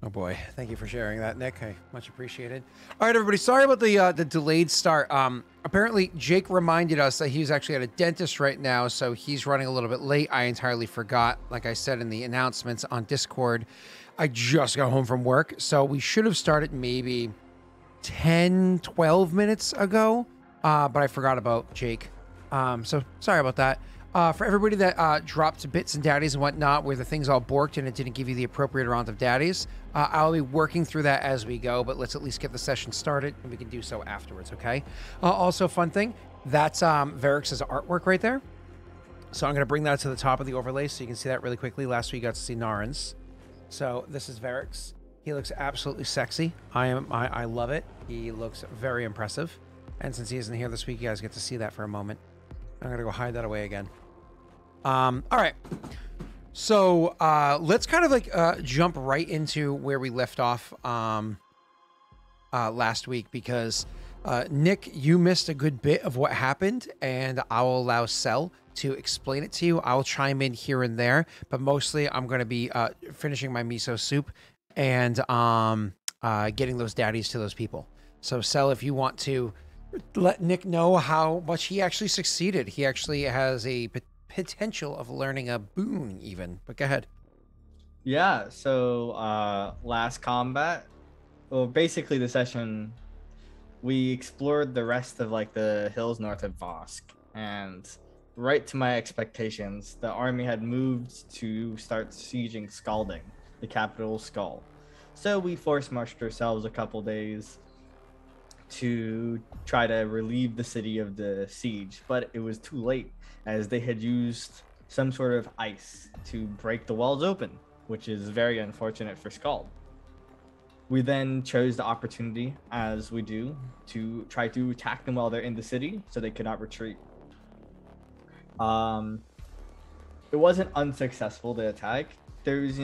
Oh boy, thank you for sharing that, Nick. I much appreciated. All right, everybody. Sorry about the delayed start. Apparently Jake reminded us that he's actually at a dentist right now, so he's running a little bit late. I entirely forgot. Like I said in the announcements on Discord, I just got home from work, so we should have started maybe 10, 12 minutes ago, but I forgot about Jake. So sorry about that. For everybody that dropped bits and daddies and whatnot, where the thing's all borked and it didn't give you the appropriate amount of daddies, I'll be working through that as we go, but let's at least get the session started, and we can do so afterwards, okay? Also, fun thing, that's Varrix's artwork right there. So I'm going to bring that to the top of the overlay so you can see that really quickly. Last week you got to see Narin's. So this is Varrix. He looks absolutely sexy. I love it. He looks very impressive. And since he isn't here this week, you guys get to see that for a moment. I'm going to go hide that away again. All right. So let's kind of like jump right into where we left off last week, because Nick, you missed a good bit of what happened, and I'll allow Cell to explain it to you. I'll chime in here and there, but mostly I'm going to be finishing my miso soup and getting those daddies to those people. So Cell, if you want to let Nick know how much he actually succeeded. He actually has a potential of learning a boon even, but go ahead. Yeah, so last combat, well, basically the session, we explored the rest of like the hills north of Vosk, and right to my expectations, the army had moved to start sieging Scalding, the capital Skull. So we force marched ourselves a couple days to try to relieve the city of the siege, but it was too late, as they had used some sort of ice to break the walls open, which is very unfortunate for Skald. We then chose the opportunity, as we do, to try to attack them while they're in the city so they could not retreat. It wasn't unsuccessful, the attack. There's,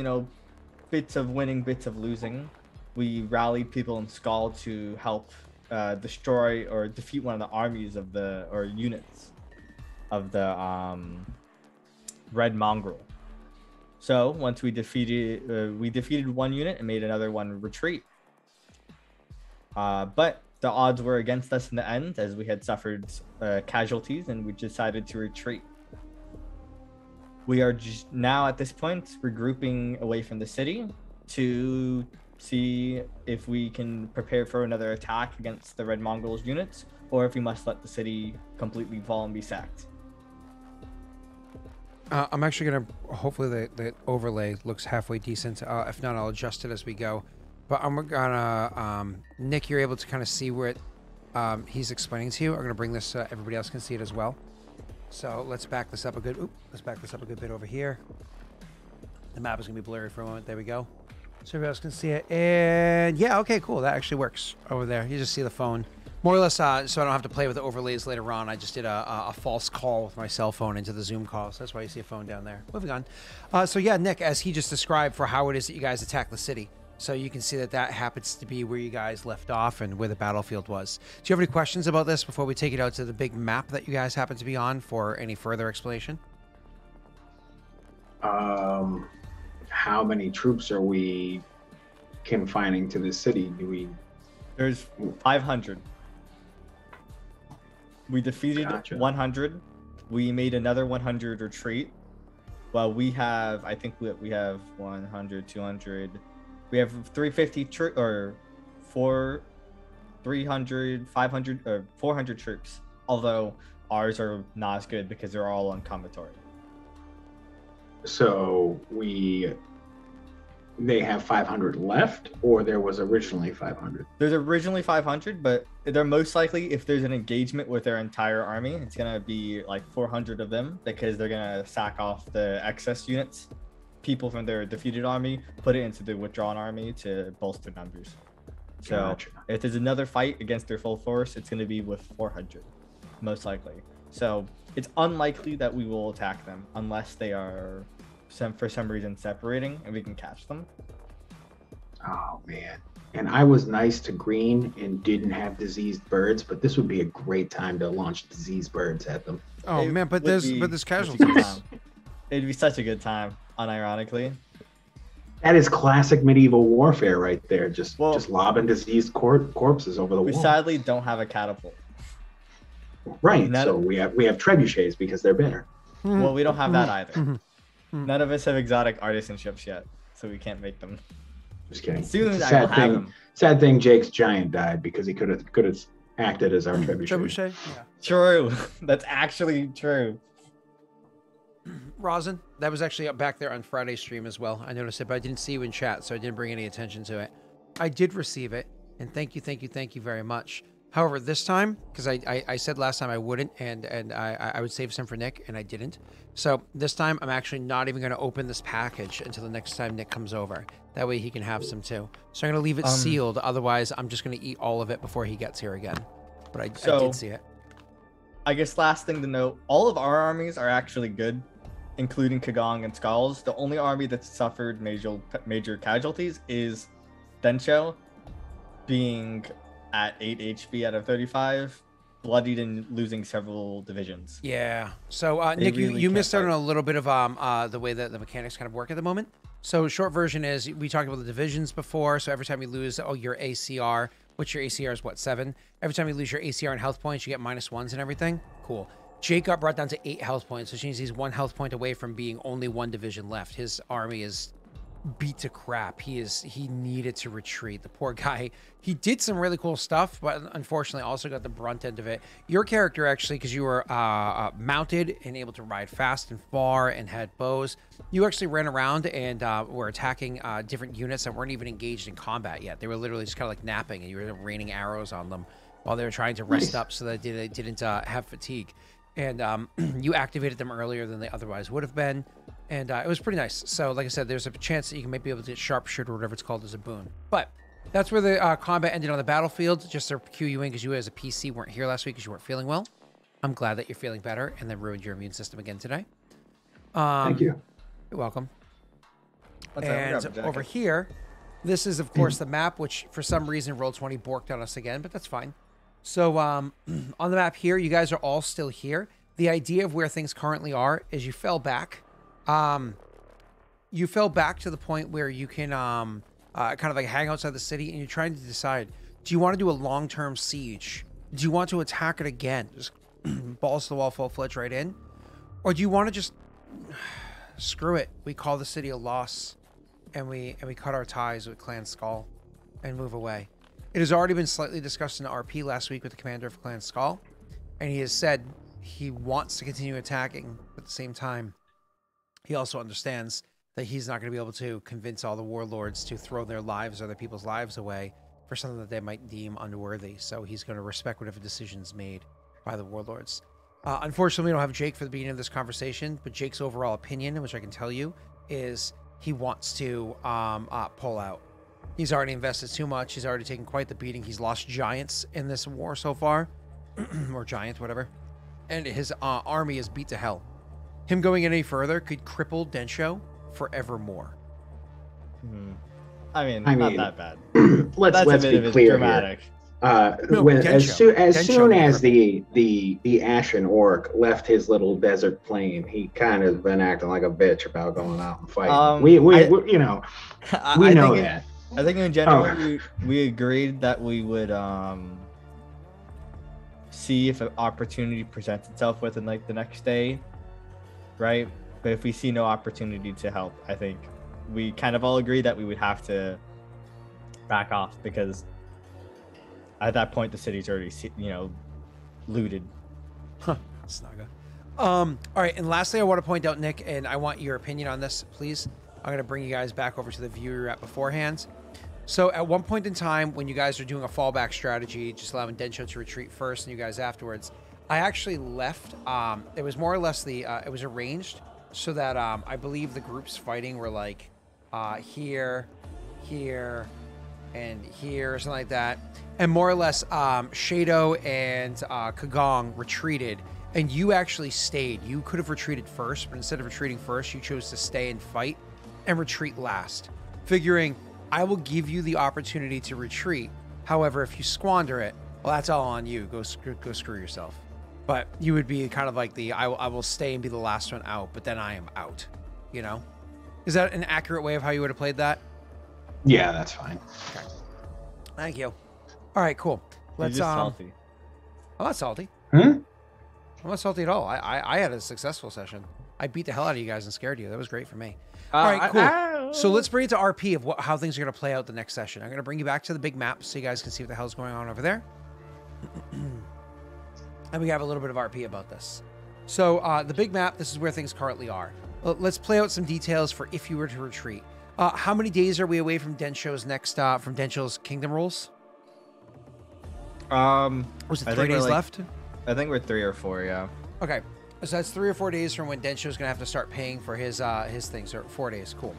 bits of winning, bits of losing. We rallied people in Skald to help destroy or defeat one of the armies of units of the Red Mongrel. So once we defeated one unit and made another one retreat. But the odds were against us in the end, as we had suffered casualties, and we decided to retreat. We are just now at this point regrouping away from the city to see if we can prepare for another attack against the Red Mongrel's units, or if we must let the city completely fall and be sacked. I'm actually going to, hopefully the overlay looks halfway decent. If not, I'll adjust it as we go. But I'm going to, Nick, you're able to kind of see where he's explaining to you. I'm going to bring this so everybody else can see it as well. So let's back this up a good, let's back this up a good bit over here. The map is going to be blurry for a moment. There we go. So everybody else can see it. And yeah, okay, cool. That actually works over there. You just see the phone. More or less, so I don't have to play with the overlays later on. I just did a false call with my cell phone into the Zoom call, so that's why you see a phone down there. Moving on. So yeah, Nick, as he just described for how it is that you guys attack the city. So you can see that that happens to be where you guys left off and where the battlefield was. Do you have any questions about this before we take it out to the big map that you guys happen to be on for any further explanation? How many troops are we confining to this city? There's 500. We defeated 100. We made another 100 retreat. Well, we have, I think we have 100, 200. We have 350 or 300, 500, or 400 troops. Although ours are not as good because they're all on combatory. So they have 500 left, or there was originally 500? There's originally 500, but they're most likely, if there's an engagement with their entire army, it's going to be like 400 of them, because they're going to sack off the excess units, people from their defeated army, put it into the withdrawn army to bolster numbers. So gotcha. If there's another fight against their full force, it's going to be with 400, most likely. So it's unlikely that we will attack them unless they are for some reason separating and we can catch them. Oh man. And I was nice to green and didn't have diseased birds, but this would be a great time to launch diseased birds at them. Oh man, but there's casualties. It'd be such a good time, unironically. That is classic medieval warfare right there. Just Well- just lobbing diseased corpses over the We wall. sadly don't have a catapult. Right. None- So we have trebuchets because they're better. Well, we don't have that either. Mhm. None of us have exotic artisan ships yet, so we can't make them. Just kidding. Soon It's a I will sad have thing. them. Sad thing. Jake's giant died because he could have acted as our trebuchet. Trebuchet? Yeah. True. That's actually true. Rosin, that was actually up back there on Friday's stream as well. I noticed it, but I didn't see you in chat, so I didn't bring any attention to it. I did receive it, and thank you very much. However, this time, because I said last time I wouldn't, and I would save some for Nick, and I didn't. So this time, I'm actually not even going to open this package until the next time Nick comes over. That way he can have some too. So I'm going to leave it sealed. Otherwise, I'm just going to eat all of it before he gets here again. But I did see it. I guess last thing to note, all of our armies are actually good, including Kagong and Skulls. The only army that's suffered major casualties is Densho, being at 8 HP out of 35, bloodied and losing several divisions. Yeah. So Nick, really you can't missed out on fight. a little bit of the way that the mechanics kind of work at the moment. So short version is we talked about the divisions before. So every time you lose your ACR, which your ACR is what, 7? Every time you lose your ACR and health points, you get -1s and everything. Cool. Jake got brought down to 8 health points, which means he's 1 health point away from being only 1 division left. His army is beat to crap. He needed to retreat. The poor guy. He did some really cool stuff, but unfortunately also got the brunt end of it. Your character actually, because you were mounted and able to ride fast and far and had bows, you actually ran around and were attacking different units that weren't even engaged in combat yet. They were literally just kind of like napping, and you were raining arrows on them while they were trying to rest up so that they didn't have fatigue. And you activated them earlier than they otherwise would have been. And it was pretty nice. So, like I said, there's a chance that you can maybe be able to get sharpshooter or whatever it's called as a boon. But that's where the combat ended on the battlefield. Just to cue you in, because you as a PC weren't here last week because you weren't feeling well. I'm glad that you're feeling better and then ruined your immune system again today. Thank you. You're welcome. Let's grab a And jacket. over here, this is, of course, the map, which for some reason Roll20 borked on us again, but that's fine. So on the map here, you guys are all still here. The idea of where things currently are is you fell back. You fell back to the point where you can kind of like hang outside the city, and you're trying to decide, do you want to do a long-term siege? Do you want to attack it again? Just balls to the wall, full-fledged right in? Or do you want to just screw it? We call the city a loss, and we cut our ties with Clan Skull and move away. It has already been slightly discussed in RP last week with the commander of Clan Skull, and he has said he wants to continue attacking, but at the same time, he also understands that he's not going to be able to convince all the warlords to throw their lives or their people's lives away for something that they might deem unworthy. So he's going to respect whatever decisions made by the warlords. Unfortunately, we don't have Jake for the beginning of this conversation, but Jake's overall opinion, which I can tell you, is he wants to pull out. He's already invested too much. He's already taken quite the beating. He's lost giants in this war so far, or giants, whatever. And his army is beat to hell. Him going any further could cripple Densho forevermore. I mean, not that bad. Let's be clear dramatic. here. No, As soon Densho as the Ashen Orc left his little desert plain, he kind of been acting like a bitch about going out and fighting. We you know, we know that. I think in general we agreed that we would see if an opportunity presents itself within like the next day, right? But if we see no opportunity to help, I think we kind of all agree that we would have to back off, because at that point the city's already looted. Snaga. All right, and lastly, I want to point out, Nick, and I want your opinion on this, please. I'm going to bring you guys back over to the view you were at beforehand. So at one point in time, when you guys are doing a fallback strategy, just allowing Densho to retreat first and you guys afterwards, I actually left. It was more or less it was arranged so that I believe the groups fighting were like here, here, and here, or something like that. And more or less, Shado and Kagong retreated, and you actually stayed. You could have retreated first, but instead of retreating first, you chose to stay and fight and retreat last, figuring I will give you the opportunity to retreat. However, if you squander it, well, that's all on you. Go screw yourself. But you would be kind of like I will stay and be the last one out, but then I am out, you know? Is that an accurate way of how you would have played that? Yeah, that's fine. Okay. Thank you. All right, cool. Let's You're just salty. I'm not salty. Hmm? I'm not salty at all. I had a successful session. I beat the hell out of you guys and scared you. That was great for me. All right, cool. So let's bring it to RP of how things are going to play out the next session. I'm going to bring you back to the big map so you guys can see what the hell's going on over there. And we have a little bit of RP about this. So the big map, this is where things currently are. Let's play out some details for if you were to retreat. How many days are we away from Densho's next, from Densho's Kingdom Rules? Was it 3 days left? I think we're 3 or 4, yeah. Okay. So that's 3 or 4 days from when Densho's going to have to start paying for his things. Or 4 days. Cool.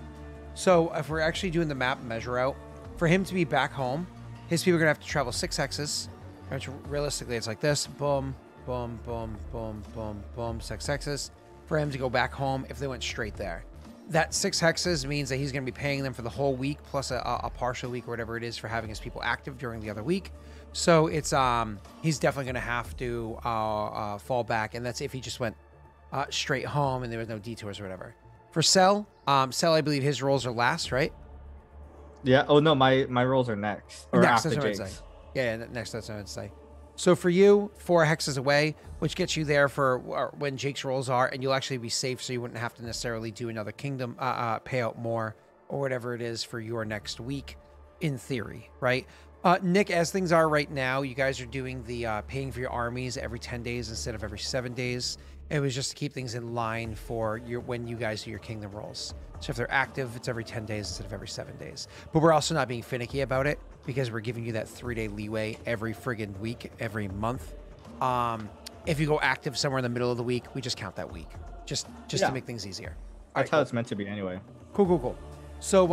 So if we're actually doing the map measure out, for him to be back home, his people are going to have to travel 6 hexes. Which realistically, it's like this. Boom, boom, boom, boom, boom, boom. 6 hexes. For him to go back home if they went straight there. That 6 hexes means that he's going to be paying them for the whole week plus a partial week or whatever it is for having his people active during the other week. So it's he's definitely going to have to fall back, and that's if he just went straight home and there was no detours or whatever. For Cell, I believe his rolls are last, right? Yeah. Oh no, my rolls are next. Or next, after that's what I'd Jake's. say. Yeah, next, that's what I'd say. So for you, 4 hexes away, which gets you there for when Jake's rolls are, and you'll actually be safe, so you wouldn't have to necessarily do another kingdom, pay out more, or whatever it is for your next week, in theory, right? Nick, as things are right now, you guys are doing the paying for your armies every 10 days instead of every 7 days. It was just to keep things in line for when you guys do your kingdom rolls. So if they're active, it's every 10 days instead of every 7 days. But we're also not being finicky about it because we're giving you that 3-day leeway every friggin' week, every month. If you go active somewhere in the middle of the week, we just count that week, just to make things easier. That's how it's meant to be anyway. Cool. So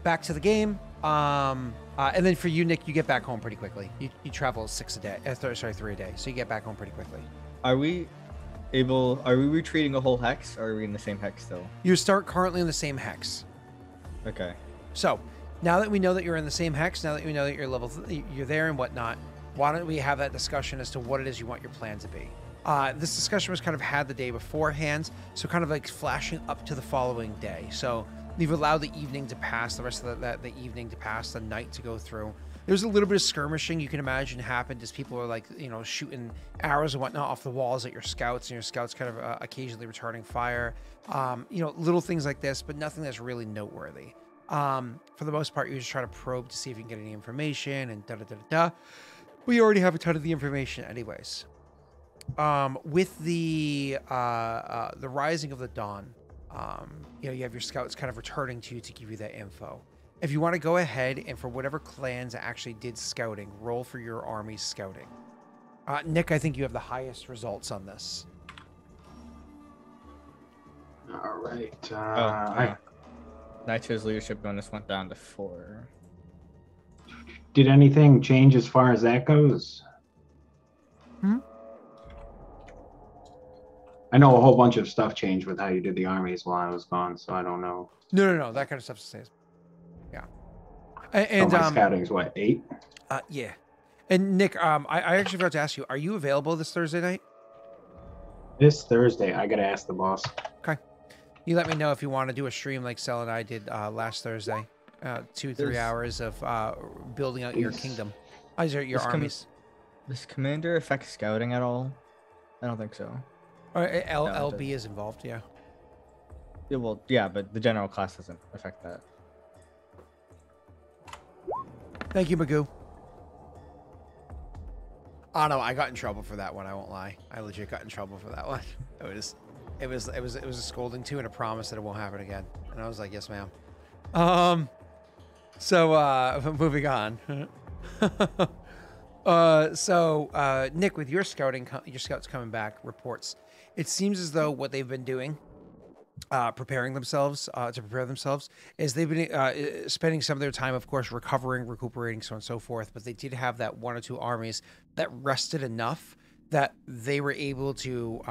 back to the game. And then for you, Nick, you get back home pretty quickly. You travel 3 a day. So you get back home pretty quickly. Are we retreating a whole hex, or are we in the same hex still? You start currently in the same hex. Okay. So now that we know that you're in the same hex, now that we know that you're there and whatnot, why don't we have that discussion as to what it is you want your plan to be? This discussion was kind of had the day beforehand, so kind of like flashing up to the following day. So you've allowed the evening to pass, the rest of the evening to pass, the night to go through. There's a little bit of skirmishing you can imagine happened as people are like, shooting arrows and whatnot off the walls at your scouts, and your scouts kind of occasionally returning fire. Little things like this, but nothing that's really noteworthy. For the most part, you just try to probe to see if you can get any information and da-da-da-da-da. We already have a ton of the information anyways. With the rising of the dawn, you have your scouts kind of returning to you to give you that info. If you want to go ahead and for whatever clans actually did scouting, roll for your army's scouting. Nick, I think you have the highest results on this. All right. Nitro's leadership bonus went down to 4. Did anything change as far as that goes? I know a whole bunch of stuff changed with how you did the armies while I was gone, so I don't know. No. That kind of stuff stays. Yeah. And my scouting's what, 8? Yeah. And Nick, I actually forgot to ask you, are you available this Thursday night? This Thursday, I gotta ask the boss. Okay. You let me know if you want to do a stream like Cell and I did last Thursday. 2-3 hours of building out your kingdom. Your armies. Does Commander affect scouting at all? I don't think so. LB is involved, yeah. Yeah, but the general class doesn't affect that. Thank you, Magoo. Oh no, I got in trouble for that one. I won't lie. I legit got in trouble for that one. It was a scolding too and a promise that it won't happen again. And I was like, yes, ma'am. So moving on. Nick, with your scouts coming back, reports. It seems as though what they've been doing, preparing themselves to prepare themselves, is they've been spending some of their time, of course, recuperating, so on and so forth. But they did have that 1 or 2 armies that rested enough that they were able to,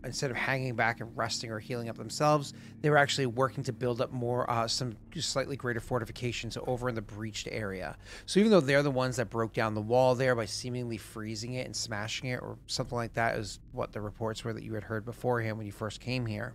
instead of hanging back and resting or healing up themselves, they were actually working to build up more, some slightly greater fortifications over in the breached area. So even though they're the ones that broke down the wall there by seemingly freezing it and smashing it or something like that, is what the reports were that you had heard beforehand when you first came here.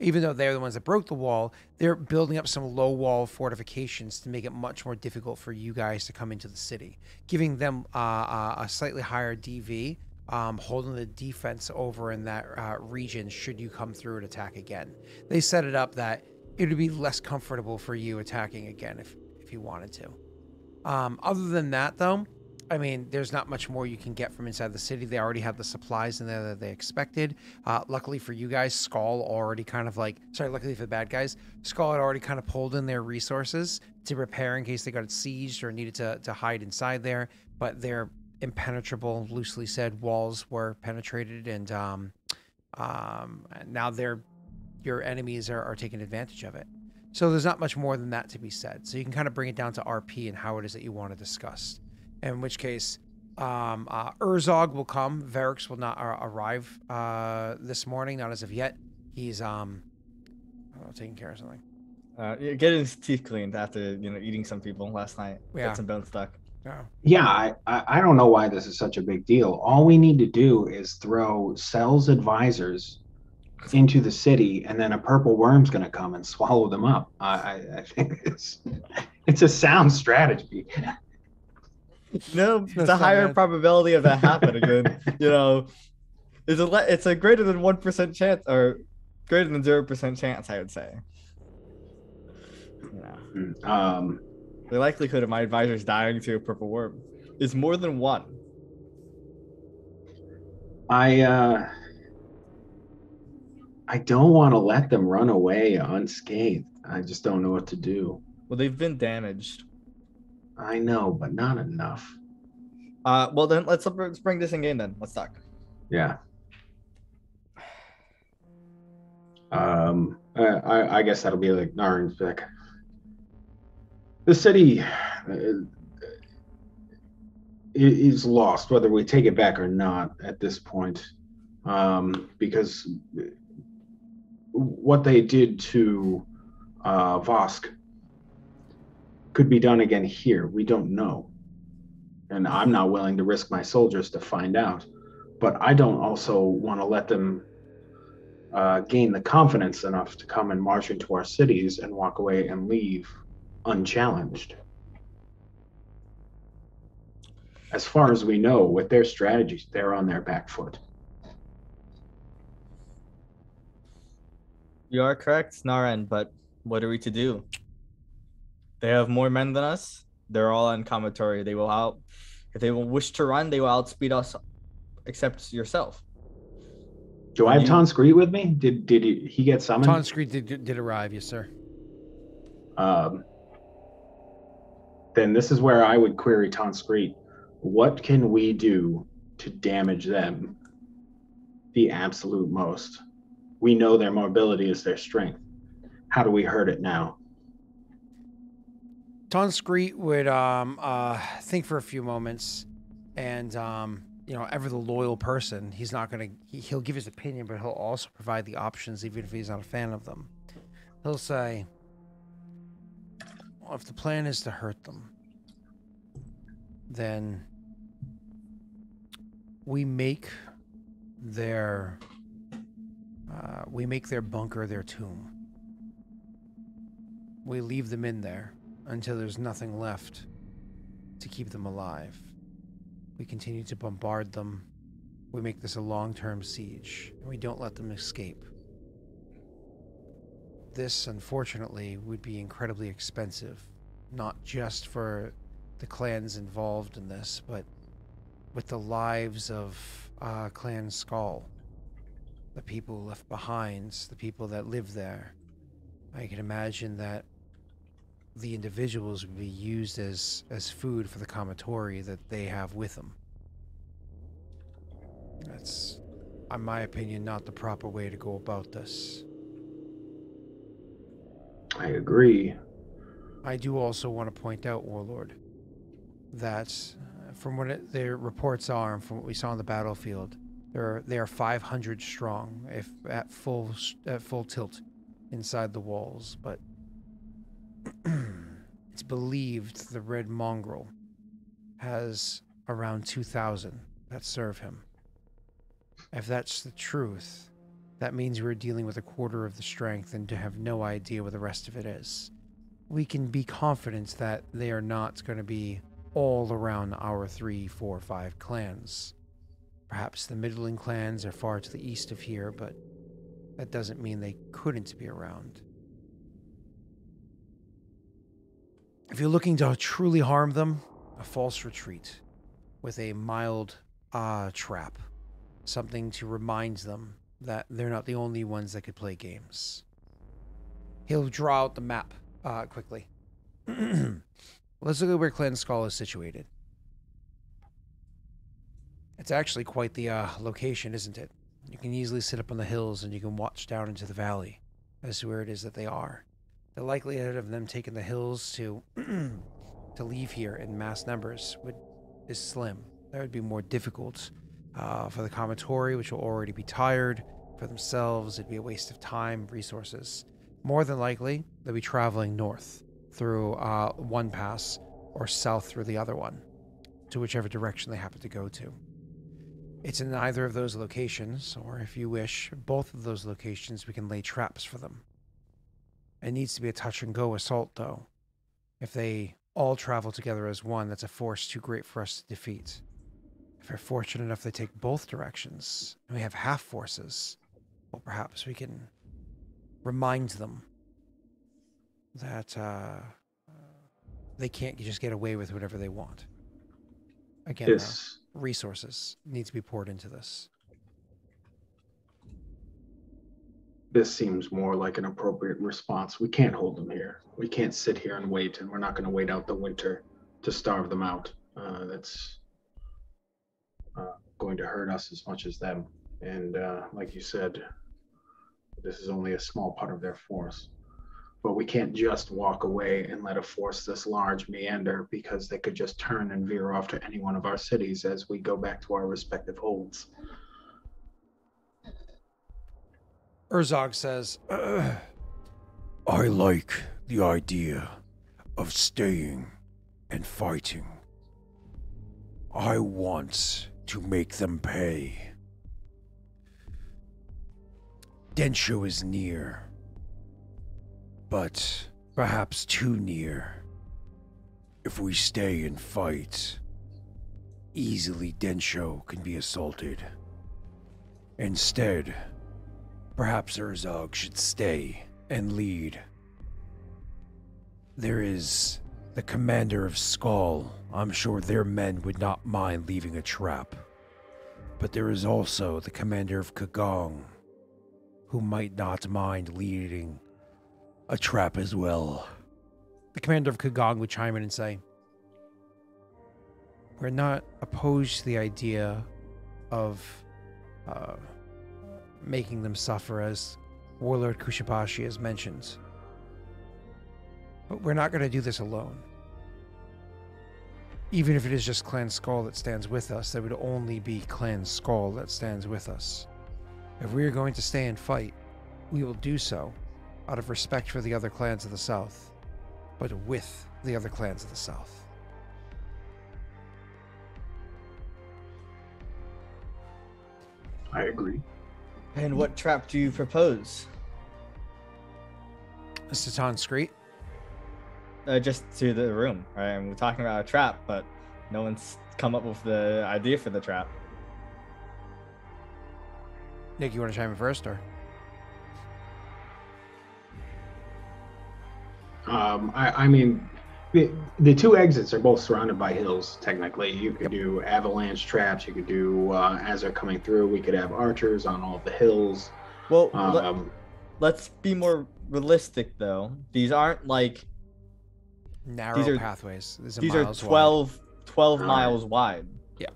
even though they're the ones that broke the wall, they're building up some low wall fortifications to make it much more difficult for you guys to come into the city, giving them a slightly higher DV, holding the defense over in that region should you come through and attack again. They set it up that it would be less comfortable for you attacking again if you wanted to. Other than that, though, I mean, there's not much more you can get from inside the city. They already have the supplies in there that they expected. Luckily for you guys, Skull already kind of luckily for the bad guys, Skull had already kind of pulled in their resources to repair in case they got sieged or needed to hide inside there. But their impenetrable, loosely said, walls were penetrated, and now your enemies are taking advantage of it. So there's not much more than that to be said. So you can kind of bring it down to RP and how it is that you want to discuss. In which case, Urzog will come. Varix will not arrive this morning, not as of yet. He's taking care of something. Getting his teeth cleaned after eating some people last night. Yeah. Got some bone stuck. Yeah, I don't know why this is such a big deal. All we need to do is throw Cell's advisors into the city, and then a purple worm's going to come and swallow them up. I think it's a sound strategy. No, it's a higher probability of that happening. It's a greater than 1% chance, or greater than 0% chance, I would say. Yeah. The likelihood of my advisors dying to a purple worm is more than 1. I don't want to let them run away unscathed. I just don't know what to do. Well, they've been damaged. I know, but not enough. Well, then let's bring this in game. Then let's talk. Yeah. I guess that'll be like Narin's pick. The city is lost, whether we take it back or not at this point, because what they did to Vosk could be done again here. We don't know. And I'm not willing to risk my soldiers to find out. But I don't also want to let them gain the confidence enough to come and march into our cities and walk away and leave unchallenged. As far as we know, with their strategies, they're on their back foot. You are correct, Naren, but what are we to do? They have more men than us. They're all on commatory. If they will wish to run, they will outspeed us, except yourself. Do I have Tonscreet with me? Did he get summoned? Tonscreet did arrive, yes, sir. Then this is where I would query Tonscreet. What can we do to damage them the absolute most? We know their mobility is their strength. How do we hurt it now? Tonscreet would think for a few moments, and ever the loyal person, he's not gonna. He'll give his opinion, but he'll also provide the options, even if he's not a fan of them. He'll say, well, if the plan is to hurt them, then we make their bunker their tomb. We leave them in there until there's nothing left to keep them alive. We continue to bombard them. We make this a long-term siege, and we don't let them escape. This, unfortunately, would be incredibly expensive, not just for the clans involved in this, but with the lives of Clan Skull, the people left behind, the people that live there. I can imagine that the individuals would be used as food for the commatory that they have with them. That's, in my opinion, not the proper way to go about this. I agree. I do also want to point out, Warlord, that from what their reports are and from what we saw on the battlefield, they are 500 strong, if at full tilt, inside the walls. But it's believed the Red Mongrel has around 2,000 that serve him. If that's the truth, That means we're dealing with a quarter of the strength and to have no idea where the rest of it is. We can be confident that they are not going to be all around our 3, 4, 5 clans. Perhaps the middling clans are far to the east of here, but that doesn't mean they couldn't be around. If you're looking to truly harm them, a false retreat with a mild trap. Something to remind them that they're not the only ones that could play games. He'll draw out the map quickly. Let's look at where Clan Skull is situated. It's actually quite the location, isn't it? You can easily sit up on the hills and you can watch down into the valley as to where it is that they are. The likelihood of them taking the hills to to leave here in mass numbers is slim. That would be more difficult for the Commissary, which will already be tired. For themselves, it'd be a waste of time, resources. More than likely, they'll be traveling north through one pass or south through the other one, to whichever direction they happen to go to. It's in either of those locations, or if you wish, both of those locations, we can lay traps for them. It needs to be a touch-and-go assault, though. If they all travel together as one, that's a force too great for us to defeat. If we're fortunate enough they take both directions, and we have half forces, well, perhaps we can remind them that they can't just get away with whatever they want. Again, resources need to be poured into this. This seems more like an appropriate response. We can't hold them here. We can't sit here and wait, and we're not going to wait out the winter to starve them out. That's going to hurt us as much as them. And like you said, this is only a small part of their force. But we can't just walk away and let a force this large meander, because they could just turn and veer off to any one of our cities as we go back to our respective holds. Urzog says, I like the idea of staying and fighting. I want to make them pay. Densho is near, but perhaps too near. If we stay and fight, easily Densho can be assaulted. Instead, perhaps Urzog should stay and lead. There is the commander of Skull. I'm sure their men would not mind leaving a trap. But there is also the commander of Kagong, who might not mind leading a trap as well. The commander of Kagong would chime in and say, we're not opposed to the idea of making them suffer, as Warlord Kushibashi has mentioned. But we're not going to do this alone. Even if it is just Clan Skull that stands with us, there would only be Clan Skull that stands with us. If we are going to stay and fight, we will do so out of respect for the other clans of the south, but with the other clans of the south. I agree. And what trap do you propose? Satan Street. Just to the room, right? And we're talking about a trap, but no one's come up with the idea for the trap. Nick, you want to chime in first, or? I mean, the two exits are both surrounded by hills, technically. You could do avalanche traps. You could do, as they're coming through, we could have archers on all of the hills. Well, let's be more realistic, though. These aren't like... narrow pathways. These are 12 miles wide. Yeah.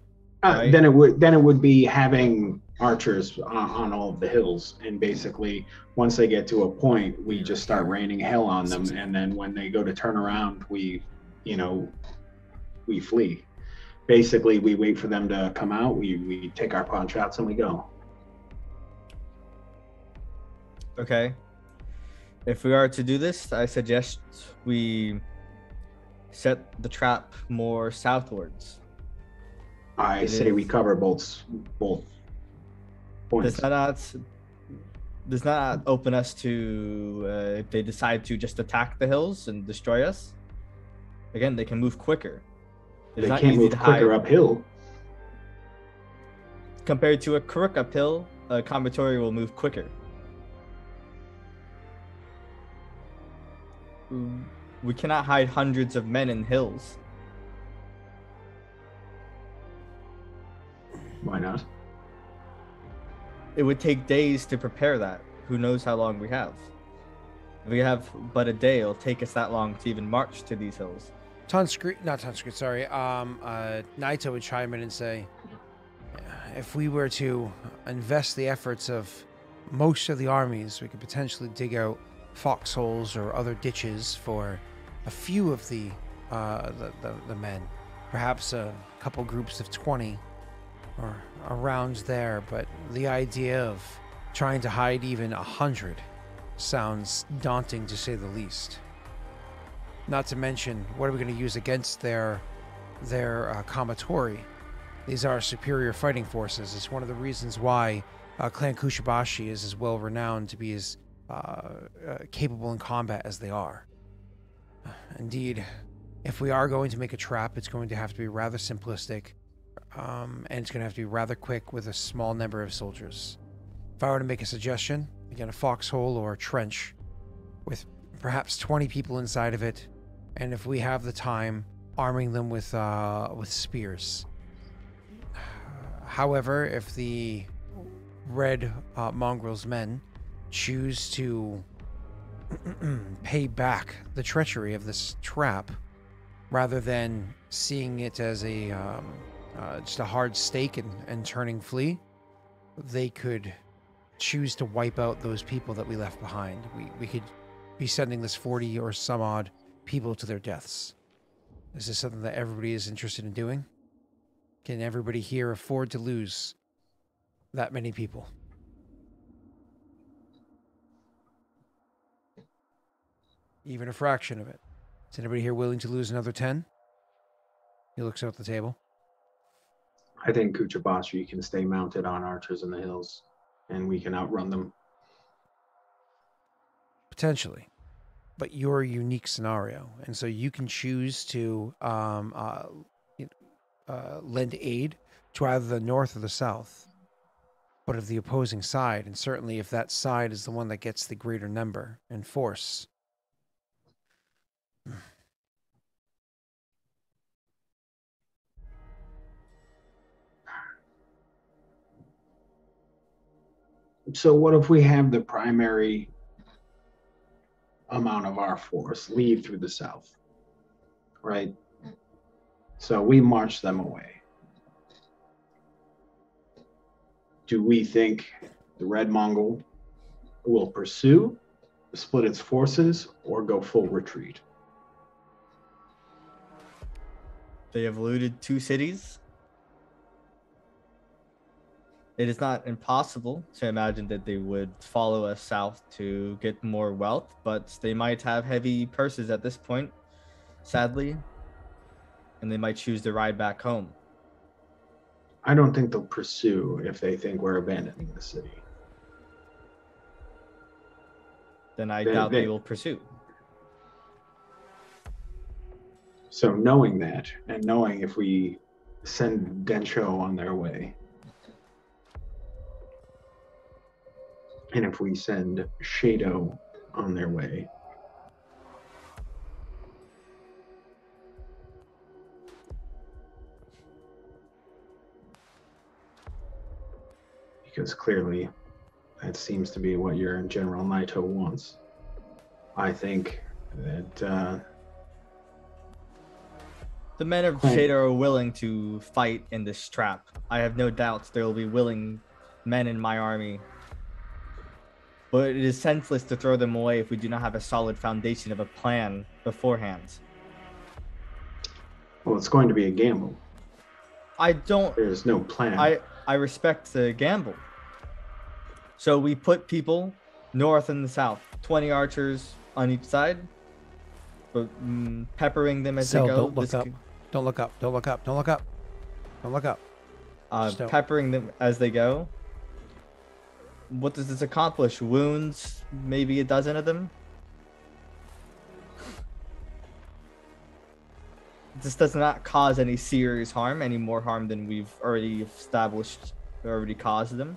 Right? Then it would be having archers on all of the hills, and basically once they get to a point, we just start raining hell on them, and then when they go to turn around, we flee. Basically, we wait for them to come out, we take our pawn shots, and we go. Okay. If we are to do this, I suggest we set the trap more southwards. I say we cover both points. Does that not does not open us to if they decide to just attack the hills and destroy us. Again, they can move quicker. It's They not can't easy move to quicker hide. uphill. Compared to a Karuk uphill, a Combatory will move quicker. We cannot hide hundreds of men in hills. Why not? It would take days to prepare that. Who knows how long we have? If we have but a day, it'll take us that long to even march to these hills. Naito would chime in and say, if we were to invest the efforts of most of the armies, we could potentially dig out foxholes or other ditches for a few of the men, perhaps a couple groups of 20 or around there. But the idea of trying to hide even 100 sounds daunting, to say the least. Not to mention, what are we going to use against their Kamatori? These are superior fighting forces. It's one of the reasons why Clan Kushibashi is as well renowned to be as capable in combat as they are. Indeed, if we are going to make a trap, it's going to have to be rather simplistic, and it's going to have to be rather quick with a small number of soldiers. If I were to make a suggestion, again, a foxhole or a trench with perhaps 20 people inside of it, and if we have the time, arming them with spears. However, if the red mongrel's men choose to pay back the treachery of this trap, rather than seeing it as a just a hard stake and turning flea, they could choose to wipe out those people that we left behind. We could be sending this 40 or some odd people to their deaths. Is this something that everybody is interested in doing? Can everybody here afford to lose that many people? Even a fraction of it. Is anybody here willing to lose another 10? He looks out the table. I think Kuchibashi can stay mounted on archers in the hills, and we can outrun them. Potentially. But you're a unique scenario, and so you can choose to lend aid to either the north or the south, but of the opposing side, and certainly if that side is the one that gets the greater number and force. So what if we have the primary amount of our force leave through the south, right? So we march them away. Do we think the Red Mongol will pursue, split its forces, or go full retreat? They have looted 2 cities. It is not impossible to imagine that they would follow us south to get more wealth, but they might have heavy purses at this point, sadly, and they might choose to ride back home. I don't think they'll pursue if they think we're abandoning the city. Then I doubt they will pursue. So knowing that, and knowing if we send Densho on their way, and if we send Shado on their way, because clearly that seems to be what your General Naito wants. I think that the men of Shada are willing to fight in this trap. I have no doubts there will be willing men in my army. But it is senseless to throw them away if we do not have a solid foundation of a plan beforehand. Well, it's going to be a gamble. There's no plan. I respect the gamble. So we put people north and the south, 20 archers on each side, but peppering them as they go. Don't look up. Don't look up. Don't look up. Don't look up. Don't look up. Peppering them as they go. what does this accomplish? Wounds, maybe a dozen of them? This does not cause any serious harm, any more harm than we've already established, already caused them.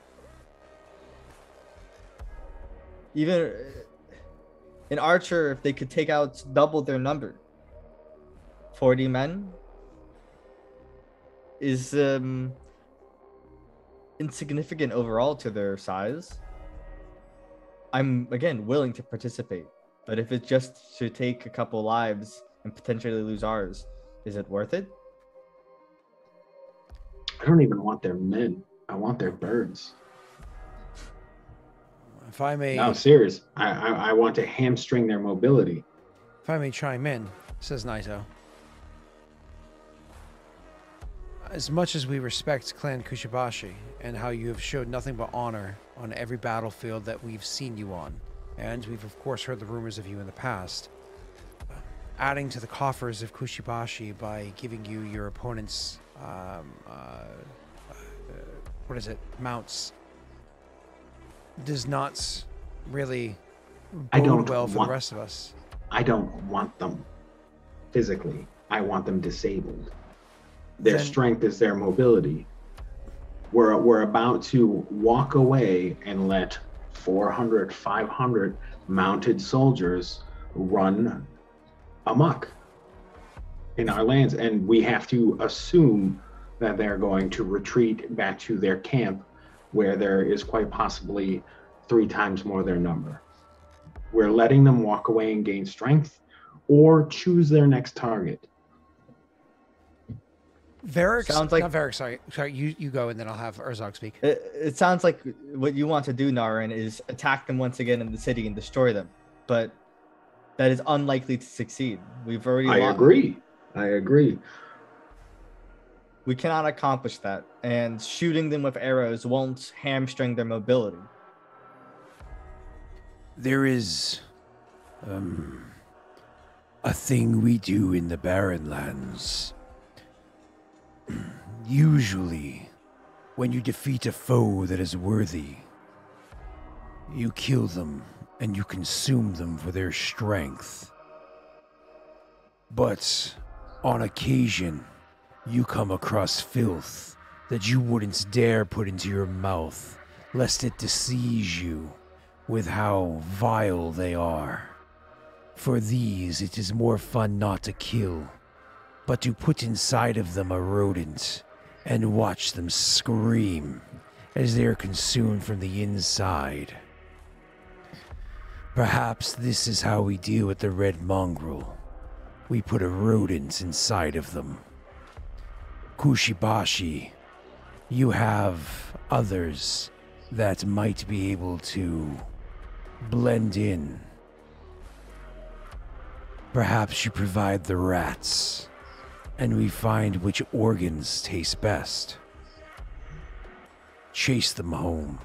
Even an archer, if they could take out double their number, 40 men, is insignificant overall to their size. I'm, again, willing to participate. But if it's just to take a couple lives and potentially lose ours, is it worth it? I don't even want their men. I want their birds. If I may, No, serious. I want to hamstring their mobility. if I may chime in, says Naito. As much as we respect Clan Kushibashi and how you have showed nothing but honor on every battlefield that we've seen you on, and we've of course heard the rumors of you in the past, adding to the coffers of Kushibashi by giving you your opponent's mounts, does not really bode well for the rest of us. I don't want them physically. I want them disabled. Their strength is their mobility. We're about to walk away and let 400, 500 mounted soldiers run amok in our lands, and we have to assume that they're going to retreat back to their camp, where there is quite possibly 3 times more their number. We're letting them walk away and gain strength, or choose their next target. Varric, sounds like, not Varric, sorry, you go and then I'll have Urzog speak. It sounds like what you want to do, Naren, is attack them once again in the city and destroy them. But that is unlikely to succeed. We've already I agree. We cannot accomplish that, and shooting them with arrows won't hamstring their mobility. There is a thing we do in the Barren Lands. Usually, when you defeat a foe that is worthy, you kill them and you consume them for their strength. But on occasion, you come across filth that you wouldn't dare put into your mouth, lest it deceive you with how vile they are. For these, it is more fun not to kill, but to put inside of them a rodent and watch them scream as they are consumed from the inside. Perhaps this is how we deal with the red mongrel. We put a rodent inside of them. Kushibashi, you have others that might be able to blend in. Perhaps you provide the rats, and we find which organs taste best. Chase them home.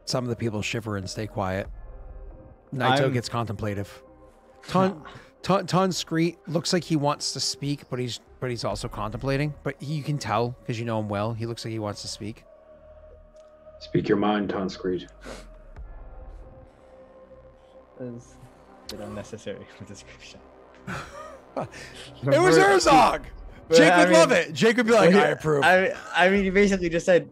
Some of the people shiver and stay quiet. Naito gets contemplative. Ton Screet looks like he wants to speak, but he's also contemplating. But you can tell because you know him well. He looks like he wants to speak. Speak your mind, Ton Screet. Is an unnecessary description. It was Urzog. Jake would love it. Jake would be like, I approve. I mean, you basically just said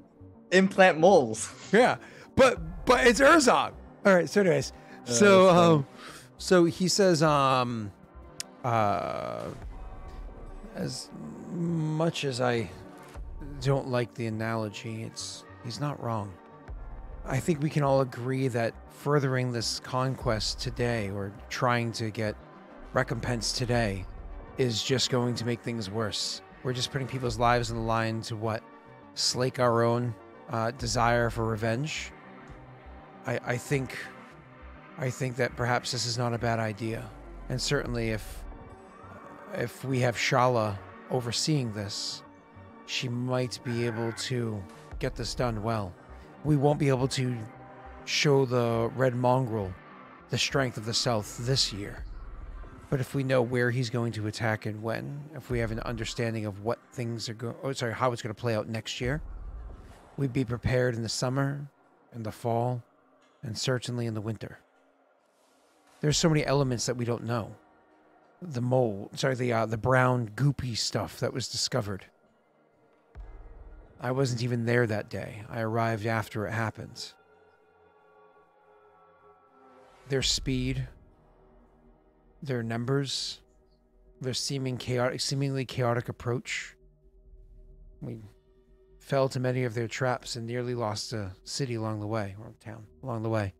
implant moles. Yeah, but it's Urzog. All right. So anyways, so he says, as much as I don't like the analogy, he's not wrong. I think we can all agree that furthering this conquest today, or trying to get recompense today, is just going to make things worse. We're just putting people's lives on the line to slake our own desire for revenge. I think that perhaps this is not a bad idea, and certainly if we have Shala overseeing this, she might be able to get this done well. we won't be able to show the red mongrel the strength of the South this year. But if we know where he's going to attack and when, if we have an understanding of what things are how it's going to play out next year, we'd be prepared in the summer, in the fall, and certainly in the winter. There's so many elements that we don't know. The brown goopy stuff that was discovered. I wasn't even there that day. I arrived after it happened. Their speed, their numbers, their seemingly chaotic approach. We fell to many of their traps and nearly lost a city along the way, or a town along the way.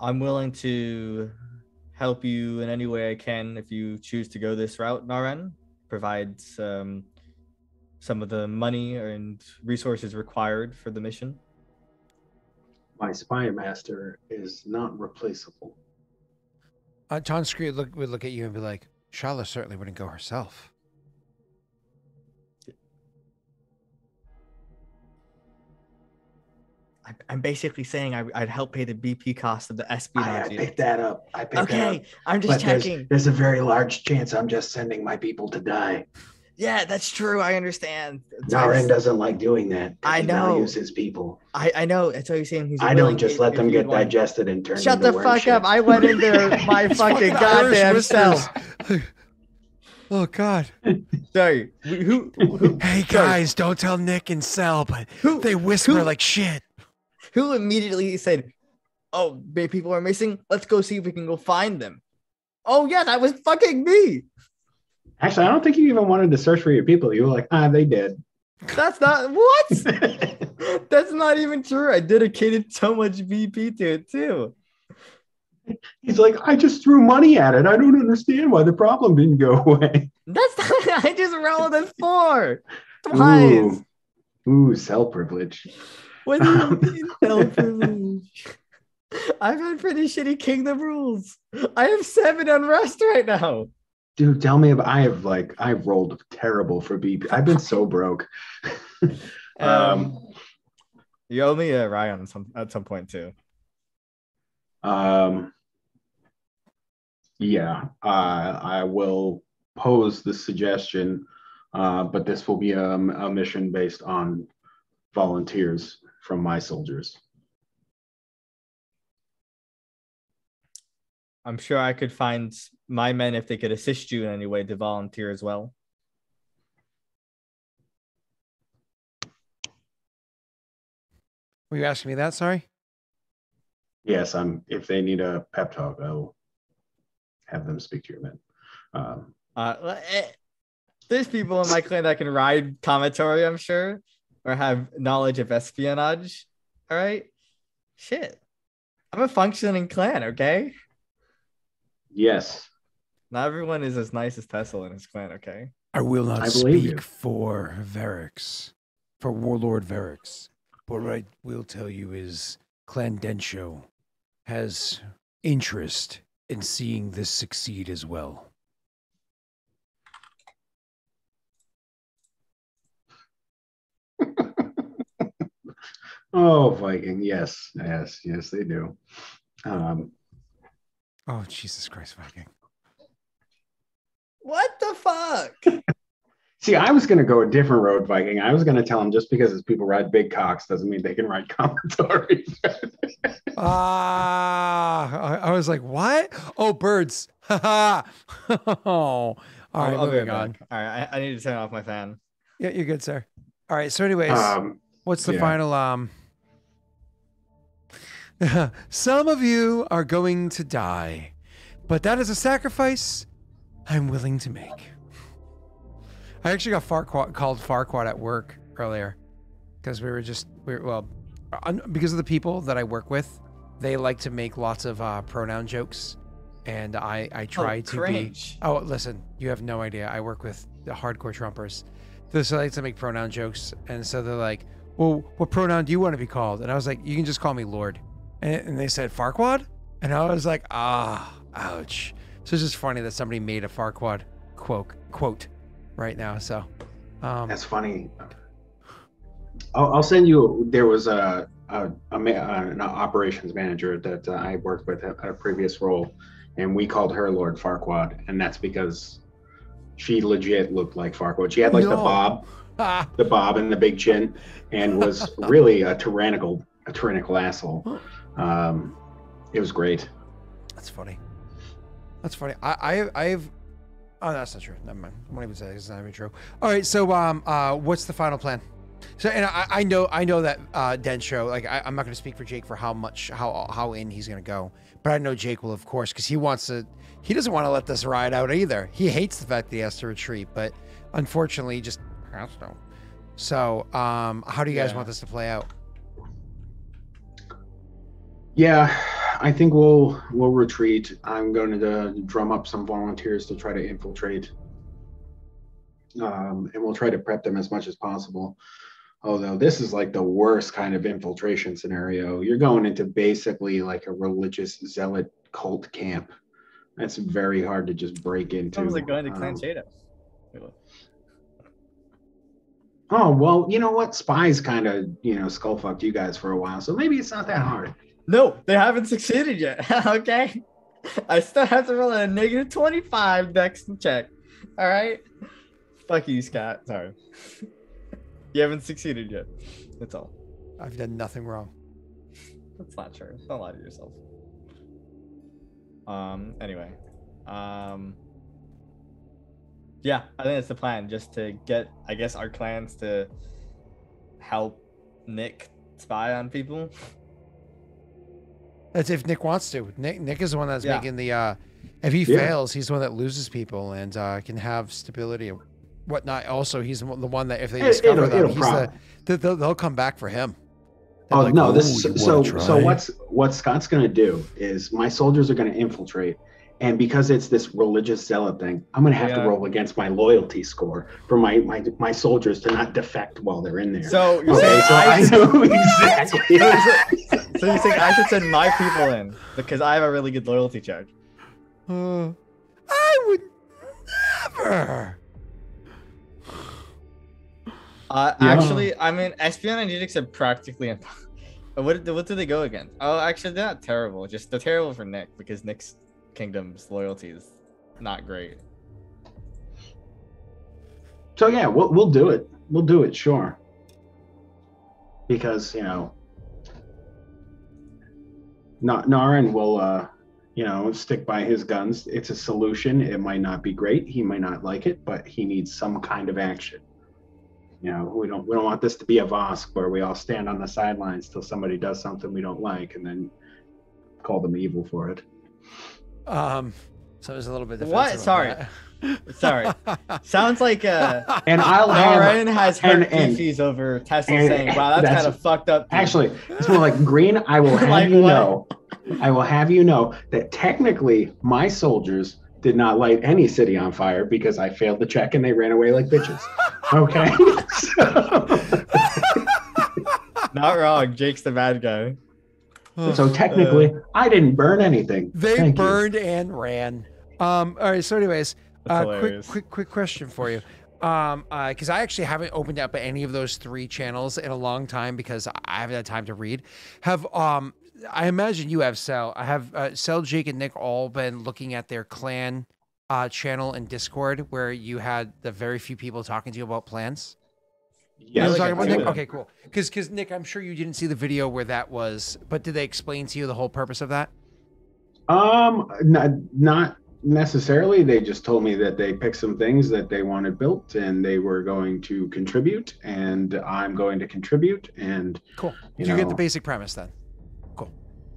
I'm willing to help you in any way I can if you choose to go this route, Naren. Provide some of the money and resources required for the mission. My spy master is not replaceable. Tonscree would look at you and be like, Shala certainly wouldn't go herself. I'm basically saying I'd help pay the BP cost of the espionage. I picked that up. Okay, I'm just checking. There's a very large chance I'm just sending my people to die. Yeah, that's true. I understand. Naren doesn't like doing that. I know. He values his people. I know. That's what you're saying. I don't just let them get digested and turned Shut into the worm fuck shit. up. I went in there my fucking goddamn self. Oh, God. Sorry. Who hey, guys, don't tell Nick and Sel, but they whisper like shit. Who immediately said, oh, people are missing? Let's go see if we can go find them. Oh, yeah, that was fucking me. Actually, I don't think you even wanted to search for your people. You were like, they did. That's not what? That's not even true. I dedicated so much VP to it too. He's like, I just threw money at it. I don't understand why the problem didn't go away. That's not, I just rolled a 4 twice. Ooh, cell privilege. What do you mean cell privilege? I've had pretty shitty kingdom rules. I have 7 unrest right now. Dude, tell me about I've rolled terrible for BP. I've been so broke. You owe me a Ryan at some point too. Yeah, I will pose the suggestion, but this will be a mission based on volunteers from my soldiers. I'm sure I could find my men if they could assist you in any way to volunteer as well. Were you asking me that? Sorry. Yes, if they need a pep talk, I'll have them speak to your men. There's people in my clan that can ride commentary, I'm sure, or have knowledge of espionage. All right, shit. I'm a functioning clan, okay? Yes. Not everyone is as nice as Tessel in his clan, okay? I will not speak for Varix, for Warlord Varix. But what I will tell you is Clan Densho has interest in seeing this succeed as well. Oh, Viking. Yes, they do. Oh, Jesus Christ, Viking. What the fuck? See, I was going to go a different road, Viking. I was going to tell him just because his people ride big cocks doesn't mean they can ride commentary. I was like, what? Oh, birds. Oh, all right, moving on. All right, I need to turn off my fan. Yeah, you're good, sir. All right, so anyways, what's the final... Some of you are going to die, but that is a sacrifice I'm willing to make. I actually got called Farquaad at work earlier because because of the people that I work with, they like to make lots of pronoun jokes, and I try to cringe. be. Oh, listen, you have no idea. I work with the hardcore Trumpers. So they like to make pronoun jokes, and so they're like, "Well, what pronoun do you want to be called?" And I was like, "You can just call me Lord." And they said Farquaad, and I was like, ouch. So it's just funny that somebody made a Farquaad quote right now. So That's funny. I'll send you. There was an operations manager that I worked with at a previous role, and we called her Lord Farquaad, and that's because she legit looked like Farquaad. She had like the bob and the big chin, and was really a tyrannical asshole. It was great. That's funny. That's funny. I've. Oh, that's not true. Never mind. I won't even say it. It's not even true. All right. So, what's the final plan? So, and I know that Densho. Like, I'm not going to speak for Jake for how in he's going to go, but I know Jake will, of course, because he wants to. He doesn't want to let this ride out either. He hates the fact that he has to retreat, but unfortunately, he just has to. So, how do you guys want this to play out? Yeah, I think we'll retreat. I'm going to drum up some volunteers to try to infiltrate, and we'll try to prep them as much as possible. Although this is like the worst kind of infiltration scenario. You're going into basically like a religious zealot cult camp. That's very hard to just break into. Sounds like going to Clan Shada. Oh, well, you know what? Spies kind of, skull fucked you guys for a while, so maybe it's not that hard. No, they haven't succeeded yet. Okay? I still have to roll a negative 25 dex check. All right? Fuck you, Scott. Sorry. You haven't succeeded yet. That's all. I've done nothing wrong. That's not true. Don't lie to yourself. Anyway. Yeah, I think that's the plan. Just to get, I guess, our clans to help Nick spy on people. That's if Nick wants to. Nick is the one that's making the. If he fails, he's the one that loses people and can have stability and whatnot. Also, he's the one that if they discover them, they'll come back for him. Oh like, no! So what Scott's gonna do is my soldiers are gonna infiltrate, and because it's this religious zealot thing, I'm gonna have to roll against my loyalty score for my soldiers to not defect while they're in there. So you're saying I know exactly. So you think I should send my people in because I have a really good loyalty check? I would never. Actually, I mean, espionage edicts are practically what do they go against? Oh, actually, they're not terrible. Just they're terrible for Nick because Nick's kingdom's loyalty is not great. So yeah, we'll do it. We'll do it, sure. Because Naren will stick by his guns. It's a solution. It might not be great. He might not like it, but he needs some kind of action. We don't want this to be a Vosk where we all stand on the sidelines till somebody does something we don't like and then call them evil for it. So there's a little bit of what? Sorry. Sounds like and Naren has hurt feces over Tesla saying, "Wow, that's kind of fucked up." Dude. Actually, it's more like Green. I will have I will have you know that technically my soldiers did not light any city on fire because I failed the check and they ran away like bitches. Okay. Not wrong. Jake's the bad guy. So technically, I didn't burn anything. They burned and ran. All right. So, anyways, quick question for you, because I actually haven't opened up any of those 3 channels in a long time because I haven't had time to read. I imagine you have Cell. I have Cell, Jake, and Nick all been looking at their clan channel in Discord where you had the very few people talking to you about plans. Yeah, talking about Nick? Okay, cool. Because Nick, I'm sure you didn't see the video where that was, but did they explain to you the whole purpose of that? Not necessarily. They just told me that they picked some things that they wanted built and they were going to contribute, and I'm going to contribute. And cool. You get the basic premise then. Cool.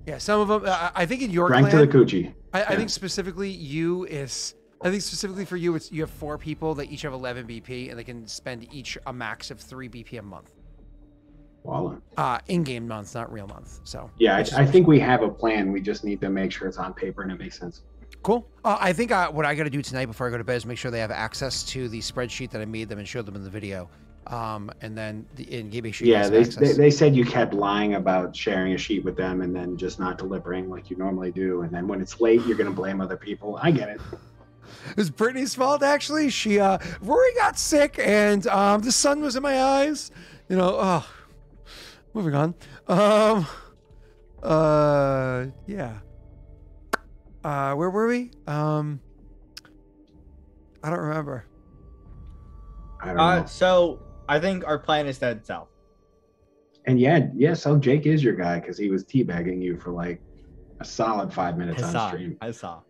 Yeah, some of them. I think in your clan, to the coochie. I think specifically for you, it's you have 4 people that each have 11 BP, and they can spend each a max of 3 BP a month. Voila. In-game months, not real months. So yeah, I think we have a plan. We just need to make sure it's on paper and it makes sense. Cool. I think what I got to do tonight before I go to bed is make sure they have access to the spreadsheet that I made them and showed them in the video. And then make sure. Yeah, they said you kept lying about sharing a sheet with them and then just not delivering like you normally do. And then when it's late, you're going to blame other people. I get it. It was Brittany's fault, actually. Rory got sick, and the sun was in my eyes. You know. Moving on. Yeah. Where were we? I don't remember. I don't know. So I think our plan is to head south. And yeah, so Jake is your guy because he was teabagging you for like a solid 5 minutes on stream. I saw.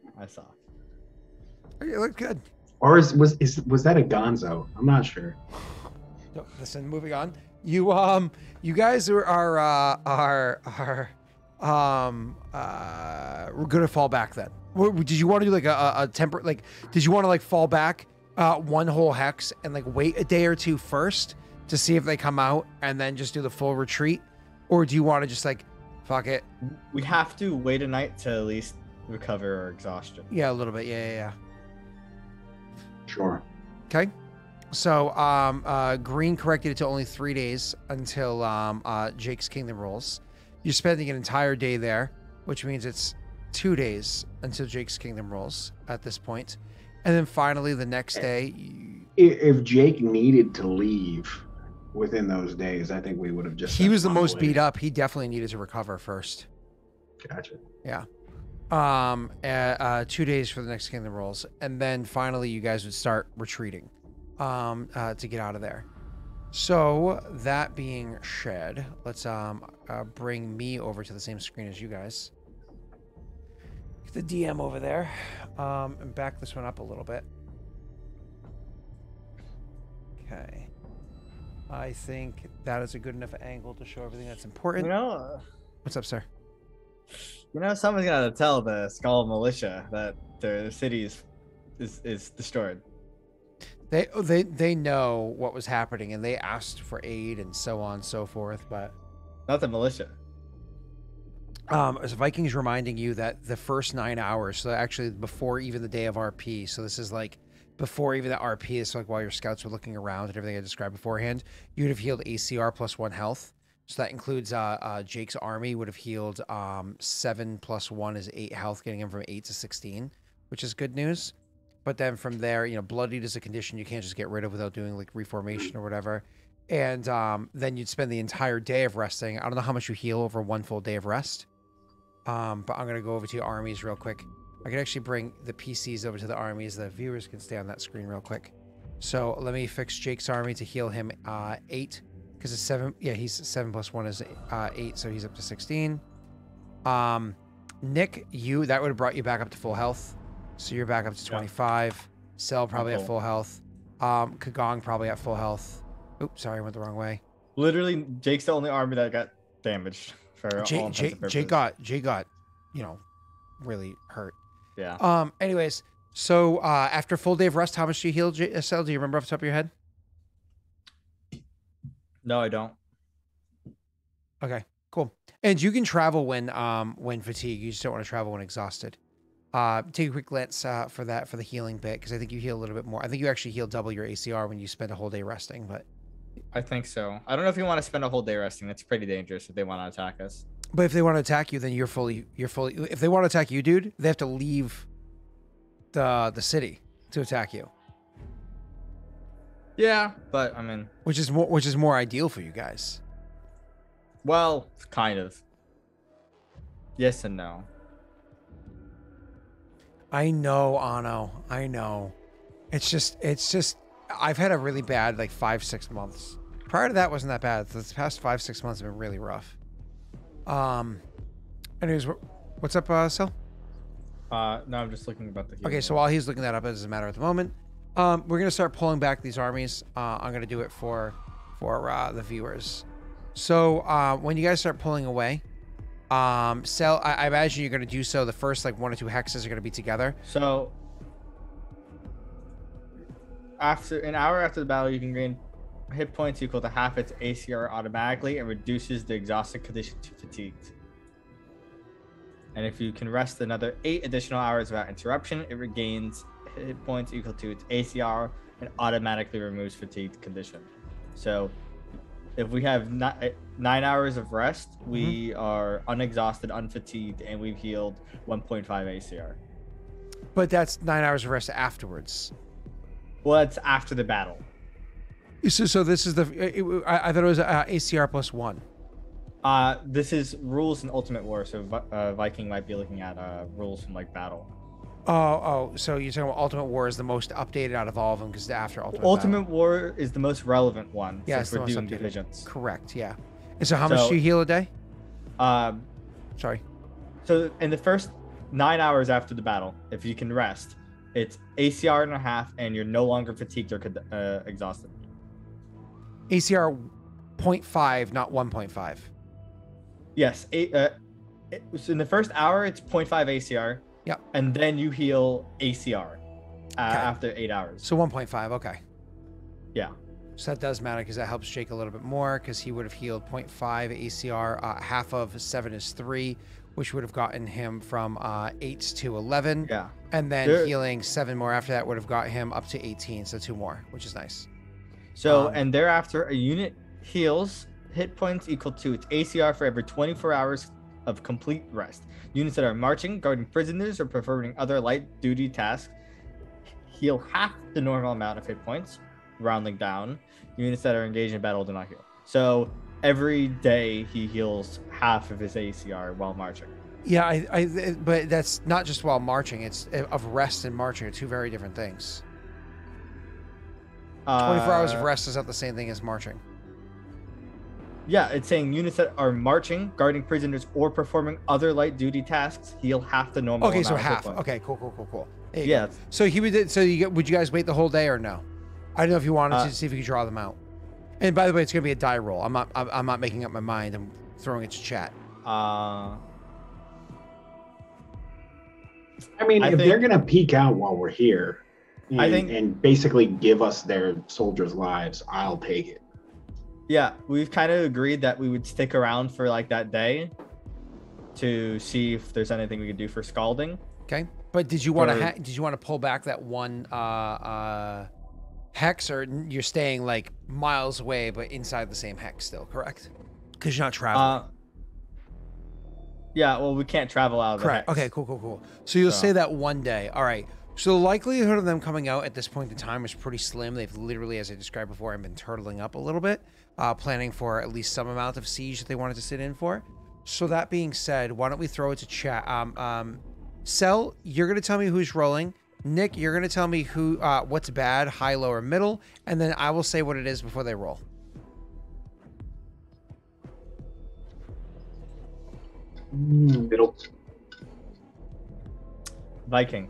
You look good. Or was that a gonzo? I'm not sure. No, listen, moving on. You guys we're gonna fall back then. Did you want to do like a temper? Like, did you want to like fall back one whole hex and like wait a day or two first to see if they come out and then just do the full retreat, or do you want to just like fuck it? We have to wait a night to at least recover our exhaustion. Yeah, a little bit. Yeah. Sure. Okay. So, Green corrected it to only 3 days until Jake's Kingdom rolls. You're spending an entire day there, which means it's 2 days until Jake's Kingdom rolls at this point. And then finally, the next day... If Jake needed to leave within those days, I think we would have just... He was the most beat up. He definitely needed to recover first. Gotcha. Yeah. 2 days for the next Kingdom rolls. And then finally, you guys would start retreating. To get out of there. So that being said, let's bring me over to the same screen as you guys. Get the DM over there, and back this one up a little bit. Okay. I think that is a good enough angle to show everything that's important. What's up, sir? Someone's gonna tell the Skull Militia that their city is destroyed. They know what was happening, and they asked for aid and so on and so forth, but not the militia. As Vikings reminding you that the first 9 hours, so actually before even the day of RP, so this is like before even the RP is like while your scouts were looking around and everything I described beforehand, you would have healed ACR plus 1 health. So that includes Jake's army would have healed 7 plus 1 is 8 health, getting him from 8 to 16, which is good news. But then from there, bloodied is a condition you can't just get rid of without doing like reformation or whatever. And then you'd spend the entire day of resting. I don't know how much you heal over 1 full day of rest. But I'm going to go over to your armies real quick. I can actually bring the PCs over to the armies. The viewers can stay on that screen real quick. So let me fix Jake's army to heal him 8. Because it's 7. Yeah, he's 7 plus 1 is 8. So he's up to 16. Nick, that would have brought you back up to full health. So you're back up to 25. Cell probably at full health. Kagong probably at full health. Oops, sorry, I went the wrong way. Literally, Jake's the only army that got damaged for all intents and purposes. Jake got, really hurt. Yeah. Anyways, so after full day of rest, how much do you heal, Cell? Do you remember off the top of your head? No, I don't. Okay, cool. And you can travel when fatigued. You just don't want to travel when exhausted. Take a quick glance for the healing bit, because I think you heal a little bit more. I think you actually heal double your ACR when you spend a whole day resting, but I think so. I don't know if you want to spend a whole day resting. That's pretty dangerous if they want to attack us. But if they want to attack you, then you're fully if they want to attack you, dude, they have to leave the city to attack you. Yeah, but I mean, which is more ideal for you guys. Well, kind of. Yes and no. I know, Ano. I know. It's just I've had a really bad 5-6 months. Prior to that wasn't that bad. The past 5-6 months have been really rough. Anyways, what's up, Sil? No, I'm just looking about the healing. Okay, so while he's looking that up, it doesn't matter at the moment. We're gonna start pulling back these armies. I'm gonna do it for the viewers. So when you guys start pulling away, Cell, I imagine you're gonna do so. The first 1 or 2 hexes are gonna be together. So after an hour after the battle, you can gain hit points equal to half its ACR automatically and reduces the exhausted condition to fatigued. And if you can rest another 8 additional hours without interruption, it regains hit points equal to its ACR and automatically removes fatigued condition. So if we have 9 hours of rest, we are unexhausted, unfatigued, and we've healed 1.5 ACR. But that's 9 hours of rest afterwards. Well, that's after the battle. So this is I thought it was ACR plus 1. This is rules in Ultimate War, so Viking might be looking at rules from like battle. Oh, so you're talking about Ultimate War is the most updated out of all of them because after Ultimate War is the most relevant one. Yeah, since it's the we're most doing updated. divisions. Correct, yeah. And so how much do you heal a day? Sorry. So in the first 9 hours after the battle, if you can rest, it's ACR and a half, and you're no longer fatigued or exhausted. ACR 0.5, not 1.5. Yes. So in the first hour, it's 0.5 ACR. Yep. And then you heal ACR after 8 hours. So 1.5, okay. Yeah. So that does matter because that helps Jake a little bit more because he would have healed 0.5 ACR. Half of 7 is 3, which would have gotten him from 8 to 11. Yeah. And then healing 7 more after that would have got him up to 18, so 2 more, which is nice. So, and thereafter, a unit heals hit points equal to its ACR for every 24 hours of complete rest. Units that are marching, guarding prisoners, or performing other light duty tasks heal half the normal amount of hit points, rounding down. Units that are engaged in battle do not heal. So every day he heals half of his ACR while marching. Yeah, but that's not just while marching. It's of rest and marching are 2 very different things. 24 hours of rest is not the same thing as marching. Yeah, it's saying units that are marching, guarding prisoners, or performing other light duty tasks heal half the normal. Okay, so amount of hit half. points. Okay, cool. Yeah. So he would. So would you guys wait the whole day or no? I don't know if you wanted to see if you could draw them out. And by the way, it's gonna be a die roll. I'm not making up my mind. I'm throwing it to chat. I mean, if they're gonna peek out while we're here, and basically give us their soldiers' lives, I'll take it. Yeah, we've kind of agreed that we would stick around for like that day to see if there's anything we could do for scalding. Okay, but did you want to pull back that one hex, or you're staying like miles away but inside the same hex still? Correct? Because you're not traveling. Yeah, well, we can't travel out of the hex. Okay, cool. So you'll say that one day. All right. So the likelihood of them coming out at this point in time is pretty slim. They've literally, as I described before, been turtling up a little bit, planning for at least some amount of siege that they wanted to sit in for. So that being said, why don't we throw it to chat? Cell, you're going to tell me who's rolling. Nick, you're going to tell me who, what's bad, high, low, or middle, and then I will say what it is before they roll. Middle. Viking.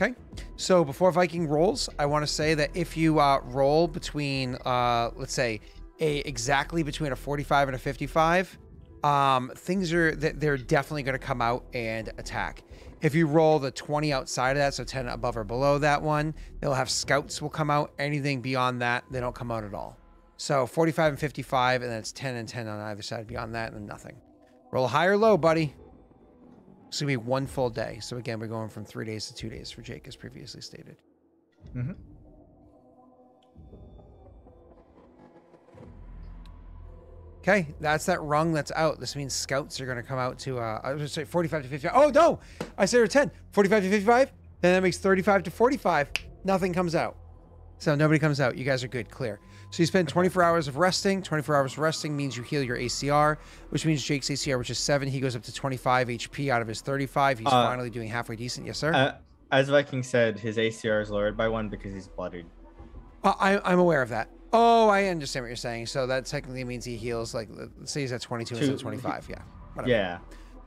Okay, so before Viking rolls, I want to say that if you roll between, let's say, exactly between a 45 and a 55, they're definitely going to come out and attack. If you roll the 20 outside of that, so 10 above or below that one, they'll have scouts will come out. Anything beyond that, they don't come out at all. So 45 and 55, and then it's 10 and 10 on either side. Beyond that, and then nothing. Roll high or low, buddy. It's going to be 1 full day. So again, we're going from 3 days to 2 days for Jake, as previously stated. Mm-hmm. Okay, that's that rung that's out. This means scouts are going to come out to, I was going to say 45 to 55. Oh, no! I said 10. 45 to 55. Then that makes 35 to 45. Nothing comes out. So nobody comes out. You guys are good. Clear. So you spend 24 hours of resting. 24 hours of resting means you heal your ACR, which means Jake's ACR, which is 7. He goes up to 25 HP out of his 35. He's finally doing halfway decent. Yes, sir? As Viking said, his ACR is lowered by 1 because he's bloodied. I'm aware of that. Oh, I understand what you're saying. So that technically means he heals, like, let's say he's at 22 instead of 25. Yeah. Whatever. Yeah.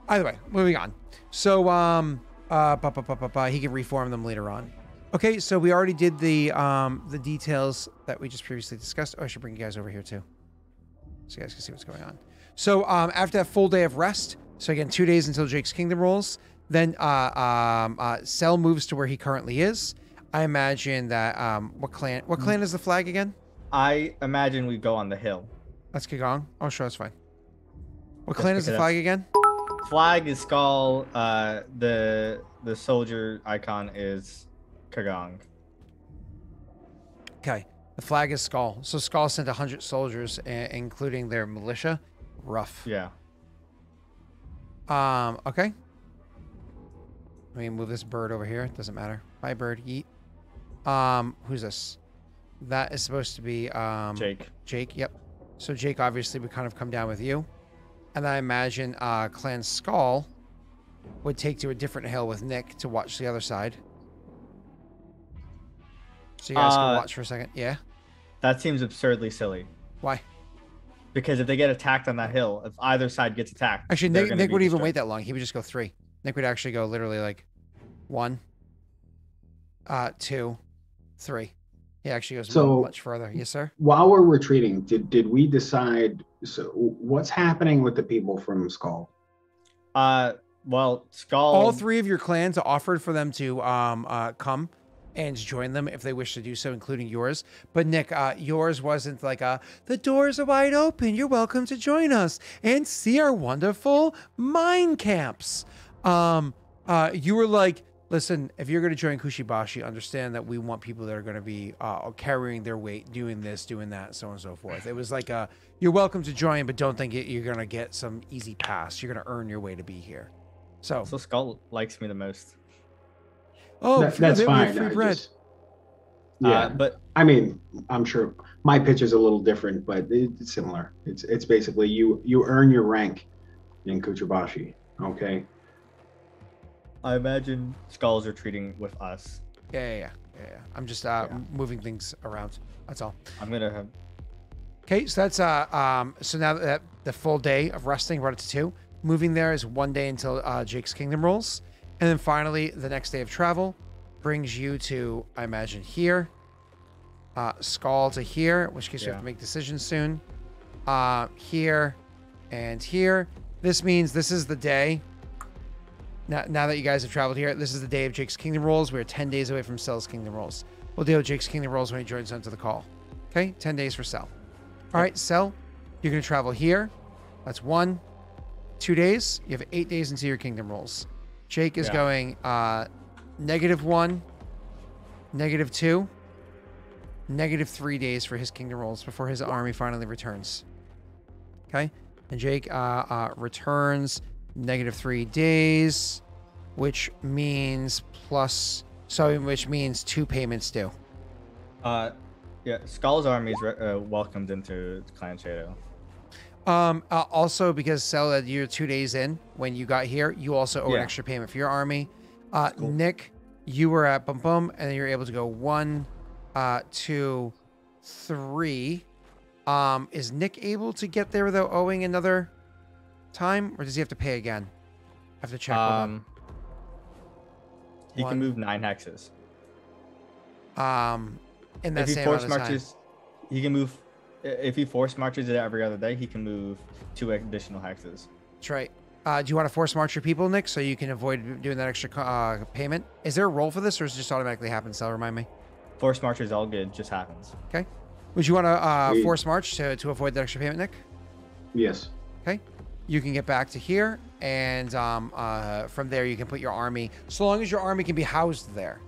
Either way, moving on. So, he can reform them later on. Okay, so we already did the details that we just previously discussed. Oh, I should bring you guys over here too, so you guys can see what's going on. So after that full day of rest, so again 2 days until Jake's Kingdom rolls, then Cell moves to where he currently is. I imagine that what clan is the flag again? I imagine we go on the hill. That's Kagong. Oh, sure, that's fine. What clan is the flag again? Flag is Skull. The soldier icon is Kagong. Okay, the flag is Skull. So Skull sent 100 soldiers, including their militia. Rough. Yeah. Okay. Let me move this bird over here. It doesn't matter. Bye, bird. Yeet. Who's this? That is supposed to be Jake. Jake, yep. So Jake obviously would kind of come down with you. And I imagine Clan Skull would take to a different hill with Nick to watch the other side. So you guys can watch for a second. Yeah? That seems absurdly silly. Why? Because if they get attacked on that hill, if either side gets attacked, Actually, they're Nick gonna be wouldn't even destroyed. wait that long. He would just go 3. Nick would actually go literally like 1, 2, 3. He actually goes much further. Yes, sir? While we're retreating, did we decide, so what's happening with the people from Skull? Well, Skull. All 3 of your clans offered for them to come and join them if they wish to do so, including yours. But Nick, yours wasn't like the doors are wide open. You're welcome to join us and see our wonderful mine camps. You were like, listen, if you're going to join Kushibashi, understand that we want people that are going to be carrying their weight, doing this, doing that, so on and so forth. It was like you're welcome to join, but don't think you're going to get some easy pass. You're going to earn your way to be here. So Skull likes me the most. oh, That's we have fine. free I bread. Yeah, But I mean, I'm sure my pitch is a little different, but it's similar. It's basically you earn your rank in Kuchibashi. Okay. I imagine Skulls are treating with us. Yeah. I'm just moving things around. That's all. I'm gonna have. Okay, so that's so now that the full day of resting brought it to 2. Moving there is 1 day until Jake's Kingdom rolls, and then finally the next day of travel brings you to, I imagine, here. Skull to here, in which case you have to make decisions soon. Here and here. This means this is the day. Now that you guys have traveled here, this is the day of Jake's Kingdom rolls. We're 10 days away from Cell's Kingdom rolls. We'll deal with Jake's Kingdom rolls when he joins onto the call. Okay, 10 days for Cell. All right, Cell, you're going to travel here. That's 1, 2 days. You have 8 days until your Kingdom rolls. Jake is going -1, -2, -3 days for his Kingdom rolls before his army finally returns. Okay, and Jake returns -3 days, which means which means 2 payments due. Yeah, Skull's army is welcomed into Clan Shadow. Also, because Cell, you're 2 days in when you got here, you also owe an extra payment for your army. Cool. Nick, you were at Bum Bum, and then you're able to go 1, 2, 3. Is Nick able to get there without owing another time, or does he have to pay again? I have to check with him. He can move 9 hexes. In that If he same force amount of time. marches, he can move. If he force marches it every other day, he can move 2 additional hexes. That's right. Do you want to force march your people, Nick, so you can avoid doing that extra payment? Is there a roll for this, or does it just automatically happen? So remind me. Force march is all good, just happens. Okay. Would you want to force march to avoid that extra payment, Nick? Yes. Okay. You can get back to here, and from there you can put your army, so long as your army can be housed there.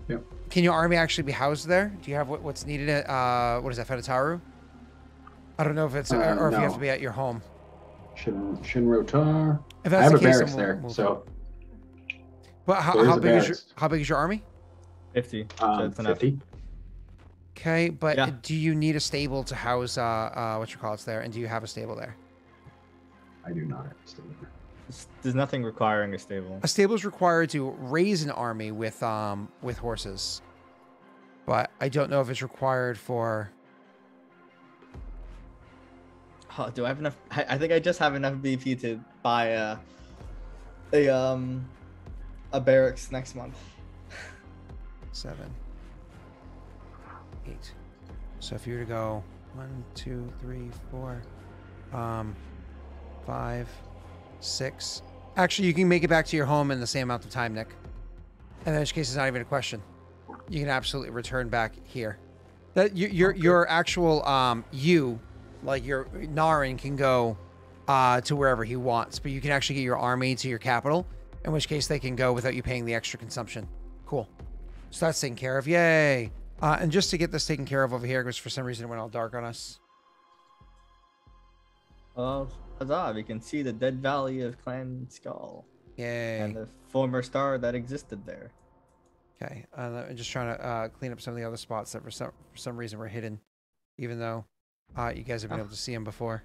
Yep. Can your army actually be housed there? Do you have what's needed at, what is that, Fedataru? I don't know if it's, or if you have no. to be at your home. Shinrotar. If I that's have the a case, barracks then there, so But there is how a big is barracks. how big is your army? 50. So it's enough. 50. Okay, but Yeah. do you need a stable to house what you call it there? And do you have a stable there? I do not have a stable. There's nothing requiring a stable. A stable is required to raise an army with horses, but I don't know if it's required for. Oh, do I have enough? I think I just have enough BP to buy a barracks next month. 7, 8. So if you were to go 1, 2, 3, 4, 5, 6. Actually, you can make it back to your home in the same amount of time, Nick. And in which case, it's not even a question. You can absolutely return back here. That your actual like your Naren can go to wherever he wants, but you can actually get your army to your capital. In which case, they can go without you paying the extra consumption. Cool. So that's taken care of. Yay! And just to get this taken care of over here, because for some reason it went all dark on us. Oh, huzzah! We can see the dead valley of Clan Skull. Yay. and the former star that existed there. Okay. I'm just trying to clean up some of the other spots that for some reason were hidden, even though you guys have been able to see them before.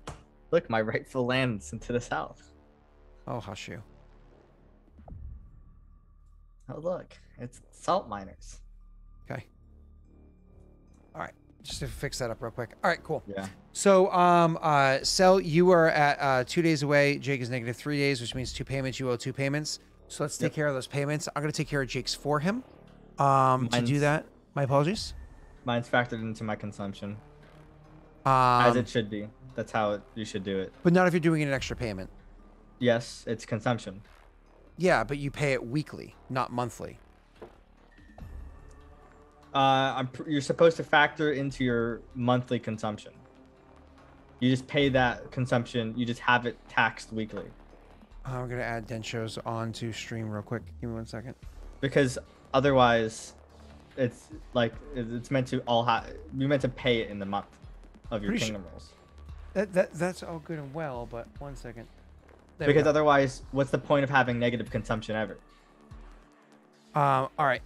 Look, my rightful land's into the south. Oh, hush you. Oh, look, it's salt miners. Okay. All right. Just to fix that up real quick. All right, cool. Yeah. So, Cell, you are at 2 days away. Jake is negative 3 days, which means 2 payments. You owe 2 payments. So let's take care of those payments. I'm going to take care of Jake's for him. To do that, my apologies. Mine's factored into my consumption, As as it should be. That's how you should do it. But not if you're doing an extra payment. Yes, it's consumption. Yeah, but you pay it weekly, not monthly. You're supposed to factor into your monthly consumption. You just pay that consumption. You just have it taxed weekly. I'm going to add Denshos onto stream real quick. Give me 1 second. Because otherwise, it's like it's meant to you're meant to pay it in the month of your Pretty kingdom rolls. That's all good and well, but 1 second. There we Because go. otherwise, what's the point of having negative consumption ever? All right.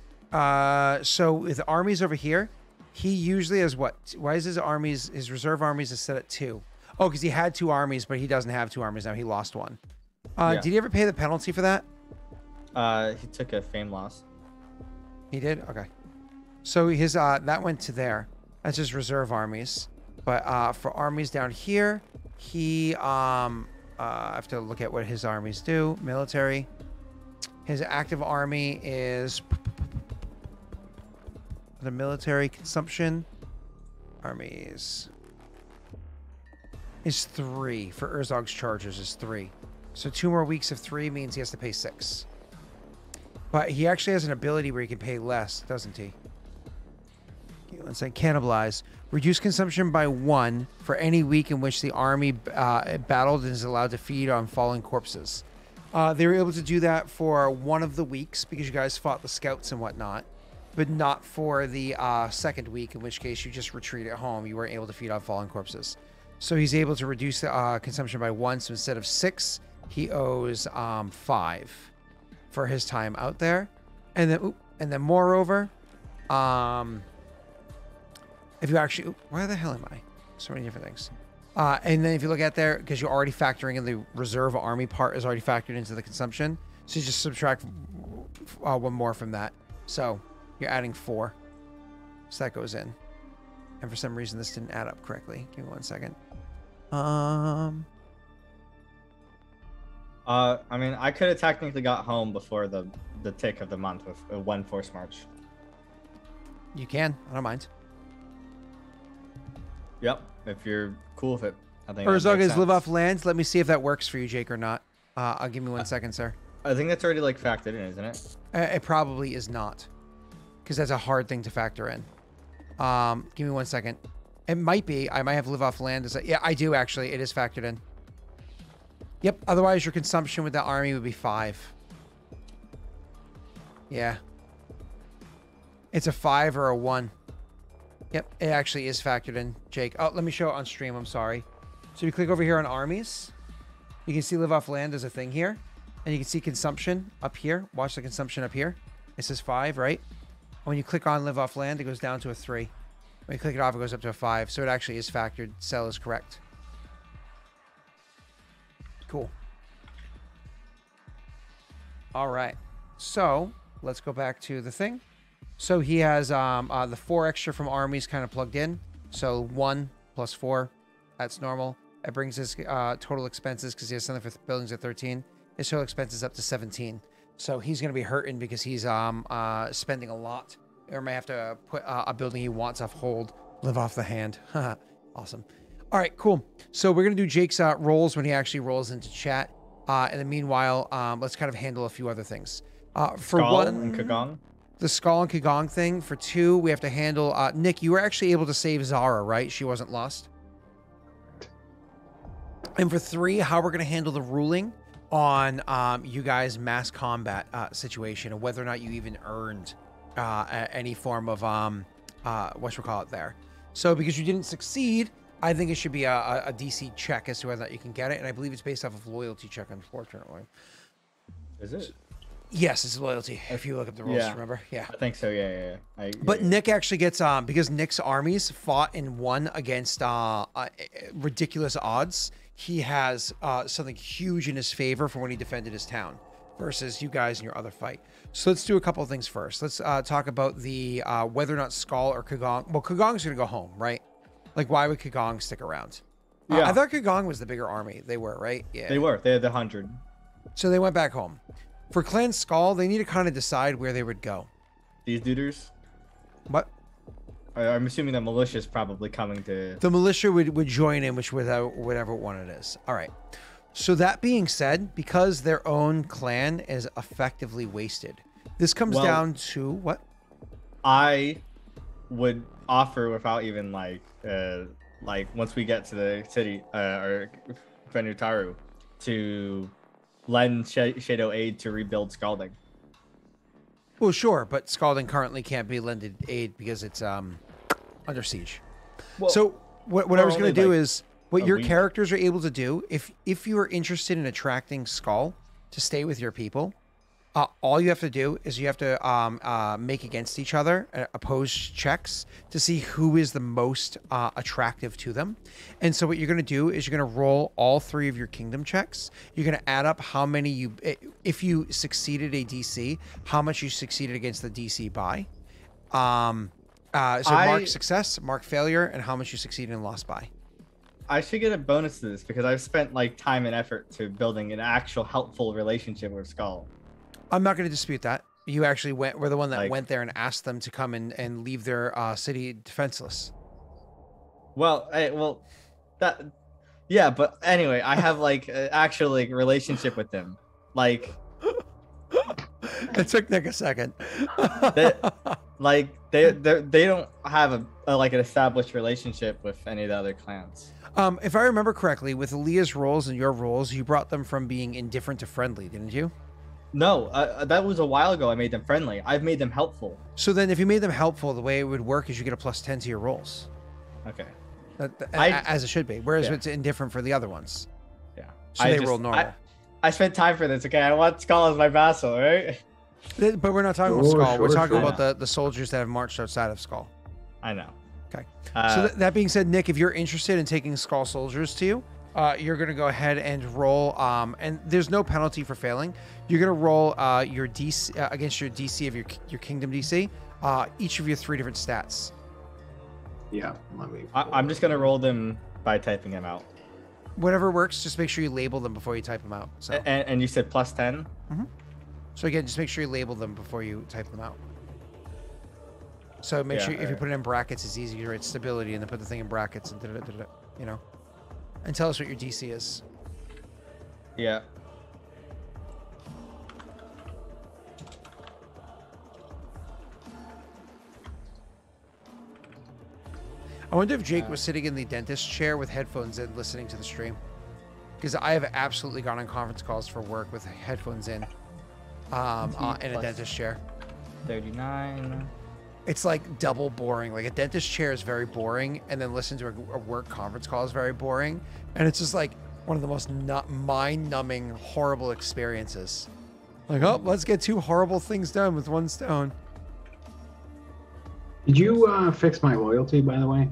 So with the armies over here, he usually has what? Why is his reserve armies is set at 2? Oh, because he had 2 armies, but he doesn't have 2 armies now. He lost 1. Yeah. Did he ever pay the penalty for that? He took a fame loss. He did? Okay. So his that went to there. That's his reserve armies. But for armies down here, he I have to look at what his armies do. Military. His active army is the military consumption. Armies is 3. For Urzog's chargers is 3. So 2 more weeks of 3 means he has to pay 6. But he actually has an ability where he can pay less, doesn't he? Okay, let's say cannibalize. Reduce consumption by 1 for any week in which the army battled and is allowed to feed on fallen corpses. They were able to do that for 1 of the weeks because you guys fought the scouts and whatnot, but not for the second week, in which case you just retreat at home. You weren't able to feed on fallen corpses. So he's able to reduce the consumption by 1. So instead of 6, he owes 5 for his time out there. And then moreover, if you actually, where the hell am I? So many different things. And then if you look at there, because you're already factoring in the reserve army part is already factored into the consumption. So you just subtract 1 more from that. So you're adding 4. So that goes in. And for some reason, this didn't add up correctly. Give me 1 second. I mean, I could have technically got home before the tick of the month with a 1 force march. You can. I don't mind. Yep, if you're cool with it. I think Urzog is live off lands. Let me see if that works for you, Jake, or not. I'll give me 1 second, sir. I think that's already like factored in, isn't it? It probably is not, because that's a hard thing to factor in. Give me 1 second. It might be. I might have live off land. Yeah, I do actually. It is factored in. Yep. Otherwise, your consumption with that army would be 5. Yeah. It's a 5 or a 1. Yep, it actually is factored in, Jake. Oh, let me show it on stream. I'm sorry. So you click over here on armies. You can see live off land as a thing here. And you can see consumption up here. Watch the consumption up here. It says 5, right? And when you click on live off land, it goes down to a 3. When you click it off, it goes up to a 5. So it actually is factored. Cell is correct. Cool. All right. So let's go back to the thing. So he has the 4 extra from armies kind of plugged in. So 1 plus 4, that's normal. It brings his total expenses, because he has something for buildings at 13. His total expenses up to 17. So he's going to be hurting because he's spending a lot. Or may have to put a building he wants off hold, live off the hand. Awesome. All right, cool. So we're going to do Jake's rolls when he actually rolls into chat. In the meanwhile, let's kind of handle a few other things. For Skull 1... and Kagong? The Skull and Kagong thing. For 2, we have to handle... Nick, you were actually able to save Zara, right? She wasn't lost. And for 3, how we're going to handle the ruling on you guys' mass combat situation, and whether or not you even earned any form of whatchamacallit there. So because you didn't succeed, I think it should be a DC check as to whether or not you can get it. And I believe it's based off of loyalty check, unfortunately. Is it? Yes, it's loyalty. If you look up the rules, Yeah. remember? Yeah. I think so. Yeah. But Yeah. Nick actually gets because Nick's armies fought and won against ridiculous odds. He has something huge in his favor for when he defended his town versus you guys in your other fight. So let's do a couple of things first. Let's talk about the whether or not Skull or Kagong. Well, Kagong's gonna go home, right? Like, why would Kagong stick around? Yeah. I thought Kagong was the bigger army. They were, right? Yeah. They were. They had the 100. So they went back home. For Clan Skull, they need to kind of decide where they would go. These duders. What? I'm assuming the militia is probably coming to. The militia would join in, which whatever one it is. All right. So that being said, because their own clan is effectively wasted, this comes down to what? I would offer without even like once we get to the city or Venutaru to lend Shadow aid to rebuild Scalding. Well, sure, but Scalding currently can't be lended aid because it's under siege. Well, So what I was going to do is what a your week. characters are able to do if you are interested in attracting Skull to stay with your people, all you have to do is you have to make against each other opposed checks to see who is the most attractive to them. And so what you're going to do is you're going to roll all 3 of your kingdom checks. You're going to add up how many if you succeeded a DC, how much you succeeded against the DC by. So mark success, mark failure, and how much you succeeded and lost by. I should get a bonus to this because I've spent like time and effort to building an actual helpful relationship with Skull. I'm not going to dispute that. You actually were the one that Like- went there and asked them to come and leave their city defenseless. Well, yeah, but anyway, I have like an actual like relationship with them. Like, It took Nick a second. they don't have a like an established relationship with any of the other clans. If I remember correctly, with Leah's roles and your roles, you brought them from being indifferent to friendly, didn't you? No, that was a while ago. I made them friendly. I've made them helpful. So then if you made them helpful, the way it would work is you get a +10 to your rolls. Okay. As it should be. Whereas Yeah. it's indifferent for the other ones. Yeah. So they roll normal. I spent time for this. Okay, I want Skull as my vassal, right? But we're not talking about Sure, Skull. We're sure, talking sure. about the soldiers that have marched outside of Skull. I know. Okay. Uh, So that being said, Nick, if you're interested in taking Skull soldiers to you, you're going to go ahead and roll, and there's no penalty for failing. You're going to roll your DC against your DC of your kingdom DC, each of your 3 different stats. Yeah, let me. I'm just gonna roll them by typing them out. Whatever works, just make sure you label them before you type them out. So, And you said +10. so again, just make sure you label them before you type them out. So make Yeah, sure if you alright. put it in brackets, it's easy to write stability and then put the thing in brackets and you know, and tell us what your DC is. Yeah. I wonder if Jake was sitting in the dentist chair with headphones in, listening to the stream, because I have absolutely gone on conference calls for work with headphones in, in a Plus- dentist chair. 39. It's like double boring. Like a dentist chair is very boring, and then listen to a work conference call is very boring, and it's just like one of the most mind-numbing, horrible experiences. Like, oh, let's get 2 horrible things done with 1 stone. Did you fix my loyalty, by the way?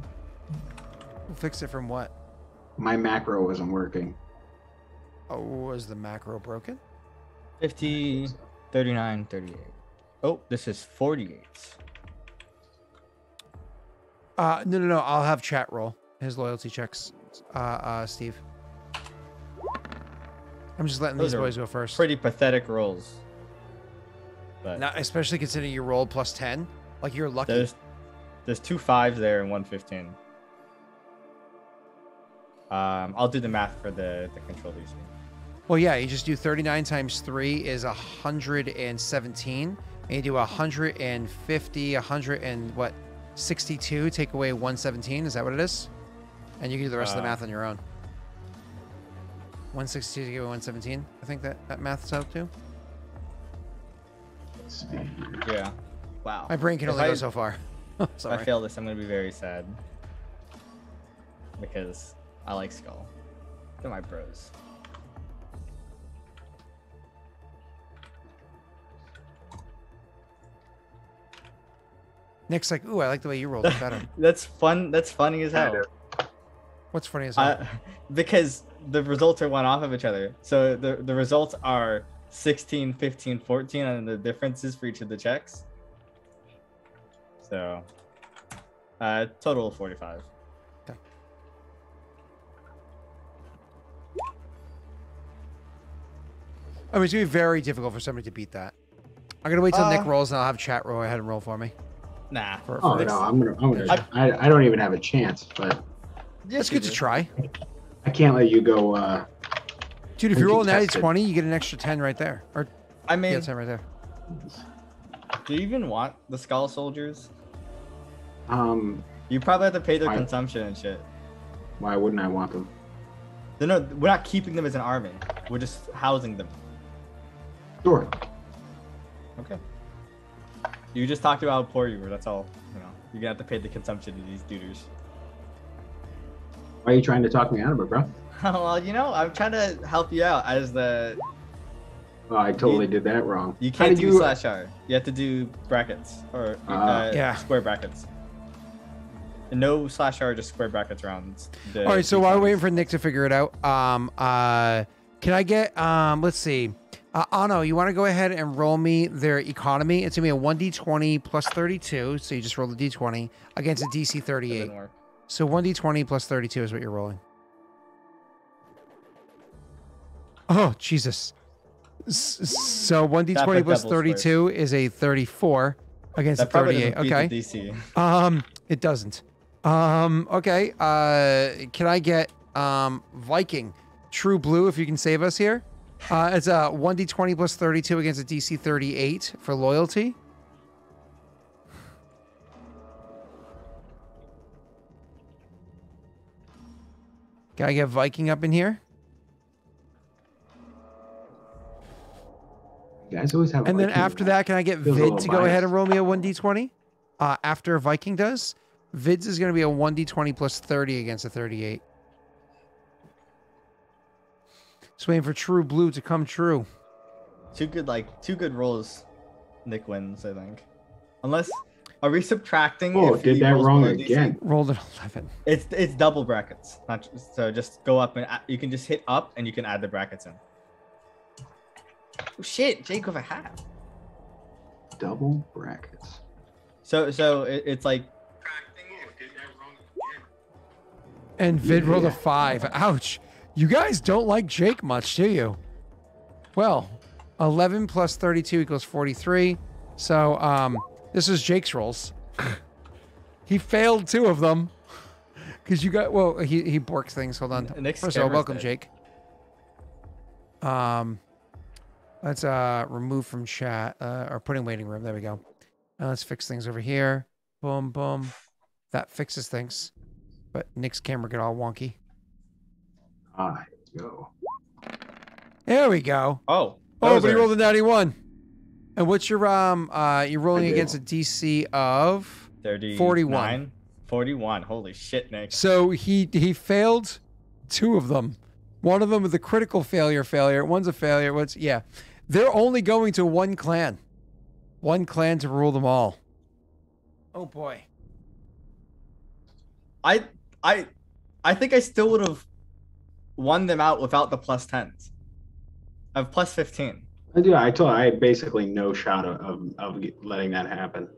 Fix it from what? My macro wasn't working. Oh, was the macro broken? 50, 39, 38. Oh, this is 48. No. I'll have chat roll his loyalty checks, Steve. I'm just letting Those these are boys go first. Pretty pathetic rolls. But Not especially considering you rolled +10. Like you're lucky. there's 2 5s there and 1 15. I'll do the math for the control DC. Well, yeah, you just do 39 times 3 is 117. And you do 150, 100 and what? 62, take away 117. Is that what it is? And you can do the rest of the math on your own. 162 to give away 117. I think that math's out too. Let's see here. Yeah. Wow. My brain can If only go I- so far. If Sorry. I fail this, I'm gonna be very sad. Because I like Skull. They're my bros. Nick's like, ooh, I like the way you rolled it better. That's fun. That's funny as hell. What's funny as hell? Because the results are one off of each other. So the results are 16, 15, 14, and the differences for each of the checks. So, total of 45. Okay. I mean, it's gonna be very difficult for somebody to beat that. I'm gonna wait till Nick rolls, and I'll have chat roll ahead and roll for me. Nah. Oh no, I'm gonna. I don't even have a chance, but It's good to try. I can't let you go. Dude, if you roll a natty uncontested. 20, you get an extra 10 right there. Or I mean, yeah, 10 right there. do you even want the Skull Soldiers? Um, You probably have to pay their Why? consumption and shit. why wouldn't I want them? No, we're not keeping them as an army. We're just housing them. Sure. Okay. You just talked about how poor you were. That's all. You know, you're gonna have to pay the consumption to these duders. Why are you trying to talk me out of it, bro? Well, you know, I'm trying to help you out as the. Oh, I totally did that wrong. You How can't did do slash R. You have to do brackets or Yeah. square brackets. And no slash R, just square brackets around. The All right, so while we're d20s. waiting for Nick to figure it out, can I get, let's see. Ano, you want to go ahead and roll me their economy? It's going to be a 1d20 plus 32, so you just roll the d20 against a DC That 38. didn't work. So 1d20 plus 32 is what you're rolling. Oh, Jesus. So 1d20 That plus double 32 is a 34 against That a probably 38. doesn't beat Okay. the DC. It doesn't. Okay. Can I get Viking True Blue if you can save us here? It's a 1d20 plus 32 against a DC 38 for loyalty. Can I get Viking up in here? You guys always have. And then Viking after in that, can I get Feels a Vid little to go ahead biased. and roll me a 1d20? After Viking does, Vid's is going to be a 1d20 plus 30 against a 38. Just waiting for True Blue to come true. Two good rolls. Nick wins, I think. Unless, are we subtracting? Oh, if did he that rolls wrong below DC? again. Rolled an 11. It's double brackets. Not so just go up and you can just hit up and you can add the brackets in. Oh shit, Jake with a hat. Double brackets. So it's like. And Vid rolled a Yeah. 5. Ouch. You guys don't like Jake much, do you? Well, 11 plus 32 equals 43. So, this is Jake's rolls. He failed 2 of them. Because you got, well, he borks things. Hold on. Nick's First of all, camera's welcome, dead. Jake. Let's remove from chat, or put in waiting room. There we go. Let's fix things over here. Boom, boom. That fixes things. But Nick's camera got all wonky. Go. There we go. Oh. Oh, but he those rolled a 91. And what's your you're rolling I do. against a DC of 39? 41. 41. Holy shit, Nick. So he failed 2 of them. One of them is a critical failure. One's a failure. Yeah. They're only going to one clan. One clan to rule them all. Oh boy. I think I still would have won them out without the plus 10s. I have plus 15. I had basically no shot of letting that happen.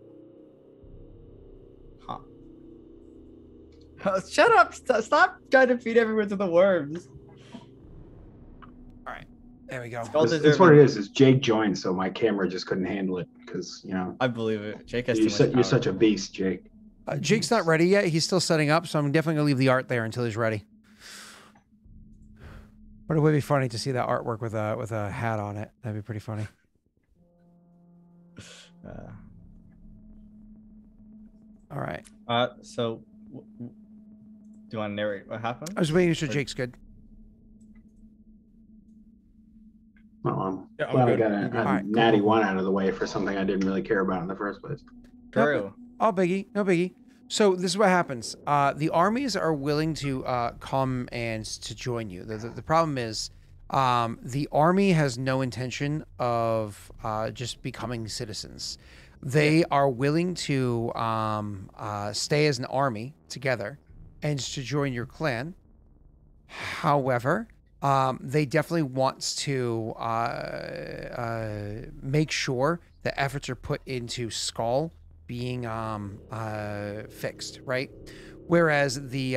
Huh. Shut up. Stop trying to feed everyone to the worms. All right. There we go. Well That's what it is. Is Jake joined, so my camera just couldn't handle it because I believe it. Jake has too much power. you're such a beast, Jake. Jake's not ready yet. He's still setting up, so I'm definitely going to leave the art there until he's ready. But it would be funny to see that artwork with a hat on it. That'd be pretty funny. All right. So, do you want to narrate what happened? I was waiting so Jake's good. Well, Yeah, I'm glad I good. got I'm a good. All right, cool. natty 1 out of the way for something I didn't really care about in the first place. True. Oh, biggie. No biggie. So this is what happens. The armies are willing to come and to join you. The problem is the army has no intention of just becoming citizens. They are willing to stay as an army together and to join your clan. However, they definitely want to make sure that efforts are put into Skull being fixed, right? Whereas the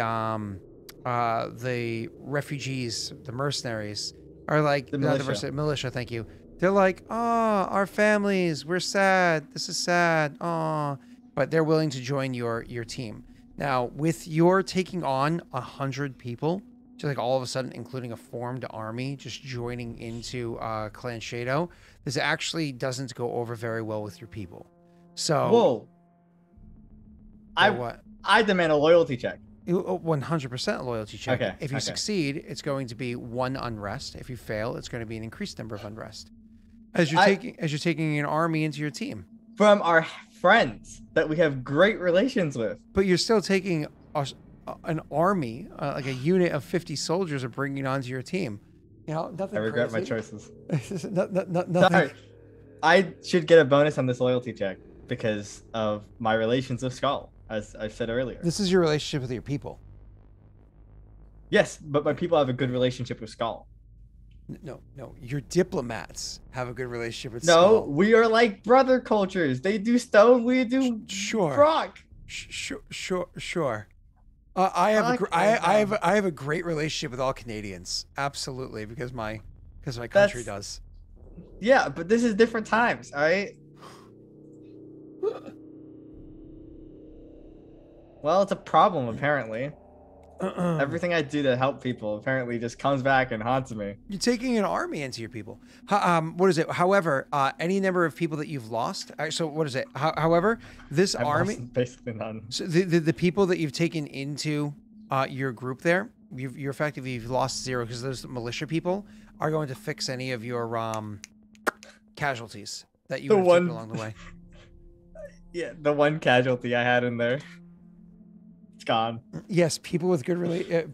refugees, the mercenaries, are like The not militia. militia. Thank you. They're like, oh, our families, we're sad. This is sad. Oh, but they're willing to join your team. Now, with your taking on 100 people, just like all of a sudden, including a formed army, just joining into Clan Shadow, this actually doesn't go over very well with your people. So, Whoa. what? I demand a loyalty check. 100% loyalty check. Okay, If you okay. succeed, it's going to be 1 unrest. If you fail, it's going to be an increased number of unrest. As you're taking an army into your team. From our friends that we have great relations with. But you're still taking an army, like a unit of 50 soldiers, and bringing it onto your team. You know, nothing. I regret my crazy. choices. Nothing. Sorry. I should get a bonus on this loyalty check because of my relations with Skull, as I said earlier. This is your relationship with your people. Yes, but my people have a good relationship with Skull. No. Your diplomats have a good relationship with No, Skull. we are like brother cultures. They do stone, we do Sure. rock. Sure. I have a great relationship with all Canadians. Absolutely, because my country does. Yeah, but this is different times, all right? Well, it's a problem apparently. Everything I do to help people apparently just comes back and haunts me. You're taking an army into your people. What is it? However, any number of people that you've lost. So what is it? However, this I've army, lost basically none. so the people that you've taken into your group there, you're effectively you've lost 0 because those militia people are going to fix any of your casualties that you would have taken along the way. Yeah, the one casualty I had in there. It's gone. Yes, people with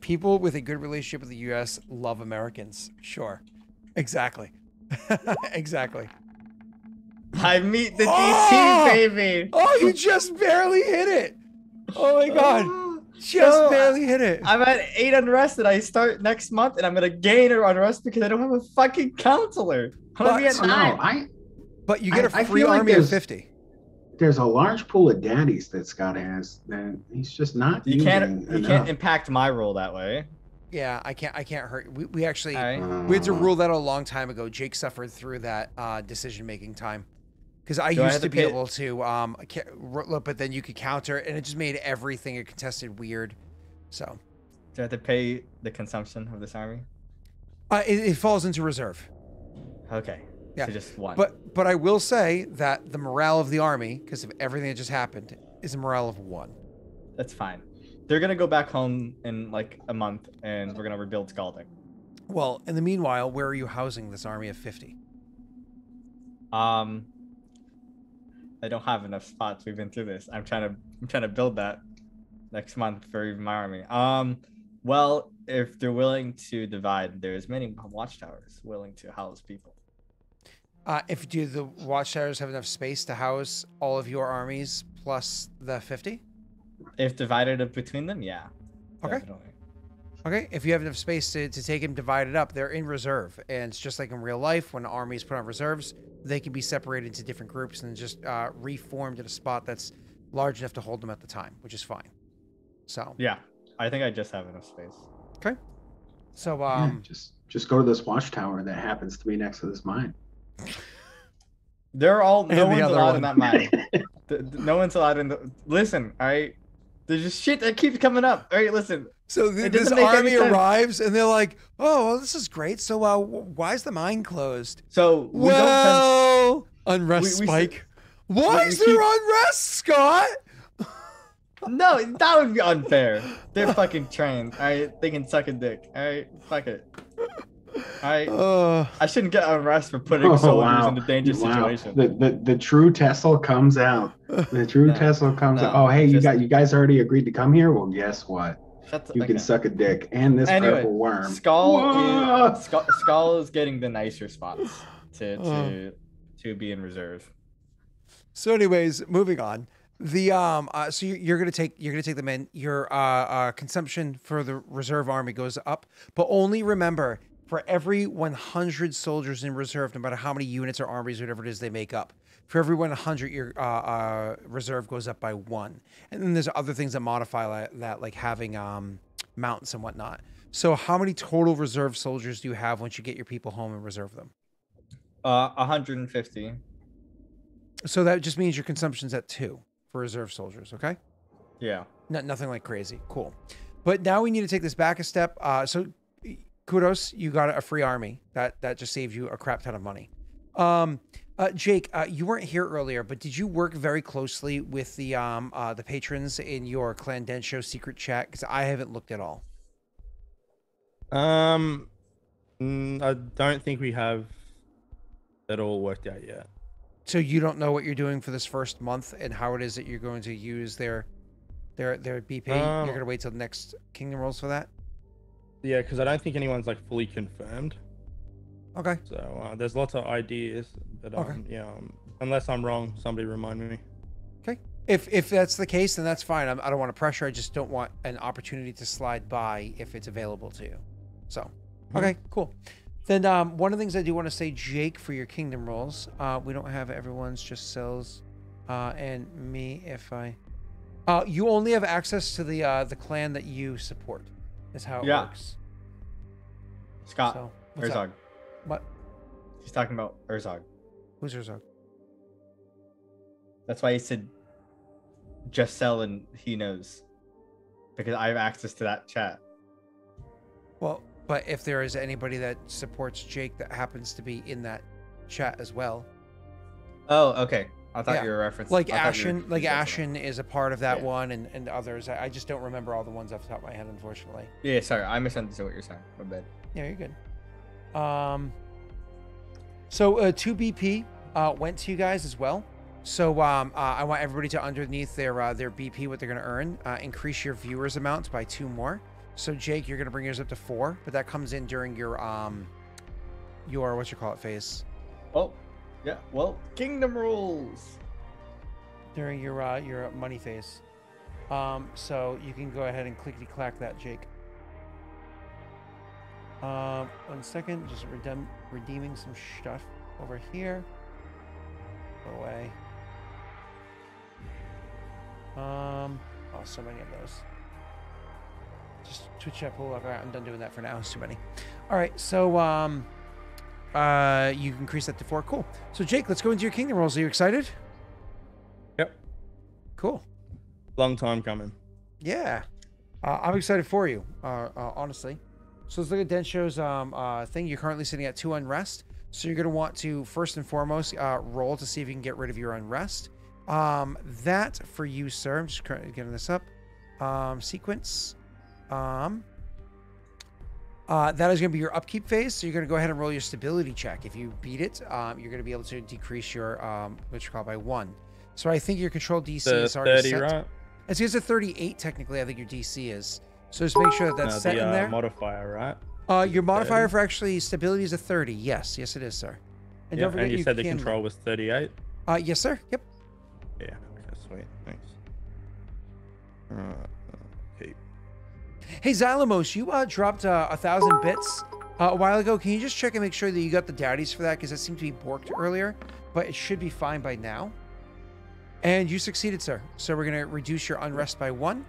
people with a good relationship with the U.S. love Americans. Sure, exactly, exactly. I meet the Oh! DC, baby. Oh, you just barely hit it. Oh my god, just So, barely hit it. I'm at 8 unrest and I start next month and I'm gonna gain an unrest because I don't have a fucking counselor. I'm gonna be at But- 9. But you get a I free feel like army of there's- 50. There's a large pool of daddies that Scott has, and he's just not You using can't enough. impact my role that way. Yeah, I can't hurt. We actually All right. we had to rule that a long time ago. Jake suffered through that decision making time. Because I Do I used have to to be pay- able to look, but then you could counter, and it just made everything a contested weird. So Do I have to pay the consumption of this army? it falls into reserve. Okay. Yeah, So just 1. But I will say that the morale of the army, because of everything that just happened, is a morale of 1. That's fine. They're gonna go back home in like a month and we're gonna rebuild Scalding. Well, in the meanwhile, where are you housing this army of 50? I don't have enough spots. We've been through this. I'm trying to build that next month for even my army. Well, if they're willing to divide, there's many watchtowers willing to house people. If do the watchtowers have enough space to house all of your armies plus the 50? If divided up between them, yeah. Okay. Definitely. Okay, if you have enough space to take them divided up, they're in reserve. And it's just like in real life, when armies put on reserves, they can be separated into different groups and just reformed at a spot that's large enough to hold them at the time, which is fine. So, Yeah, I think I just have enough space. okay. So, Yeah, just go to this watchtower that happens to be next to this mine. They're all And no the one's other allowed one. in that mine. No one's allowed in the. Listen, all right. There's just shit that keeps coming up. All right, listen. So It this doesn't make any army sense. arrives, and they're like, "Oh, well, this is great. So, why is the mine closed?" So we don't. Well, unrest we- spike. Why we is there unrest, Scott? No, that would be unfair. They're fucking trained. All right, they can suck a dick. All right, fuck it. All right, I shouldn't get unrest for putting soldiers in a dangerous situation. The true Tesla comes out. The true No, Tesla comes no, out. Oh, hey, you just- you guys already agreed to come here? Well, guess what? Shut the, You can okay. suck a dick and this Anyway, purple worm. Skull Whoa! Skull is getting the nicer spots to be in reserve. So, anyways, moving on. The so you're gonna take them in. Your consumption for the reserve army goes up, but only remember for every 100 soldiers in reserve, no matter how many units or armies, whatever it is they make up. For every 100, your reserve goes up by 1. And then there's other things that modify that, like having mounts and whatnot. So how many total reserve soldiers do you have once you get your people home and reserve them? 150. So that just means your consumption's at 2 for reserve soldiers, okay? Yeah. Nothing like crazy. Cool. But now we need to take this back a step. So kudos, you got a free army. That just saved you a crap ton of money. Jake, you weren't here earlier, but did you work very closely with the patrons in your Clandensho secret chat? Because I haven't looked at all. I don't think we have that all worked out yet. So you don't know what you're doing for this first month and how it is that you're going to use their BP? You're going to wait till the next Kingdom Rolls for that? Yeah, because I don't think anyone's like fully confirmed. Okay. So there's lots of ideas, but unless I'm wrong, somebody remind me. Okay. If that's the case, then that's fine. I don't want to pressure. I just don't want an opportunity to slide by if it's available to you. So, okay, cool. Then one of the things I do want to say, Jake, for your Kingdom Rolls, we don't have everyone's, just Cells and me. If you only have access to the clan that you support. Is how it works. Scott, So, Herzog. What? He's talking about Herzog. Who's Herzog? That's why he said just sell and he knows. Because I have access to that chat. Well, but if there is anybody that supports Jake that happens to be in that chat as well. Oh, okay. I thought you were referencing. Like Ashen is a part of that one and others. I just don't remember all the ones off the top of my head, unfortunately. Yeah, sorry. I misunderstood what you're saying. My bad. Yeah, you're good. So 2 BP went to you guys as well. So I want everybody to, underneath their BP, what they're going to earn, increase your viewers amount by 2 more. So Jake, you're going to bring yours up to 4, but that comes in during your phase. Oh, yeah. Well, Kingdom Rules. During your money phase. So you can go ahead and clickety clack that, Jake. 1 second, just redeeming some stuff over here. Go away. Oh, so many of those. Just Twitch chat pool. All right, I'm done doing that for now. It's too many. All right, so you can increase that to 4. Cool. So Jake, let's go into your Kingdom Rolls. Are you excited? Yep. Cool. Long time coming. Yeah. I'm excited for you, honestly. So let's look at Densho's thing. You're currently sitting at 2 unrest. So you're going to want to, first and foremost, roll to see if you can get rid of your unrest. That for you, sir. I'm just getting this up. Sequence. That is going to be your upkeep phase. So you're going to go ahead and roll your stability check. If you beat it, you're going to be able to decrease your what you call by 1. So I think your control DC is already 30, set. right? It's a 38 technically. I think your DC is. So just make sure that that's set in there. Modifier, right? Your modifier 30. For actually stability is a 30. Yes, it is, sir. And don't forget, and you said the control was 38. Yes, sir. Yep. Yeah. Okay. Sweet. Thanks. Okay. Hey, Xylamos, you dropped 1,000 bits a while ago. Can you just check and make sure that you got the daddies for that? Because it seemed to be borked earlier, but it should be fine by now. And you succeeded, sir. So we're going to reduce your unrest by 1.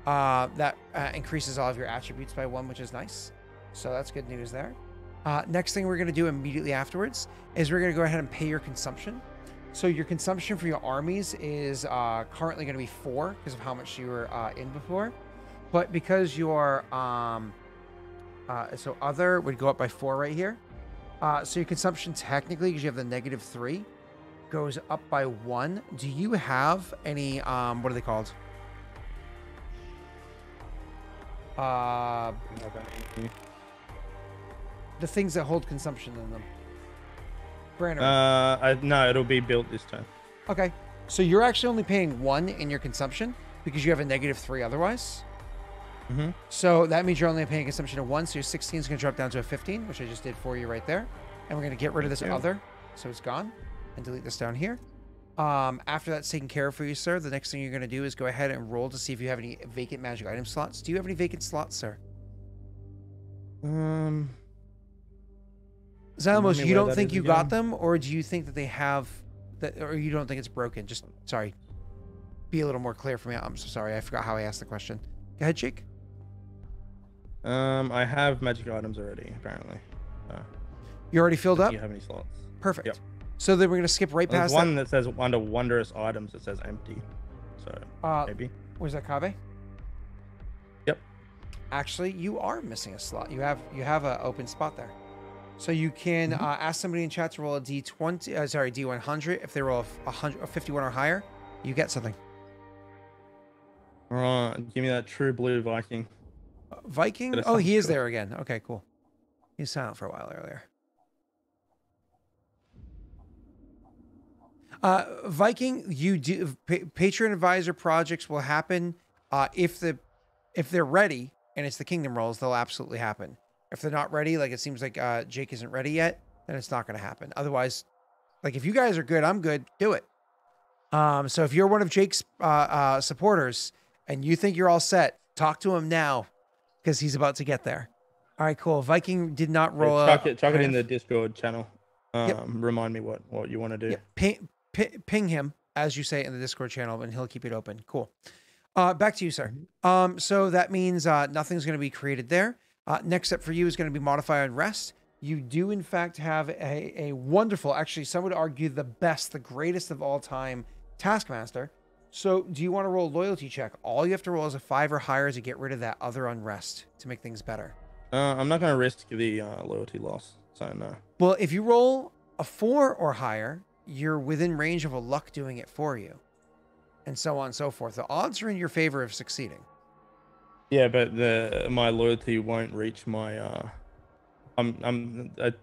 That increases all of your attributes by 1, which is nice. So that's good news there. Next thing we're going to do immediately afterwards is we're going to go ahead and pay your consumption. So your consumption for your armies is currently going to be 4 because of how much you were in before. But because your so other would go up by 4 right here. So your consumption technically, because you have the -3, goes up by 1. Do you have any what are they called? The things that hold consumption in them. Brandon. No, it'll be built this time. Okay, so you're actually only paying 1 in your consumption because you have a -3 otherwise. Mm-hmm. So that means you're only paying consumption of 1, so your 16 is going to drop down to a 15, which I just did for you right there. And we're going to get rid of this other, so it's gone, and delete this down here. After that's taken care of for you, sir, the next thing you're going to do is go ahead and roll to see if you have any vacant magic item slots. Do you have any vacant slots, sir? Zalamos, you don't think you got them, or do you think that they have that, or you don't think it's broken? Just sorry, be a little more clear for me. I'm so sorry, I forgot how I asked the question. Go ahead, Jake. I have magic items already, apparently. You already filled up? Do you have any slots? Perfect. Yep. So then we're gonna skip right There's past one that says under wondrous items. It says empty. So maybe. Where's that, Kabe? Yep. Actually, you are missing a slot. You have an open spot there. So you can ask somebody in chat to roll a D20, sorry, D100. If they roll a 51 or higher, you get something. All right, give me that true blue Viking. Viking? Oh, he is there again. Okay, cool. He was silent for a while earlier. Viking, you do patron advisor projects will happen if they're ready and it's the kingdom rolls, they'll absolutely happen. If they're not ready, like it seems like Jake isn't ready yet, then it's not going to happen. Otherwise, like if you guys are good, I'm good, do it. So if you're one of Jake's supporters and you think you're all set, talk to him now because he's about to get there. All right, cool. Viking did not roll. Chuck it in the Discord channel. Remind me what you want to do. Yep. Ping him, as you say, in the Discord channel, and he'll keep it open. Cool. Back to you, sir. So that means nothing's going to be created there. Next step for you is going to be modify on rest. You do, in fact, have a wonderful, actually, some would argue the best, the greatest of all time Taskmaster. So do you want to roll a loyalty check? All you have to roll is a 5 or higher to get rid of that other unrest to make things better. I'm not going to risk the loyalty loss, so no. Well, if you roll a 4 or higher, you're within range of a luck doing it for you, and so on and so forth. The odds are in your favor of succeeding. Yeah, but my loyalty won't reach my. I'm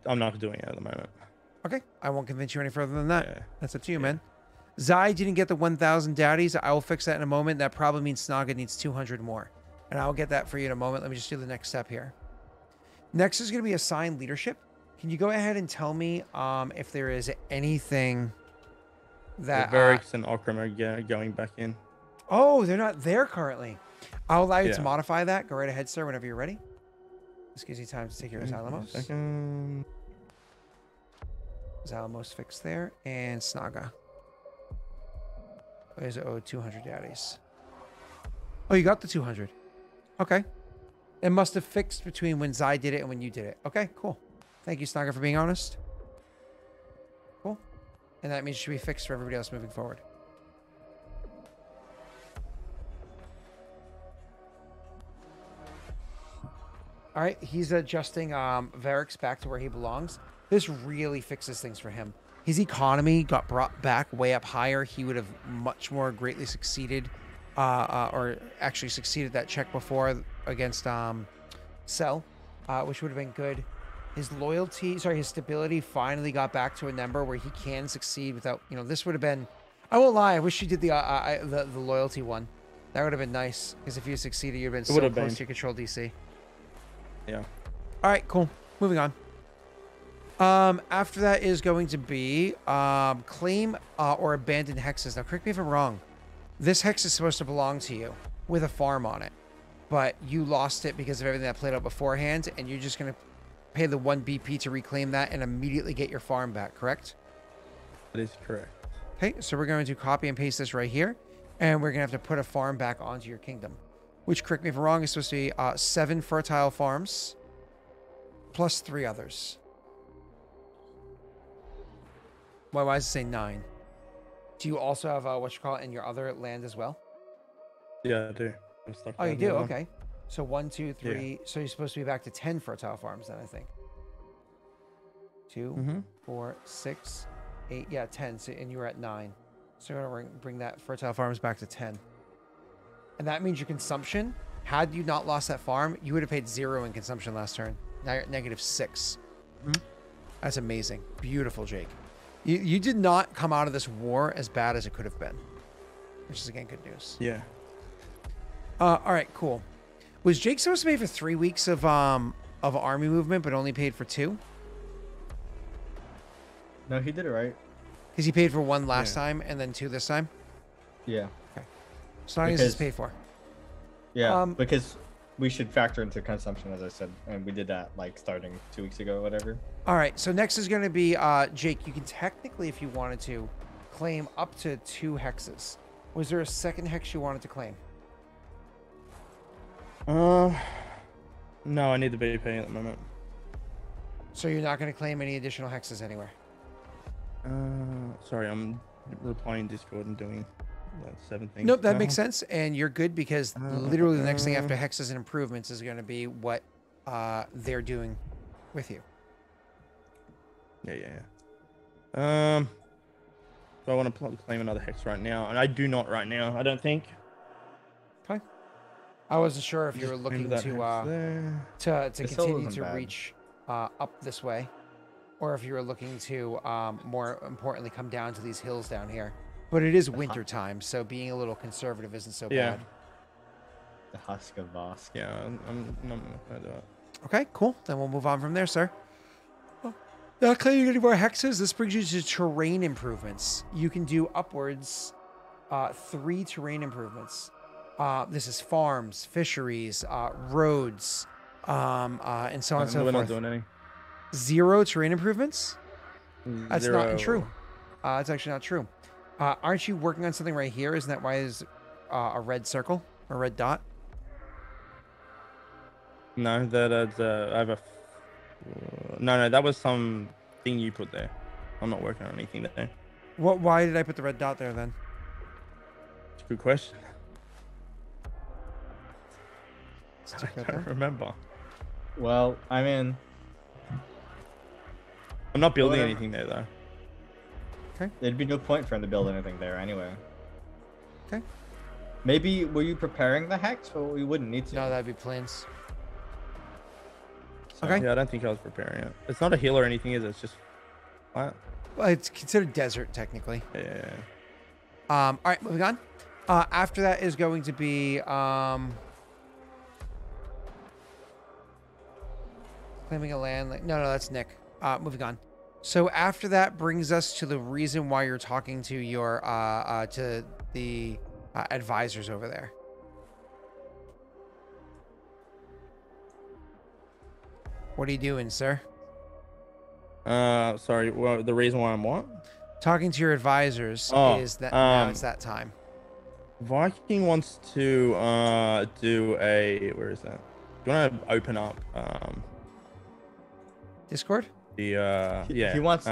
not doing it at the moment. Okay, I won't convince you any further than that. Yeah. That's up to you, man. Zai didn't get the 1,000 daddies. I will fix that in a moment. That probably means Snaga needs 200 more, and I'll get that for you in a moment. Let me just do the next step here. Next is going to be assign leadership. Can you go ahead and tell me if there is anything that Daelric and Aurorum are going back in? Oh, they're not there currently. I'll allow you to modify that. Go right ahead, sir, whenever you're ready. This gives you time to take your Zalamos. Zalamos fixed there. And Snaga. Is 200 daddies. Oh, you got the 200. Okay. It must have fixed between when Zai did it and when you did it. Okay, cool. Thank you, Snaga, for being honest. Cool. And that means it should be fixed for everybody else moving forward. All right, he's adjusting Varix back to where he belongs. This really fixes things for him. His economy got brought back way up higher. He would have much more greatly succeeded, or actually succeeded that check before against Cell, which would have been good. His his stability finally got back to a number where he can succeed without, this would have been, I won't lie, I wish you did the loyalty one. That would have been nice, because if you succeeded, you'd have been so close to your control DC. Yeah. All right, cool. Moving on. After that is going to be claim or abandon hexes. Now, correct me if I'm wrong. This hex is supposed to belong to you with a farm on it, but you lost it because of everything that played out beforehand, and you're just going to pay the 1 BP to reclaim that and immediately get your farm back, correct? That is correct. Okay, so we're going to copy and paste this right here, and we're going to have to put a farm back onto your kingdom, which, correct me if I'm wrong, is supposed to be 7 fertile farms plus 3 others. Why does it say 9? Do you also have in your other land as well? Yeah, I do. Oh, you do? Okay. So 1, 2, 3. Yeah. So you're supposed to be back to 10 fertile farms then, I think. 2, 4, 6, 8. Yeah, 10. So, and you were at 9. So we're going to bring that fertile farms back to 10. And that means your consumption, had you not lost that farm, you would have paid 0 in consumption last turn. Now you're at -6. That's amazing. Beautiful, Jake. You did not come out of this war as bad as it could have been, which is, again, good news. Yeah. All right, cool. Was Jake supposed to pay for 3 weeks of army movement, but only paid for 2? No, he did it right. Because he paid for 1 last Yeah. time and then 2 this time. Yeah. As long as it's Because- paid for. Yeah. Um, Because we should factor into consumption, as I said, and we did that like starting 2 weeks ago or whatever. All right, so next is going to be Jake. You can technically, if you wanted to, claim up to 2 hexes. Was there a second hex you wanted to claim? No, I need the BP at the moment. So you're not going to claim any additional hexes anywhere. Sorry, I'm replying Discord and doing that 7 things. Nope, that makes sense, and you're good because literally the next thing after uh, hexes and improvements is going to be what they're doing with you. Yeah. So I want to claim another hex right now, and I do not right now. I don't think. Okay. I wasn't sure if you were Just claim looking that to hex there. to This hill continue isn't to bad. reach up this way, or if you were looking to more importantly come down to these hills down here. But it is winter time, so being a little conservative isn't so Yeah. bad. The husk of Vosk. Yeah, I'm not gonna do it. Okay, cool. Then we'll move on from there, sir. Not claiming any more hexes. This brings you to terrain improvements. You can do upwards 3 terrain improvements. This is farms, fisheries, roads, and so on and so We're forth. not doing any. 0 terrain improvements? That's not Zero. true. It's actually not true. Aren't you working on something right here? Isn't that why there's a red circle, a red dot? No, that's I have a. No, that was some thing you put there. I'm not working on anything there. Why did I put the red dot there then? It's a good question. Let's I check that don't there. remember. Well, I mean, I'm not building Whatever. anything there though. there'd be no point for him to build anything there anyway. Okay. Maybe were you preparing the hex, or we wouldn't need to? No, that'd be plains. So- Okay. Yeah, I don't think I was preparing it. It's not a hill or anything, is it? It's just flat. Well, it's considered desert technically. Yeah. All right, moving on. After that is going to be claiming a land. No, that's Nick. Moving on. So after that brings us to the reason why you're talking to your to the advisors over there. What are you doing, sir? Sorry. Well, the reason why I'm what? Talking to your advisors Oh, is that now it's that time. Viking wants to do a. Where is that? Do you want to open up Discord? the He wants. He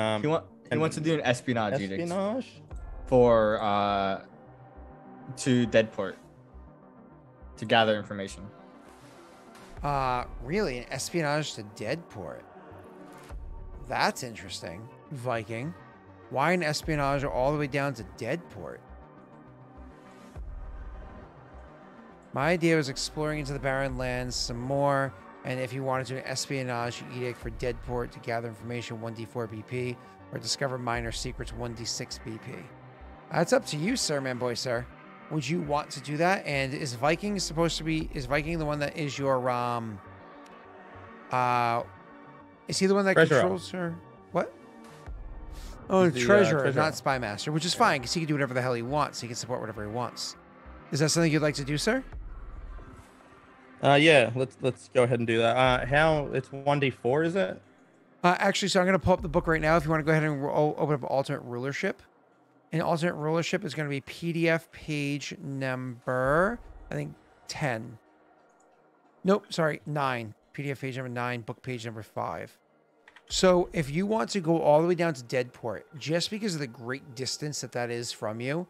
and wants to do an espionage edict espionage? for to Deadport to gather information. Really? An espionage to Deadport? That's interesting. Viking. Why an espionage all the way down to Deadport? My idea was exploring into the barren lands some more, and if you wanted to do an espionage edict for Deadport to gather information 1d4 BP, or discover minor secrets 1d6 BP. That's up to you, sir, man boy, sir. Would you want to do that? And is Viking supposed to be, is Viking the one that is your, is he the one that Treasurer. controls her? What? Oh, He's the, treasurer, treasurer. not spy master, which is fine because he can do whatever the hell he wants. He can support whatever he wants. Is that something you'd like to do, sir? Yeah. Let's go ahead and do that. How it's 1d4, is it? Actually, so I'm going to pull up the book right now. If you want to go ahead and open up alternate rulership. And alternate rulership is going to be PDF page number, I think, 10. Nope, sorry, 9. PDF page number 9, book page number 5. So if you want to go all the way down to Deadport, just because of the great distance that is from you,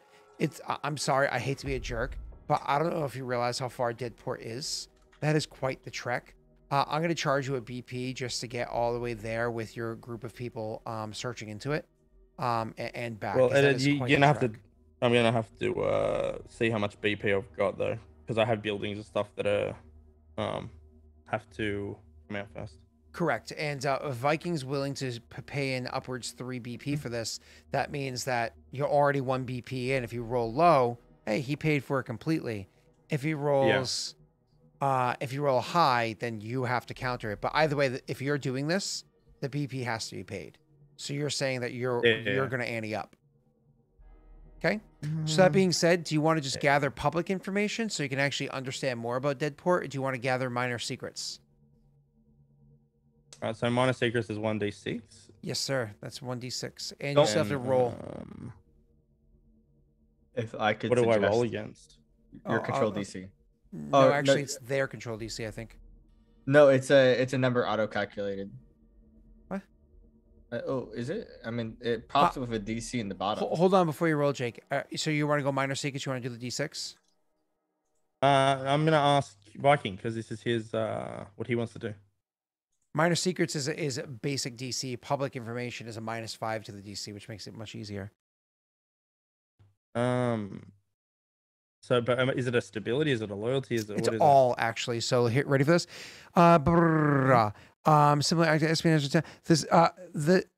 I'm sorry, I hate to be a jerk, but I don't know if you realize how far Deadport is. That is quite the trek. I'm going to charge you a BP just to get all the way there with your group of people searching into it and back. Well, 'cause that is you're quite gonna the have to. trek. I'm gonna have to see how much BP I've got though, because I have buildings and stuff that are have to come out first. Correct. And if Viking's willing to pay in upwards 3 BP for this, that means that you're already 1 BP in. If you roll low, hey, he paid for it completely. If he rolls, if you roll high, then you have to counter it. But either way, if you're doing this, the BP has to be paid. So you're saying that you're Yeah. going to ante up. Okay. So that being said, do you want to just gather public information so you can actually understand more about Deadport, or do you want to gather minor secrets? So minor secrets is 1d6. Yes, sir. That's 1d6. And you Don't- still have to roll. If I could What do I suggest roll against? your Oh, control DC. No, Oh, actually, no. it's their control DC, I think. No, it's a number auto calculated. What? Oh, is it? I mean, it pops with a DC in the bottom. Hold on before you roll, Jake. So you want to go minor secrets? You want to do the d6? I'm gonna ask Viking because this is his what he wants to do. Minor secrets is a basic DC. Public information is a -5 to the DC, which makes it much easier. So, but is it a stability? Is it a loyalty? Is it It's what is all actually. So here, ready for this? Similar act to espionage. This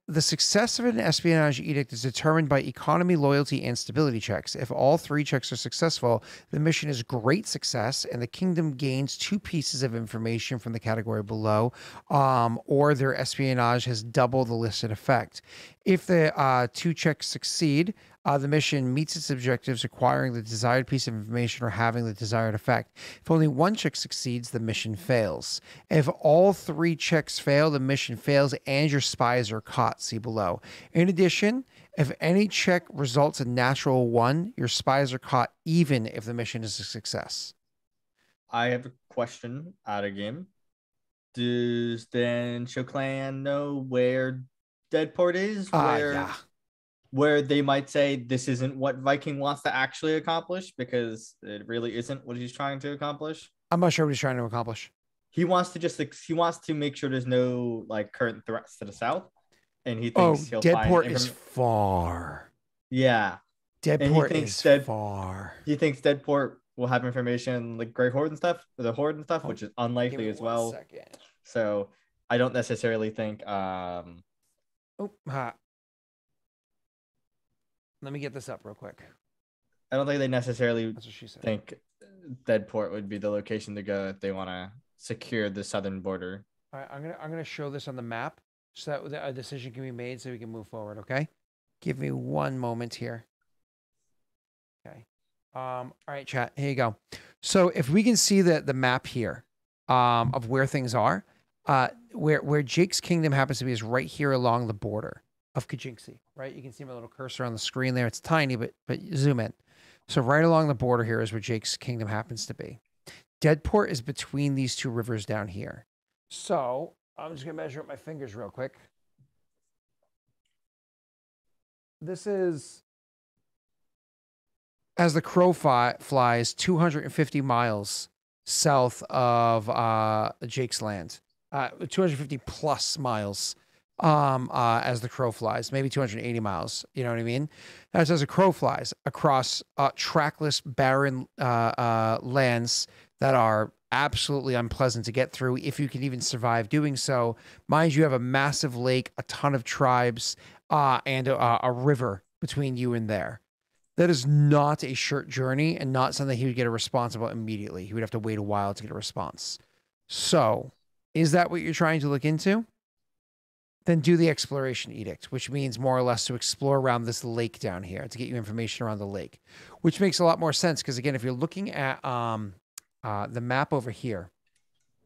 the success of an espionage edict is determined by economy, loyalty, and stability checks. If all 3 checks are successful, the mission is great success, and the kingdom gains 2 pieces of information from the category below, or their espionage has double the listed effect. If the 2 checks succeed, the mission meets its objectives, acquiring the desired piece of information or having the desired effect. If only 1 check succeeds, the mission fails. If all 3 checks fail, the mission fails and your spies are caught. See below. In addition, if any check results in natural 1, your spies are caught even if the mission is a success. I have a question out of game. Does then Clan know where Deadport is? Yeah. Where they might say this isn't what Viking wants to actually accomplish because it really isn't what he's trying to accomplish. I'm not sure what he's trying to accomplish. He wants to make sure there's no like current threats to the south, and he thinks he'll Deadport find is far. Yeah, Deadport is far. He thinks Deadport will have information like Grey Horde and stuff, or the Horde and stuff, which is Give unlikely me as 1 well. second. So I don't necessarily think. Let me get this up real quick. I don't think they necessarily That's what she said. think Deadport would be the location to go if they want to secure the southern border. All right, I'm gonna show this on the map so that a decision can be made so we can move forward. Okay, give me 1 moment here. Okay. All right, chat. Here you go. So if we can see the map here, of where things are, where Jake's kingdom happens to be is right here along the border of Kajinksi, right? You can see my little cursor on the screen there. It's tiny, but zoom in. So right along the border here is where Jake's kingdom happens to be. Deadport is between these 2 rivers down here. So I'm just gonna measure up my fingers real quick. This is, as the crow flies, 250 miles south of Jake's land. 250 plus miles. As the crow flies, maybe 280 miles. You know what I mean? That's as a crow flies across trackless, barren lands that are absolutely unpleasant to get through if you can even survive doing so. Mind you, have a massive lake, a ton of tribes, and a river between you and there. That is not a short journey and not something he would get a response about immediately. He would have to wait a while to get a response. So, is that what you're trying to look into? Then do the exploration edict, which means more or less to explore around this lake down here to get you information around the lake, which makes a lot more sense. Because again, if you're looking at the map over here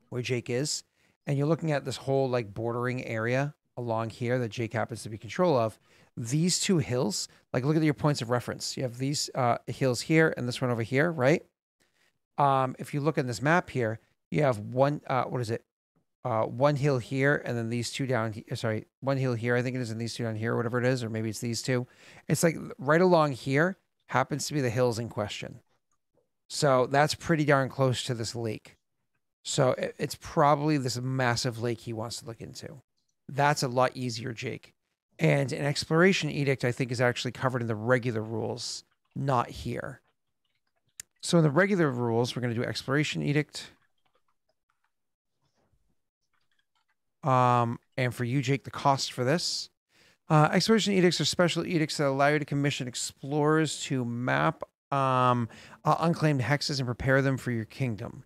where Jake is, and you're looking at this whole like bordering area along here that Jake happens to be in control of, these 2 hills, like look at your points of reference. You have these hills here and this one over here, right? If you look at this map here, you have one, what is it? 1 hill here, and then these 2 down here. Sorry, 1 hill here, I think it is, and these 2 down here, or whatever it is, or maybe it's these 2. It's like right along here happens to be the hills in question. So that's pretty darn close to this lake. So it's probably this massive lake he wants to look into. That's a lot easier, Jake. And an exploration edict, I think, is actually covered in the regular rules, not here. So in the regular rules, we're going to do exploration edict. And for you, Jake, the cost for this. Exploration edicts are special edicts that allow you to commission explorers to map unclaimed hexes and prepare them for your kingdom.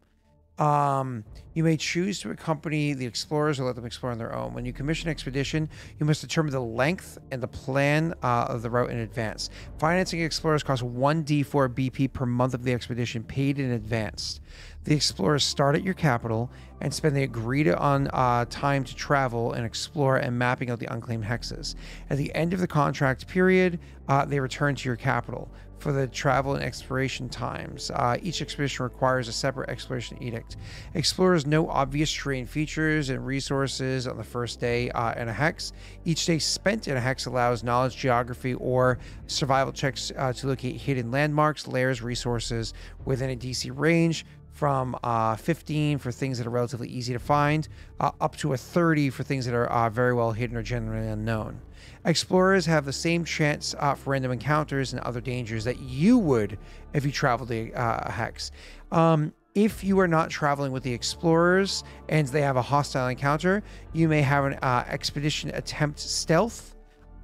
You may choose to accompany the explorers or let them explore on their own. When you commission an expedition, you must determine the length and the plan of the route in advance. Financing explorers costs 1d4 BP per month of the expedition, paid in advance. The explorers start at your capital and spend the agreed on time to travel and explore and mapping out the unclaimed hexes. At the end of the contract period, they return to your capital. For the travel and exploration times, each expedition requires a separate exploration edict. Explorers know obvious terrain features and resources on the first day in a hex. Each day spent in a hex allows knowledge, geography, or survival checks to locate hidden landmarks, layers, resources within a DC range, from 15 for things that are relatively easy to find, up to a 30 for things that are very well hidden or generally unknown. Explorers have the same chance for random encounters and other dangers that you would if you traveled a hex. If you are not traveling with the explorers and they have a hostile encounter, you may have an expedition attempt stealth.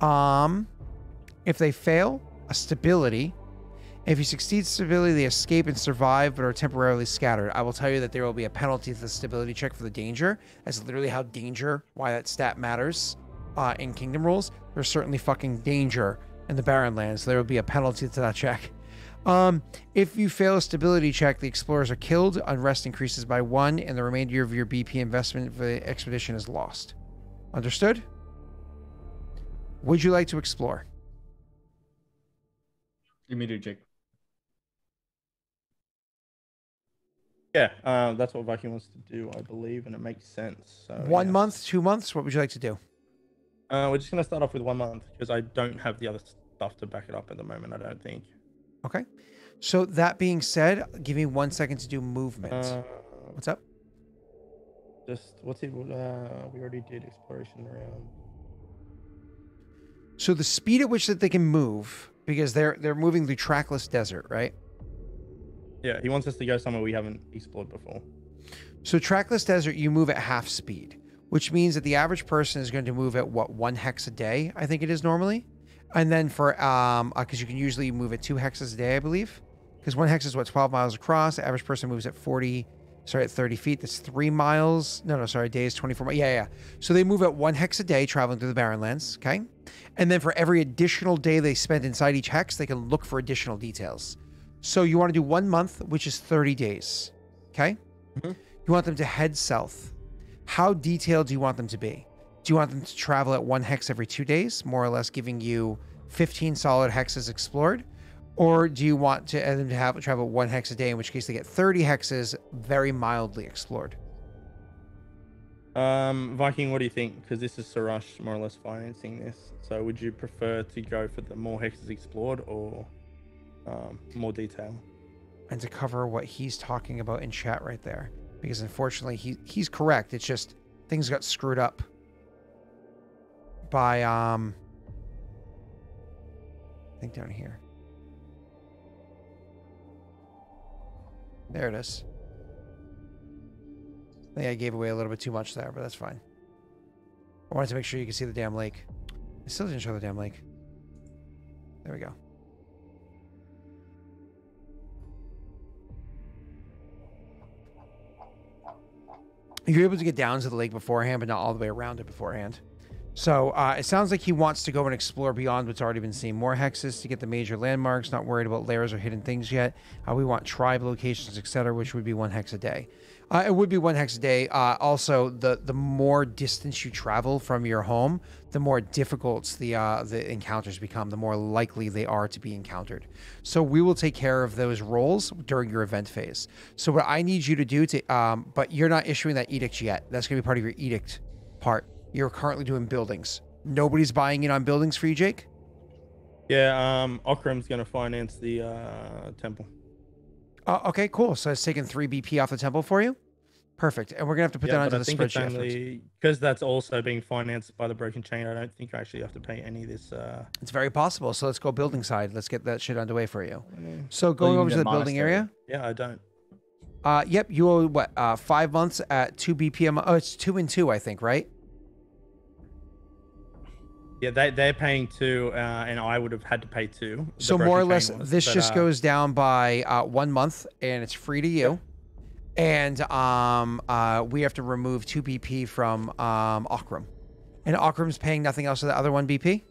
If they fail, a stability. If you succeed stability, they escape and survive, but are temporarily scattered. I will tell you that there will be a penalty to the stability check for the danger. That's literally why that stat matters in Kingdom rules. There's certainly fucking danger in the Barren Lands. So there will be a penalty to that check. If you fail a stability check, the explorers are killed. Unrest increases by 1, and the remainder of your BP investment for the expedition is lost. Understood? Would you like to explore? Give me the Jake. Yeah, that's what Viking wants to do, I believe, and it makes sense. So, 1 month, 2 months? What would you like to do? We're just going to start off with 1 month because I don't have the other stuff to back it up at the moment, I don't think. Okay. So that being said, give me 1 second to do movement. What's up? What's it? We already did exploration around. So the speed at which that they can move, because they're moving through trackless desert, right? Yeah, he wants us to go somewhere we haven't explored before. So trackless desert, you move at half speed, which means that the average person is going to move at what, 1 hex a day, I think it is normally. And then for, because you can usually move at 2 hexes a day, I believe. Because 1 hex is what, 12 miles across. The average person moves at 30 feet. That's 3 miles. No, sorry, a day is 24 miles. Yeah. So they move at 1 hex a day traveling through the Barren Lands, okay? And then for every additional day they spend inside each hex, they can look for additional details. So you want to do 1 month, which is 30 days, okay? Mm-hmm. You want them to head south. How detailed do you want them to be? Do you want them to travel at 1 hex every 2 days, more or less giving you 15 solid hexes explored? Or do you want them to travel 1 hex a day, in which case they get 30 hexes very mildly explored? Viking, what do you think? Because this is Sarash more or less financing this. So would you prefer to go for the more hexes explored or more detail? And to cover what he's talking about in chat right there. Because unfortunately, he's correct. It's just things got screwed up by, I think down here. There it is. I think I gave away a little bit too much there, but that's fine. I wanted to make sure you could see the damn lake. I still didn't show the damn lake. There we go. You're able to get down to the lake beforehand, but not all the way around it beforehand. So it sounds like he wants to go and explore beyond what's already been seen. More hexes to get the major landmarks, not worried about layers or hidden things yet. We want tribe locations, etc., which would be 1 hex a day. It would be 1 hex a day. Also, the more distance you travel from your home, the more difficult the encounters become, the more likely they are to be encountered. So we will take care of those roles during your event phase. So what I need you to do but you're not issuing that edict yet. That's going to be part of your edict part. You're currently doing buildings. Nobody's buying in on buildings for you, Jake? Yeah, Aurorum going to finance the temple. Okay, cool. So it's taking 3 BP off the temple for you? Perfect. And we're going to have to put that onto the spreadsheet. Because that's also being financed by the Broken Chain, I don't think I actually have to pay any of this. It's very possible. So let's go building side. Let's get that shit underway for you. So going over to the building area? Yeah, I don't. Yep, you owe, what, 5 months at 2 BPM? Oh, it's 2 and 2, I think, right? Yeah, they're paying 2, and I would have had to pay 2. So more or less, this just goes down by 1 month, and it's free to you. And we have to remove 2 BP from Aurorum. And Aukrum's paying nothing else to the other 1 BP?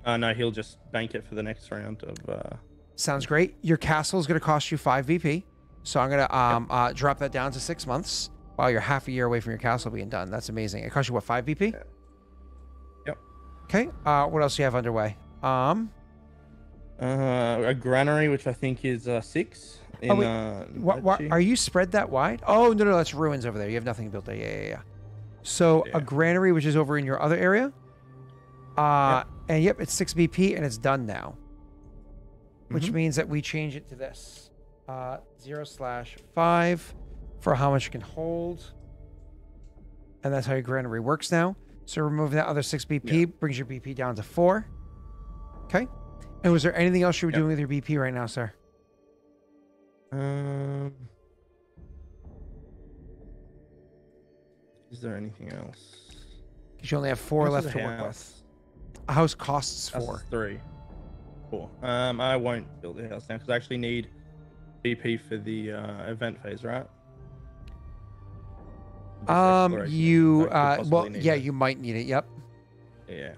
No, he'll just bank it for the next round of. Sounds great. Your castle is going to cost you 5 BP. So I'm going to drop that down to 6 months while you're half a year away from your castle being done. That's amazing. It costs you, what, 5 BP? Yep. Okay. What else do you have underway? A granary, which I think is 6. In, are you spread that wide? Oh, no, that's ruins over there. You have nothing built there. Yeah. So a granary, which is over in your other area. And yep, it's 6 BP and it's done now. Which means that we change it to this. 0/5 for how much you can hold. And that's how your granary works now. So remove that other 6 BP, brings your BP down to 4. Okay. And was there anything else you were doing with your BP right now, sir? Is there anything else? Because you only have 4 left to work with. A house costs 4. House is 3. 4. I won't build a house now because I actually need BP for the event phase, right? You might need it. Yep. Yeah.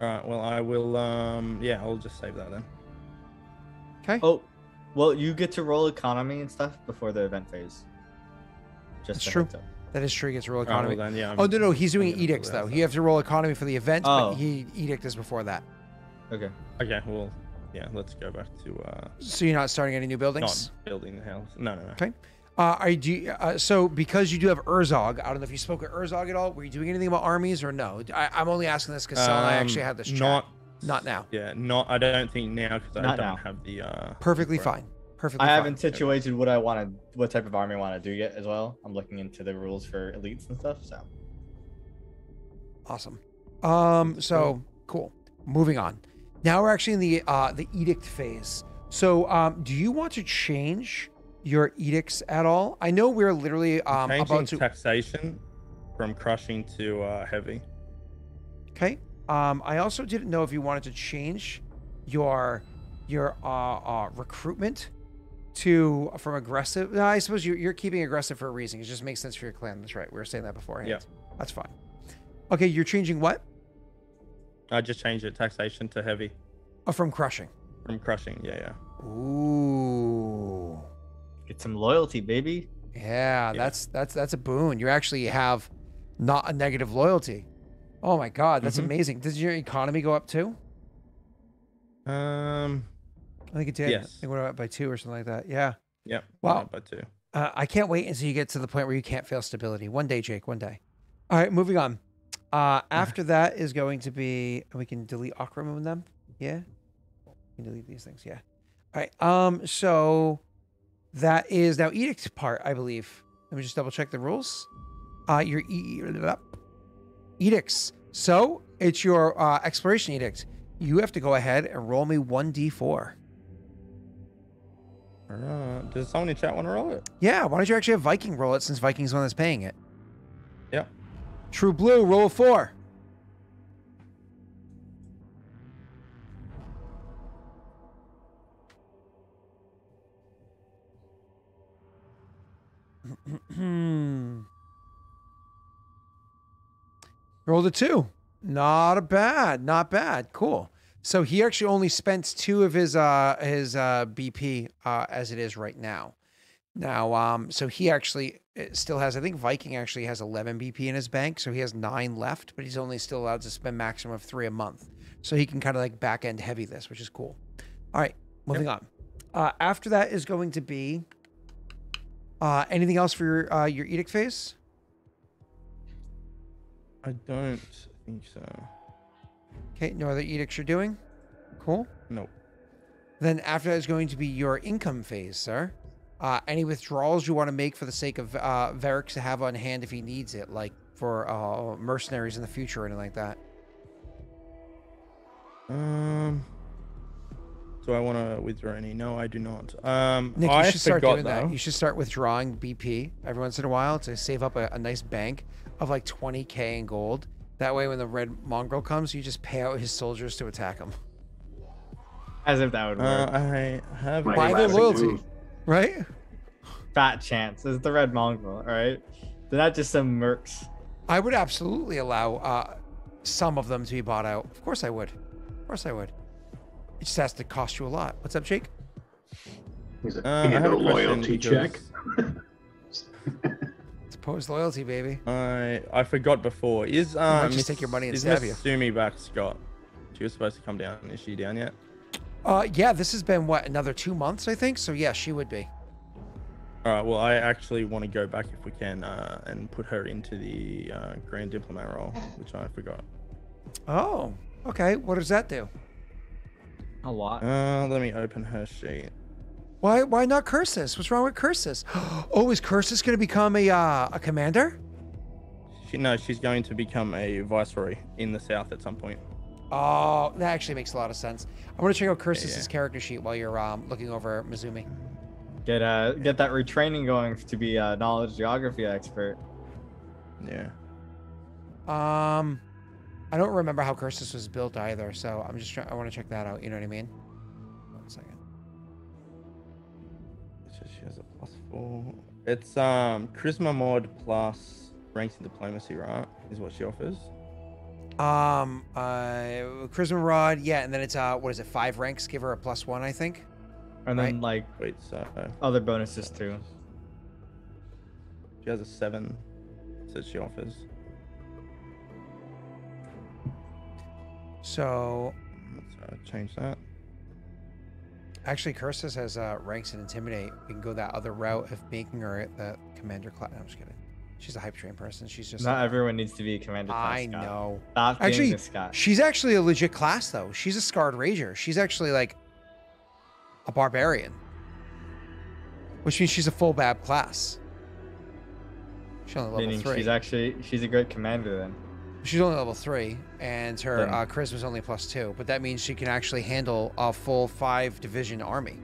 All right. Well, I will. I'll just save that then. Okay. Oh, well, you get to roll economy and stuff before the event phase. That's true. That is true. He gets to roll economy. Well then, no, he's doing edicts though. You have to roll economy for the event, but edict is before that. Okay. Okay. Well, yeah. Let's go back to. So you're not starting any new buildings? Not building the house. No. Okay. So because you do have Urzog, I don't know if you spoke with Urzog at all. Were you doing anything about armies or no? I'm only asking this because Sal and I actually had this chat. Not now. Yeah, I don't think now because I don't have the. Perfectly fine. Perfectly. I haven't situated what type of army I want to do yet as well. I'm looking into the rules for elites and stuff. So. Awesome. So cool. Moving on. Now we're actually in the edict phase. So do you want to change your edicts at all? I know we're literally about to taxation from crushing to heavy. Okay. I also didn't know if you wanted to change your recruitment from aggressive. No, I suppose you're keeping aggressive for a reason. It just makes sense for your clan. That's right. We were saying that beforehand. Yeah. That's fine. Okay, you're changing what? I just changed it taxation to heavy. Oh, from crushing. From crushing, yeah. Ooh. Get some loyalty, baby. Yeah, that's a boon. You actually have not a negative loyalty. Oh my god, that's amazing. Does your economy go up too? I think it did. Yes. I think it went up by 2 or something like that. Yeah. Yep. Wow. By 2. I can't wait until you get to the point where you can't fail stability. One day, Jake. One day. All right, moving on. After that is going to be, we can delete Aurorum in them. Yeah. We can delete these things. Yeah. All right. So that is now edict part, I believe. Let me just double check the rules. Your edicts. So it's your exploration edict. You have to go ahead and roll me 1d4. Does someone in chat want to roll it? Yeah, why don't you actually have Viking roll it since Viking's the one that's paying it? Yeah. True Blue, roll a 4. Rolled a 2. Not bad. Cool. So he actually only spent 2 of his BP as it is right now. Now, so he actually still has, I think Viking actually has 11 BP in his bank, so he has 9 left, but he's only still allowed to spend maximum of 3 a month. So he can kind of like back end heavy this, which is cool. All right, moving on. After that is going to be anything else for your edict phase? I don't think so. Okay, no other edicts you're doing? Cool. Nope. Then after that is going to be your income phase, sir. Any withdrawals you want to make for the sake of Varric to have on hand if he needs it, like for mercenaries in the future or anything like that? Do I want to withdraw any? No, I do not. Nick, you should start doing that. You should start withdrawing BP every once in a while to save up a nice bank of like 20k in gold. That way, when the red mongrel comes, you just pay out his soldiers to attack him. As if that would work. I have buy their loyalty, right? fat chance. It's the red mongrel, all right? They're not just some mercs. I would absolutely allow some of them to be bought out. Of course I would. Of course I would. It just has to cost you a lot. What's up, Jake? He's like, I have a a question loyalty check. It's opposed loyalty, baby. I forgot before. Is might just take your money and stab you. Sumi back, Scott? She was supposed to come down. Is she down yet? Yeah, this has been what, another 2 months, I think. So yeah, she would be. All right. Well, I actually want to go back if we can and put her into the Grand Diplomat role, which I forgot. Oh, okay. What does that do? A lot. Let me open her sheet. Why not Cursus? What's wrong with Cursus? Oh, is Cursus going to become a commander? She's going to become a viceroy in the south at some point. Oh, that actually makes a lot of sense. I want to check out Cursus's character sheet while you're looking over Mizumi. Get that retraining going to be a knowledge geography expert. Yeah. I don't remember how Cursus was built either, so I'm just I want to check that out. You know what I mean? 1 second. So she has a +4. It's charisma mod plus ranks in diplomacy, right? Is what she offers. Charisma Rod, yeah, and then it's what is it, 5 ranks, give her a +1, I think. And then like Wait, so other bonuses too. she has a 7 that she offers. So Let's change that. actually Cursus has ranks in Intimidate. We can go that other route of making her the commander class. No, I'm just kidding. She's a hype train person. She's just Not everyone needs to be a commander class. I know. Stop being Actually, this guy. she's actually a legit class though. She's a Scarred Rager. She's actually like a barbarian, which means she's a full BAB class. She's only level Meaning 3. she's a great commander then. She's only level 3, and her Then- charisma's only +2. But that means she can actually handle a full 5 division army,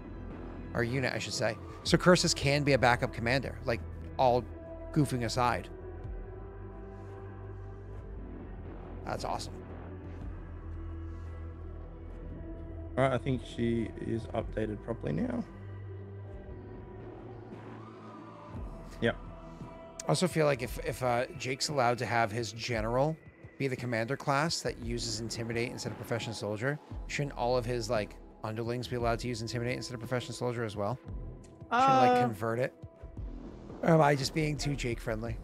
or unit, I should say. So Cursus can be a backup commander, like all goofing aside. That's awesome. All right, I think she is updated properly now. Yep. I also feel like if Jake's allowed to have his general be the commander class that uses Intimidate instead of Professional Soldier, shouldn't all of his like underlings be allowed to use Intimidate instead of Professional Soldier as well? Shouldn't like convert it? Or am I just being too Jake friendly?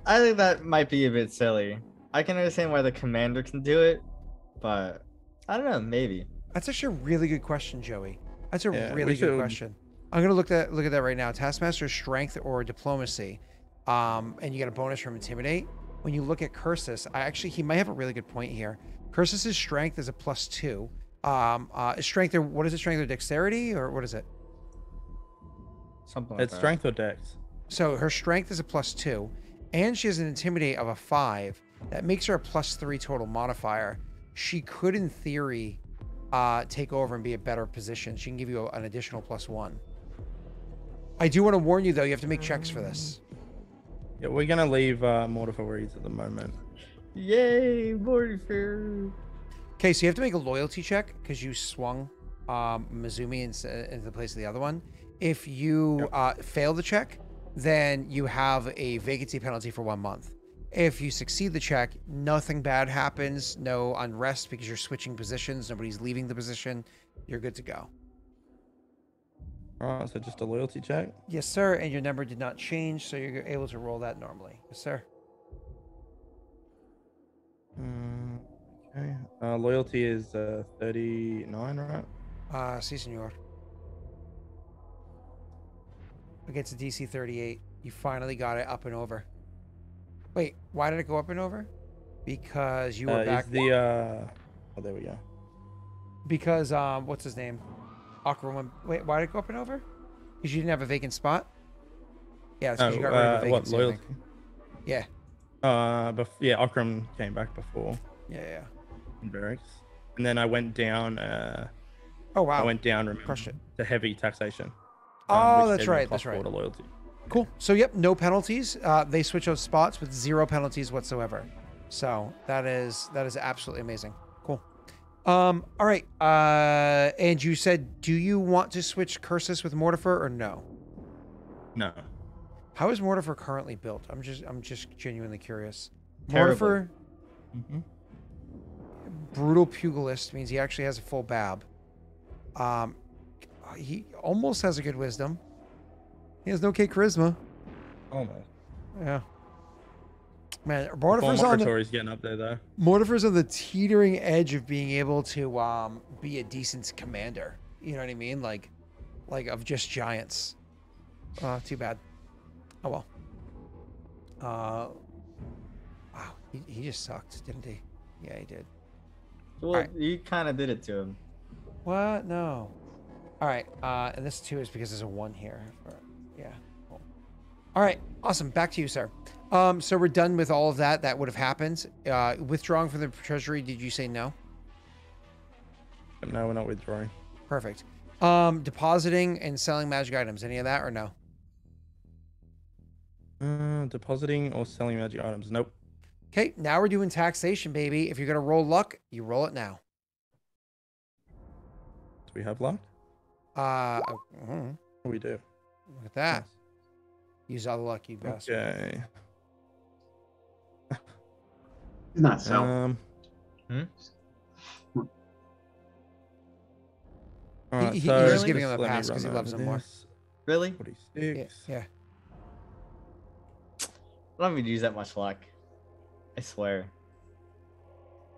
I think that might be a bit silly. I can understand why the commander can do it, but I don't know, maybe. That's actually a really good question, Joey. That's a Yeah, really we good should- question. I'm gonna look at that right now. Taskmaster Strength or Diplomacy, and you get a bonus from Intimidate. When you look at Cursus, he might have a really good point here. Cursus's Strength is a +2. Strength or what is it? Strength or Dexterity or what is it? Something like It's that. strength or dex. So her Strength is a +2, and she has an Intimidate of a 5. That makes her a +3 total modifier. She could, in theory, take over and be a better position. She can give you an additional +1. I do want to warn you, though, you have to make checks for this. Yeah, we're gonna leave Mortifaries at the moment. Yay, Mortifer. Okay, so you have to make a loyalty check because you swung Mizumi into the place of the other one. If you fail the check, then you have a vacancy penalty for 1 month. If you succeed the check, nothing bad happens, no unrest because you're switching positions, nobody's leaving the position, you're good to go. All right, so just a loyalty check. Yes, sir, and your number did not change, so you're able to roll that normally. Yes, sir. Okay. Loyalty is 39, right? Si, senor. Against a DC 38, you finally got it up and over. Wait, why did it go up and over? Because you were back. Is the oh, there we go. Because what's his name? Aurorum. Wait, why did it go up and over? Because you didn't have a vacant spot. Yeah, it's because you got rid of a what vacancy. I loyalty? think. Yeah. Yeah, Aurorum came back before Yeah. in barracks, and then I went down. Oh wow. I went down. Remember, Crushed it. to heavy taxation. Oh, which that's gave me a right. That's +4 right. to loyalty. Cool. So yep, no penalties. They switch out spots with 0 penalties whatsoever. So that is absolutely amazing. Cool. All right. And you said, do you want to switch Cursus with Mortifer or no? No. How is Mortifer currently built? I'm just genuinely curious. Terribly. Mortifer, Mm-hmm. brutal pugilist, means he actually has a full bab. He almost has a good wisdom. He has no K charisma. Almost. Yeah. Man, Mortifer's getting up there though. Mortifer's on the teetering edge of being able to be a decent commander. You know what I mean? Like of just giants. Too bad. Oh well. Wow, he just sucked, didn't he? Yeah, he did. Well, Alright. you kind of did it to him. What? No. All right. And this too is because there's a 1 here. Yeah. Cool. All right. Awesome. Back to you, sir. So we're done with all of that. That would have happened. Withdrawing from the treasury. Did you say no? No, we're not withdrawing. Perfect. Depositing and selling magic items. Any of that or no? Depositing or selling magic items. Nope. Okay. Now we're doing taxation, baby. If you're gonna roll luck, you roll it now. Do we have luck? We do. Look at that. Use all the luck, you bastard. Okay. He's not selling. Alright, He's so just giving him a let me pass because he run loves over him more. this. Really? 46. Yeah. I don't even use that much luck. I swear.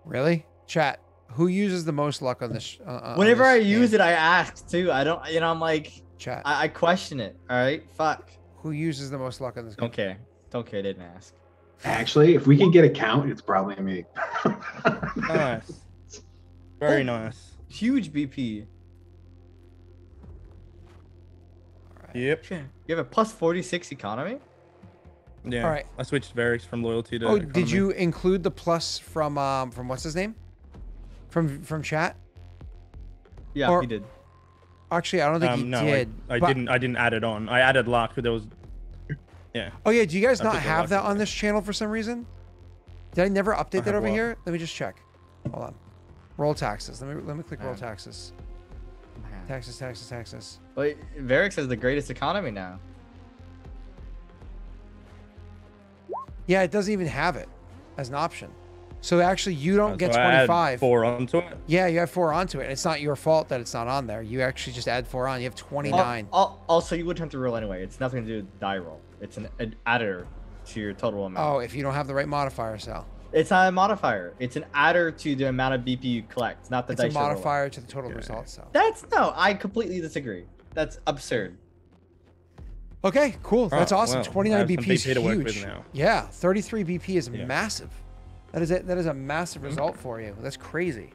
Really? Chat. Who uses the most luck on this? Whenever I use it, I ask too. I don't, I'm like, Chat. I question it. All right, fuck. Who uses the most luck on this? Don't care. Don't care. Didn't ask. Actually, if we can get a count, it's probably me. Nice. Very nice. Huge BP. Yep. You have a plus 46 economy. Yeah. All right. I switched Varix from loyalty to. Oh, economy. did you include the plus from what's his name? From chat? Yeah, Or- he did. Actually, I don't think he no, did. I but- didn't. I didn't add it on. I added luck, but there was. Yeah. Oh yeah, do you guys I not took the have luck that away. on this channel for some reason? Did I never update that have over what? here? Let me just check. Hold on. Roll taxes. Let me click roll Um, taxes. Taxes. Wait, Varix has the greatest economy now. Yeah, it doesn't even have it as an option. So actually, you don't get So I add 25. 4 onto it. Yeah, you have 4 onto it, and it's not your fault that it's not on there. You actually just add 4 on. You have 29. Also, you wouldn't have to roll anyway. It's nothing to do with die roll. It's an adder to your total amount. Oh, if you don't have the right modifier cell. It's not a modifier. It's an adder to the amount of BP you collect, not the It's a dice you're rolling. modifier to the total result cell. No, I completely disagree. That's absurd. Okay, cool. That's Oh, awesome. well, 29 I have some BP is BP to work with huge. now. Yeah, 33 BP is Yeah. massive. That is it. That is a massive result for you. That's crazy.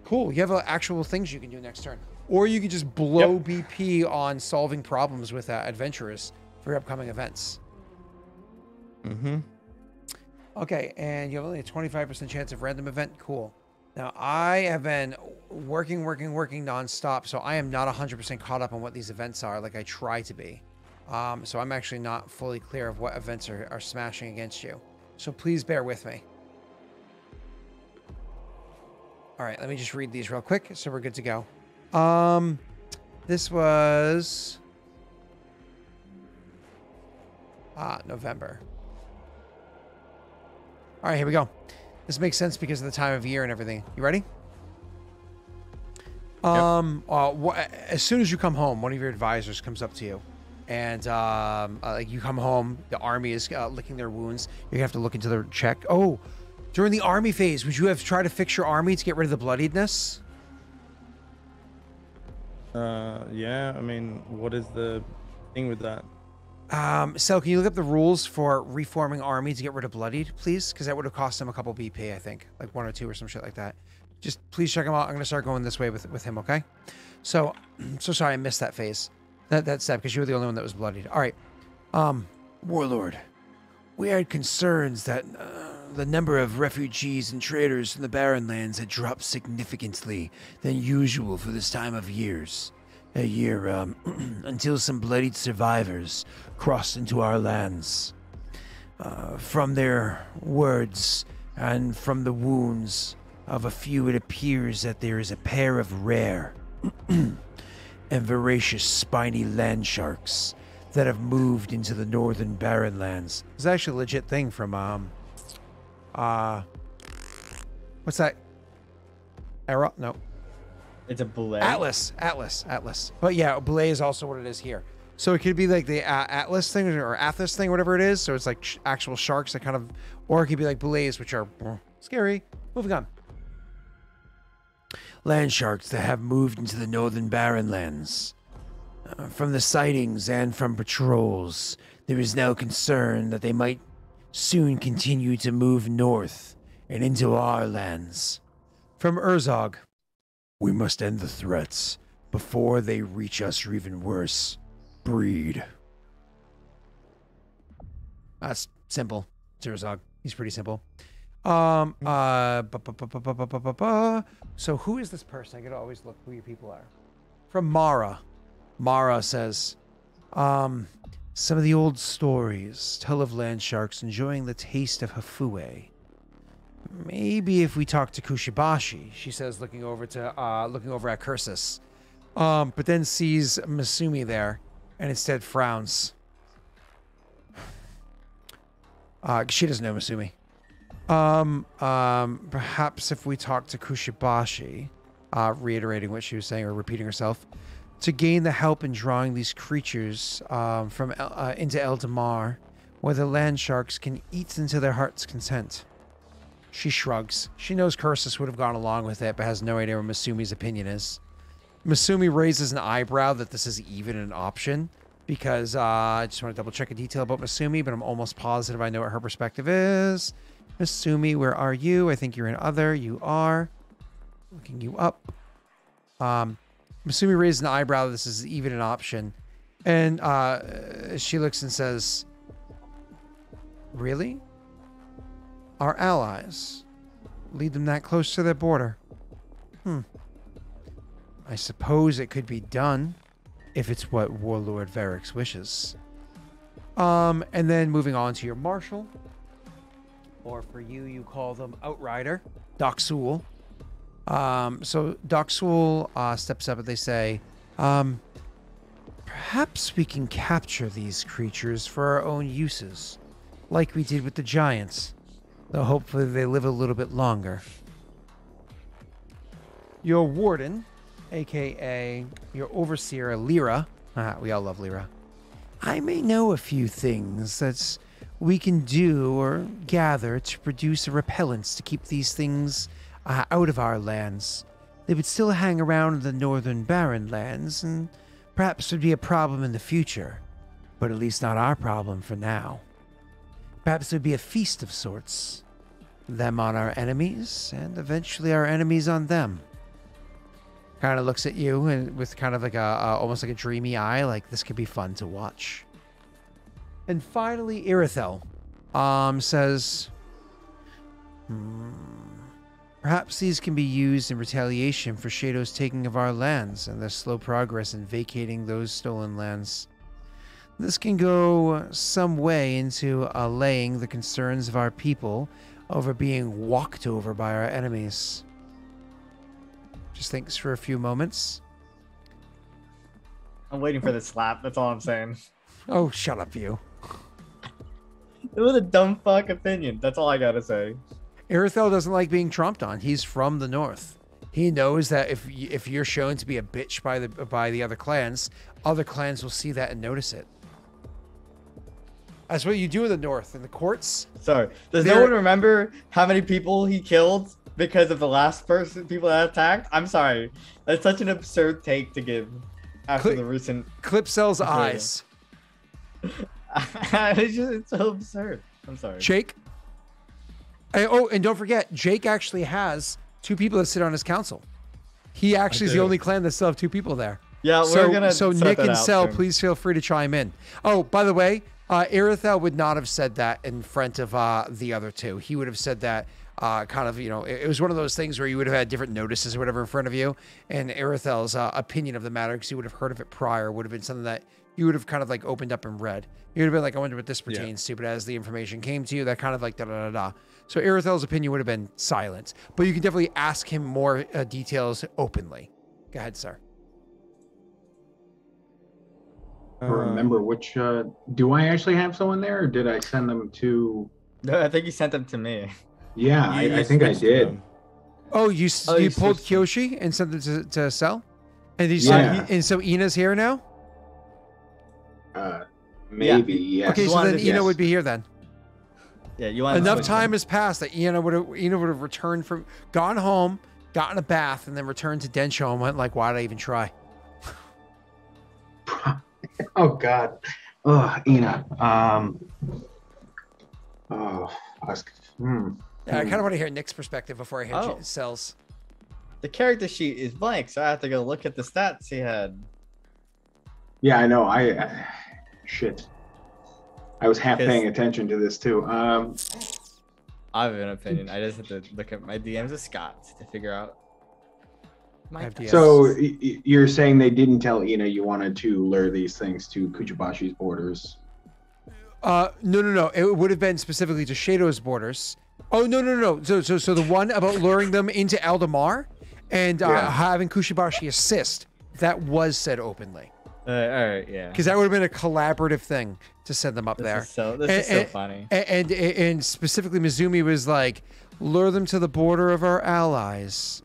Cool. You have actual things you can do next turn, or you can just blow BP on solving problems with adventurers for your upcoming events. Mm-hmm. Okay, and you have only a 25% chance of random event. Cool. Now, I have been working nonstop, so I am not 100% caught up on what these events are like I try to be. So I'm actually not fully clear of what events are smashing against you. So please bear with me. All right, let me just read these real quick so we're good to go. This was November. All right, here we go. This makes sense because of the time of year and everything. You ready? As soon as you come home, one of your advisors comes up to you, and like you come home, the army is licking their wounds. You're gonna have to look into their check. Oh, during the army phase, would you have tried to fix your army to get rid of the bloodiedness? Yeah. I mean, what is the thing with that? Sel, can you look up the rules for reforming army to get rid of bloodied, please? Because that would have cost him a couple BP, I think, like 1 or 2 or some shit like that. Just please check him out. I'm gonna start going this way with him, okay? So sorry I missed that phase, that step, because you were the only one that was bloodied. All right, Warlord, we had concerns that the number of refugees and traders from the Barren Lands had dropped significantly than usual for this time of years. Until some bloodied survivors crossed into our lands. From their words and from the wounds of a few, it appears that there is a pair of rare and voracious spiny land sharks that have moved into the northern barren lands. It's actually a legit thing from what's that? Era? No. It's a belay. Atlas. But yeah, belay is also what it is here. So it could be like the Atlas thing or Athos thing, whatever it is. So it's like actual sharks that kind of, or it could be like belays, which are scary. Moving on. Land sharks that have moved into the northern barren lands. From the sightings and from patrols, there is now concern that they might soon continue to move north and into our lands. From Urzog. We must end the threats before they reach us, or even worse, breed. That's simple. It's Urzog. He's pretty simple. So who is this person? I gotta always look who your people are. From Mara. Mara says, some of the old stories tell of land sharks enjoying the taste of Hafue. maybe if we talk to Kushibashi, she says, looking over at Cursus. But then sees Masumi there and instead frowns. She doesn't know Masumi. Perhaps if we talk to Kushibashi, reiterating what she was saying or repeating herself, to gain the help in drawing these creatures into Eldamar, where the land sharks can eat into their heart's content. She shrugs. She knows Cursus would have gone along with it, but has no idea what Masumi's opinion is. Masumi raises an eyebrow that this is even an option, because I just want to double check a detail about Masumi, but I'm almost positive I know what her perspective is. Masumi, where are you? I think you're in other. You are. Looking you up. Masumi raises an eyebrow. This is even an option. And she looks and says, really? Our allies? Lead them that close to their border? I suppose it could be done if it's what Warlord Varix wishes. And then moving on to your marshal. Or for you, you call them Outrider. Doxul. So Doxul steps up and they say, perhaps we can capture these creatures for our own uses, like we did with the giants, though hopefully they live a little bit longer. Your warden, aka your overseer, Lyra. We all love Lyra. I may know a few things that we can do or gather to produce a repellents to keep these things out of our lands. They would still hang around in the northern barren lands and perhaps would be a problem in the future, but at least not our problem for now. Perhaps it would be a feast of sorts. Them on our enemies, and eventually our enemies on them. Kind of looks at you and with kind of like almost like a dreamy eye, like this could be fun to watch. And finally, Irithel says, perhaps these can be used in retaliation for Shadow's taking of our lands and their slow progress in vacating those stolen lands. This can go some way into allaying the concerns of our people over being walked over by our enemies. Just thinks for a few moments. I'm waiting for the slap. That's all I'm saying. Oh, shut up, you. It was a dumb fuck opinion. That's all I gotta say. Irithel doesn't like being trumped on. He's from the north. He knows that if you're shown to be a bitch by the other clans will see that and notice it. That's what you do in the north, in the courts. Sorry. Does no one remember how many people he killed because of the last people that attacked? I'm sorry. That's such an absurd take to give after the recent Clipsel's eyes. It's so absurd. I'm sorry. Jake. And don't forget, Jake actually has 2 people that sit on his council. He actually is the only clan that still have 2 people there. Yeah, we're gonna. So Nick and Cell, please feel free to chime in. Oh, by the way, Irithel would not have said that in front of the other 2. He would have said that kind of, it was one of those things where you would have had different notices or whatever in front of you. And Irithel's opinion of the matter, because you would have heard of it prior, would have been something that you would have kind of like opened up and read. You would have been like, I wonder what this pertains to. But as the information came to you, that kind of like da-da-da-da. So Irithel's opinion would have been silent. But you can definitely ask him more details openly. Go ahead, sir. remember which. Do I actually have someone there, or did I send them to? No, I think you sent them to me. Yeah, I think I switched to did. them. Oh, you you pulled switched them. Kyoshi and sent them to sell? And he Yeah. said, and so Ina's here now? Maybe yes. Okay, so wanted then to- Ina yes. would be here then. Yeah, you want Enough time has passed that Ina would have returned from, gone home, gotten a bath, and then returned to Densho and went like, why did I even try? Oh God. Oh, Ina. Oh, I was, Yeah, I kind of want to hear Nick's perspective before I hear Oh. Cells. The character sheet is blank, so I have to go look at the stats he had. Yeah, I know. Shit. I was half Because- paying attention to this too. I have an opinion. I just have to look at my DMs of Scott to figure out. I have DMs. So you're saying they didn't tell Ina you wanted to lure these things to Kujibashi's borders? No. It would have been specifically to Shado's borders. Oh, no. So the one about luring them into Eldamar and Yeah. having Kushibashi assist, that was said openly. All right, yeah. Because that would have been a collaborative thing to send them up there. This is so funny. And specifically, Mizumi was like, lure them to the border of our allies.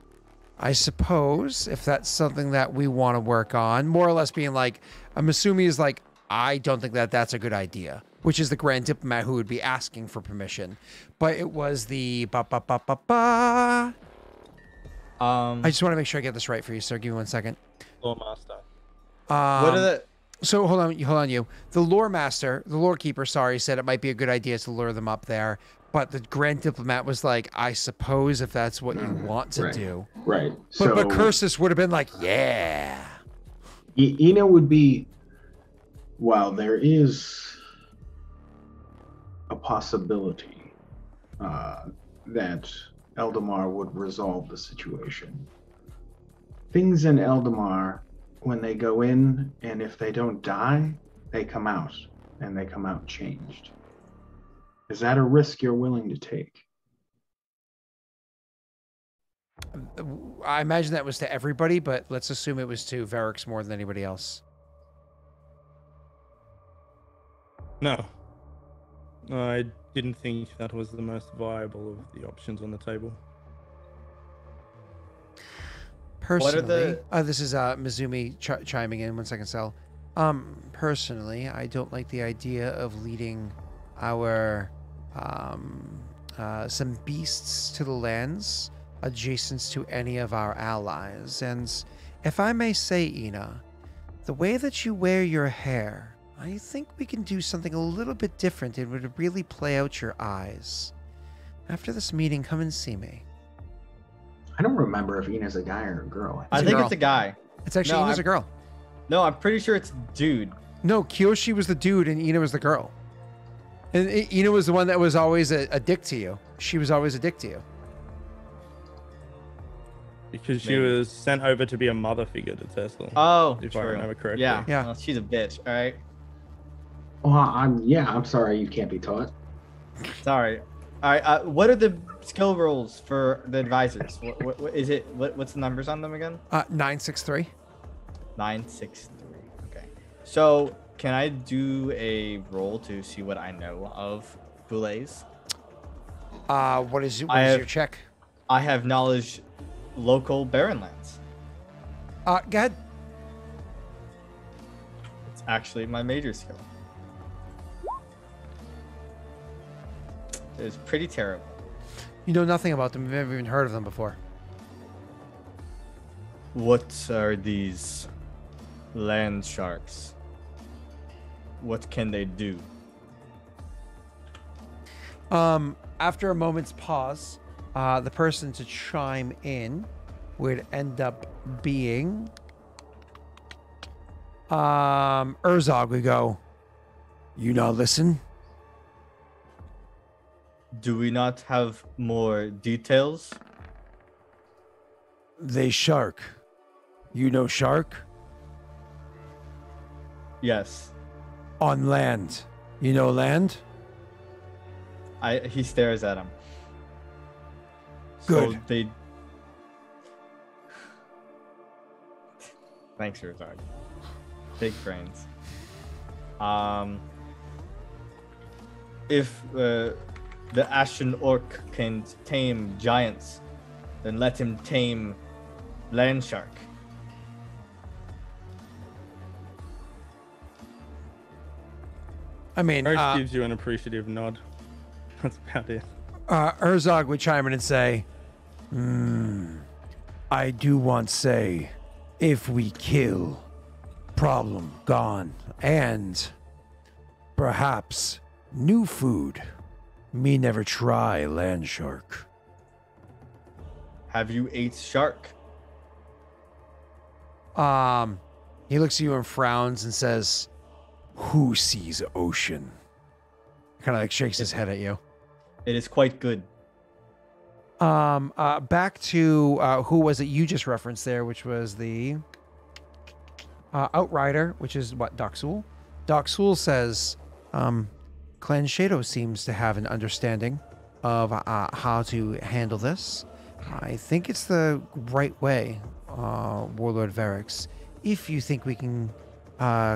I suppose, if that's something that we want to work on, more or less being like, Mizumi is like, I don't think that that's a good idea, which is the Grand Diplomat who would be asking for permission. But it was the ba-ba-ba-ba-ba. I just want to make sure I get this right for you, sir. Give me 1 second. Lore Master. What are the? So hold on, you. The lore master, the lore keeper, sorry, said it might be a good idea to lure them up there. But the Grand Diplomat was like, I suppose if that's what you want to right. do. Right. But Cursus would have been like, yeah. Ina would be. Well, there is a possibility that Eldamar would resolve the situation. Things in Eldamar, when they go in, and if they don't die, they come out, and they come out changed. Is that a risk you're willing to take? I imagine that was to everybody, but let's assume it was to Varix more than anybody else. No. I didn't think that was the most viable of the options on the table. Personally, this is Mizumi chiming in. 1 second, Sal. Personally, I don't like the idea of leading our some beasts to the lands adjacent to any of our allies. And if I may say, Ina, the way that you wear your hair, I think we can do something a little bit different. It would really play out your eyes. After this meeting, come and see me. I don't remember if Ina's a guy or a girl. I a think girl. it's a guy. It's actually Ina's a girl. No, I'm pretty sure it's dude. No, Kyoshi was the dude and Ina was the girl. And Ina was the one that was always a dick to you. She was always a dick to you. Because she Maybe. was sent over to be a mother figure to Tesla. Oh, If true. I remember correctly. Yeah. Yeah. Well, she's a bitch. All right. Well, I'm sorry you can't be taught. Sorry. All right. What are the skill rolls for the advisors? What is it? What's the numbers on them again? 963. 963. Okay. So can I do a roll to see what I know of Boulets? What is your check? I have knowledge local barren lands. Go ahead. It's actually my major skill. It is pretty terrible. You know nothing about them. You've never even heard of them before. What are these land sharks? What can they do? After a moment's pause, the person to chime in would end up being Urzog. We go, you not listen? Do we not have more details? They shark. You know shark? Yes. On land. You know land? He stares at him. Good. So they. Thanks, Rizard. Big brains. If the Ashen Orc can tame giants, then let him tame land shark. I mean, Roche gives you an appreciative nod. That's about it. Herzog would chime in and say, I do want say, if we kill, problem gone, and perhaps new food. Me never try land shark. Have you ate shark? he looks at you and frowns and says, Who sees ocean? kind of like shakes his head at you. It is quite good. Back to who was it you just referenced there, which was the Outrider, which is what, Doxul? Doxul says, Clan Shadow seems to have an understanding of how to handle this. I think it's the right way, Warlord Varix, if you think we can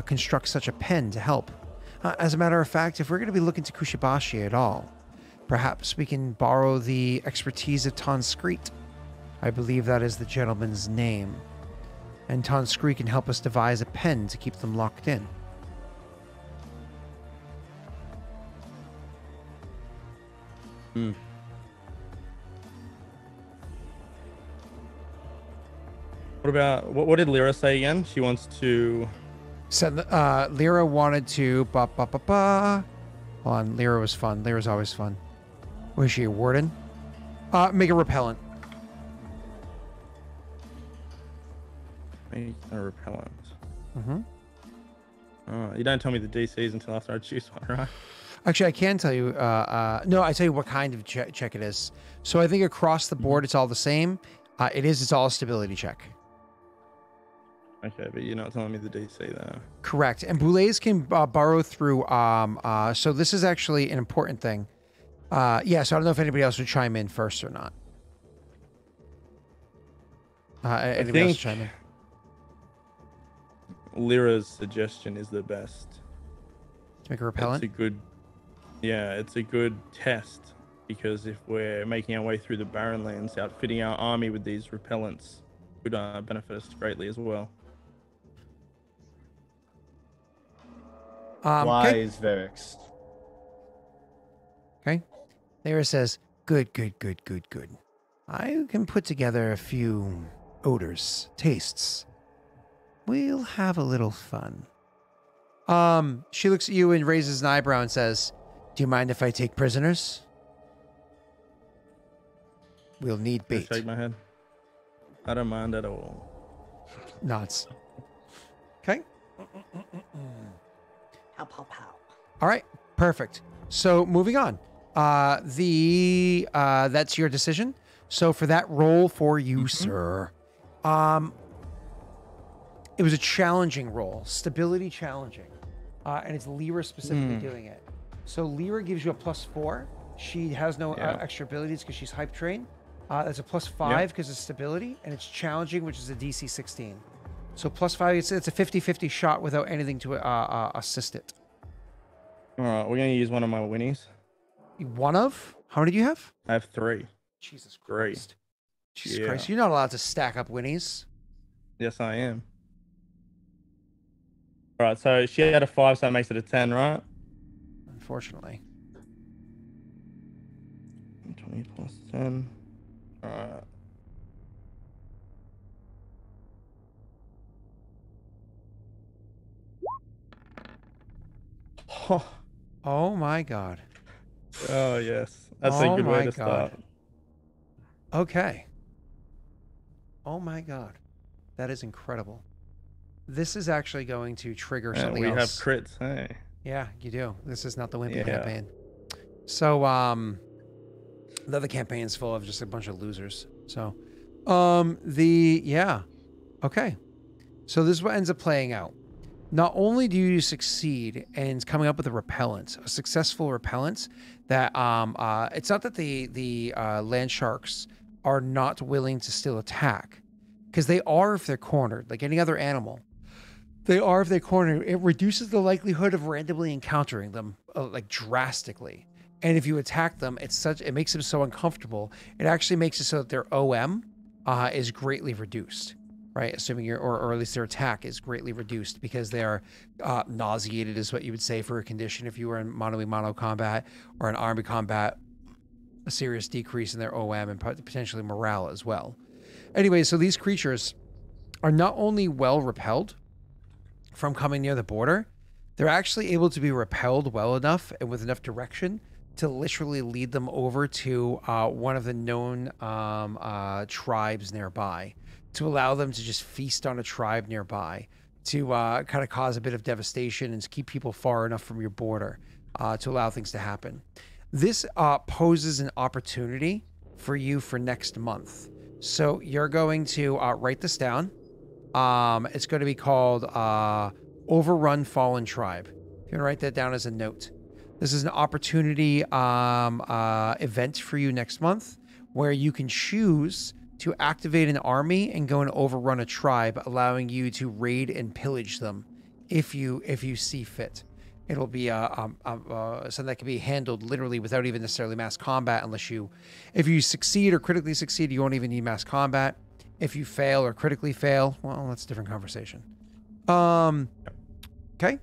construct such a pen to help. As a matter of fact, if we're going to be looking to Kushibashi at all, perhaps we can borrow the expertise of Tonscreet. I believe that is the gentleman's name. And Tonscreet can help us devise a pen to keep them locked in. What about what did Lyra say again? She wants to. Said Lyra wanted to Hold on, Lyra was fun. Lyra's always fun. Was she a warden? Make a repellent. Make a repellent. Mm-hmm. You don't tell me the DCs until after I choose one, right? Actually, I can tell you. No, I tell you what kind of check it is. So I think across the board, it's all the same. It's all a stability check. Okay, but you're not telling me the DC though. Correct. And boulets can borrow through. So this is actually an important thing. Yeah. So I don't know if anybody else would chime in first or not. Anybody else chime in? Lyra's suggestion is the best. To make a repellent. It's a good test, because if we're making our way through the barren lands, outfitting our army with these repellents would benefit us greatly as well. Wise Varix. Okay. Lyra says, good. I can put together a few odors, tastes. We'll have a little fun. She looks at you and raises an eyebrow and says, do you mind if I take prisoners? We'll need bait. Shake my head. I don't mind at all. Nods. Okay. Pow, pow, pow. All right. Perfect. So moving on. That's your decision. So for that roll for you, sir, it was a challenging roll, stability challenging, and it's Lyra specifically doing it. So Lyra gives you a +4. She has no extra abilities because she's hype trained. That's a +5 because of stability, and it's challenging, which is a DC 16. So +5, it's a 50-50 shot without anything to assist it. All right, we're gonna use one of my winnies. One of? How many do you have? I have 3. Jesus Great. Christ. Jesus Christ, you're not allowed to stack up winnies. Yes, I am. All right, so she had a 5, so that makes it a 10, right? Unfortunately. 20 plus 10. All right. Oh my God. Oh, yes. That's a good way to start. Okay. Oh my God. That is incredible. This is actually going to trigger something else. We have crits, hey? Yeah, you do. This is not the Wimpy campaign. So, the other campaign is full of just a bunch of losers. So, okay. So this is what ends up playing out. Not only do you succeed in coming up with a successful repellent that, it's not that the land sharks are not willing to still attack, because they are if they're cornered, like any other animal. They are if they corner. It reduces the likelihood of randomly encountering them like drastically. And if you attack them, it makes them so uncomfortable. It actually makes it so that their OM is greatly reduced, right? Assuming or at least their attack is greatly reduced because they are nauseated, is what you would say for a condition if you were in mono combat or in army combat. A serious decrease in their OM and potentially morale as well. Anyway, so these creatures are not only well repelled from coming near the border, they're actually able to be repelled well enough and with enough direction to literally lead them over to one of the known tribes nearby, to allow them to just feast on a tribe nearby, to kind of cause a bit of devastation and keep people far enough from your border to allow things to happen. This poses an opportunity for you for next month. So you're going to write this down. It's going to be called Overrun Fallen Tribe. You can write that down as a note. This is an opportunity event for you next month where you can choose to activate an army and go and overrun a tribe, allowing you to raid and pillage them if you see fit. It'll be something that can be handled literally without even necessarily mass combat if you succeed or critically succeed, you won't even need mass combat. If you fail or critically fail, well, that's a different conversation. Okay.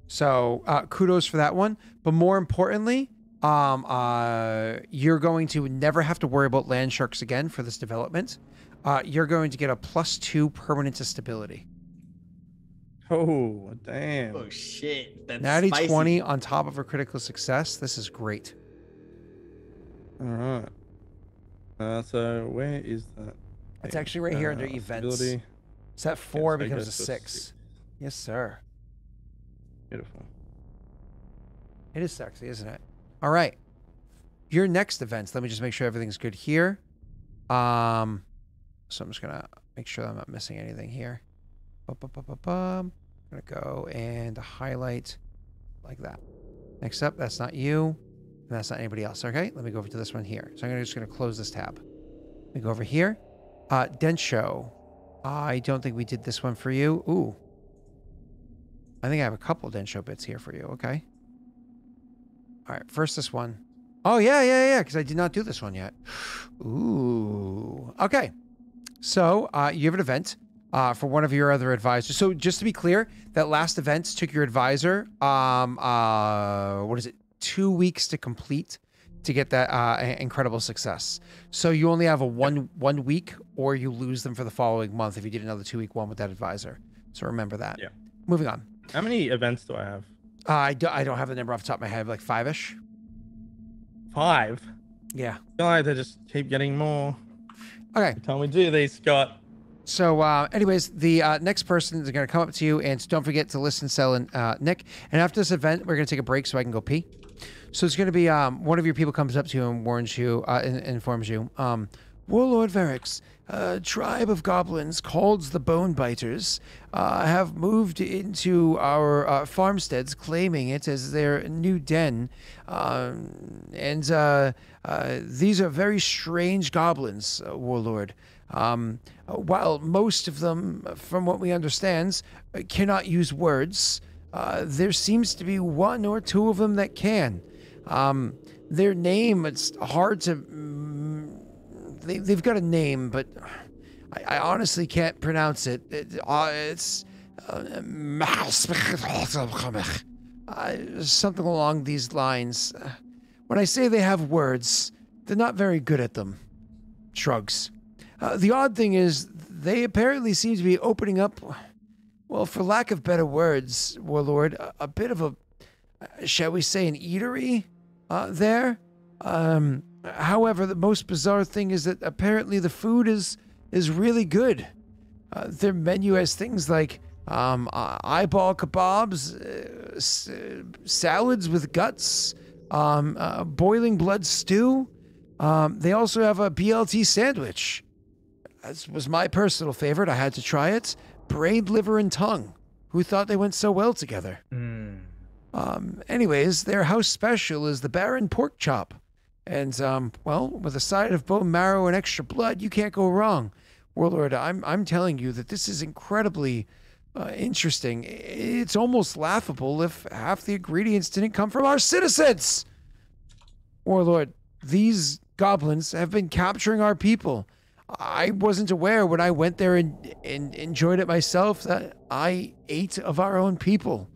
So kudos for that one. But more importantly, you're going to never have to worry about land sharks again for this development. You're going to get a +2 permanent to stability. Oh, damn. Oh, shit. That's Natty spicy. 20 on top of a critical success. This is great. All right. So where is that? It's actually right here under events. Ability. So that 4 Yes, I becomes a guess that's 6. Yes, sir. Beautiful. It is sexy, isn't it? All right. Your next events. Let me just make sure everything's good here. So I'm just going to make sure I'm not missing anything here. I'm going to go and highlight like that. Next up, that's not you. And that's not anybody else. Okay, let me go over to this one here. So I'm just going to close this tab. Let me go over here. Densho. I don't think we did this one for you. Ooh. I think I have a couple Densho bits here for you. Okay. All right, first this one. Oh, yeah, because I did not do this one yet. Ooh. Okay. So you have an event for one of your other advisors. So just to be clear, that last event took your advisor, 2 weeks to complete to get that incredible success. So you only have a one week, or you lose them for the following month if you did another 2 week one with that advisor. So remember that. Yeah. Moving on. How many events do I have? I don't have the number off the top of my head, like 5-ish. 5? Yeah. I feel like they just keep getting more. Okay. Every time we do these, Scott. So anyways, the next person is going to come up to you, and don't forget to listen, Sel, and Nick. And after this event, we're going to take a break so I can go pee. So it's going to be one of your people comes up to you and warns you, informs you, Warlord Varix, a tribe of goblins called the Bone Biters have moved into our farmsteads, claiming it as their new den. And these are very strange goblins, Warlord. While most of them, from what we understand, cannot use words, there seems to be 1 or 2 of them that can. Their name, it's hard to... They've got a name, but I honestly can't pronounce it. It's something along these lines. When I say they have words, they're not very good at them. Shrugs. The odd thing is, they apparently seem to be opening up, well, for lack of better words, Warlord, a bit of a, shall we say, an eatery there. However, the most bizarre thing is that apparently the food is really good. Their menu has things like eyeball kebabs, salads with guts, boiling blood stew. They also have a BLT sandwich. That was my personal favorite. I had to try it. Brain, liver, and tongue. Who thought they went so well together? Anyways, their house special is the Baron pork chop. And, well, with a side of bone marrow and extra blood, you can't go wrong. Warlord, I'm telling you that this is incredibly Interesting. It's almost laughable if half the ingredients didn't come from our citizens. Warlord, these goblins have been capturing our people. I wasn't aware when I went there and enjoyed it myself that I ate of our own people.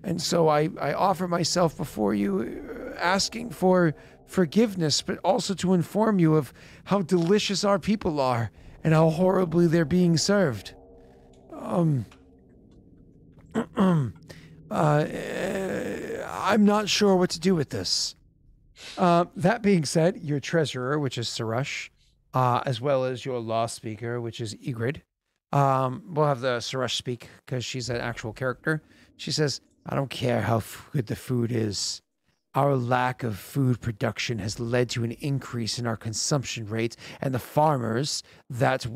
And so I offer myself before you, asking for forgiveness, but also to inform you of how delicious our people are and how horribly they're being served. I'm not sure what to do with this. That being said, your treasurer, which is Sarush, as well as your law speaker, which is Ygritte, we'll have the Sarush speak because she's an actual character. She says, I don't care how good the food is. Our lack of food production has led to an increase in our consumption rate, and the farmers, that's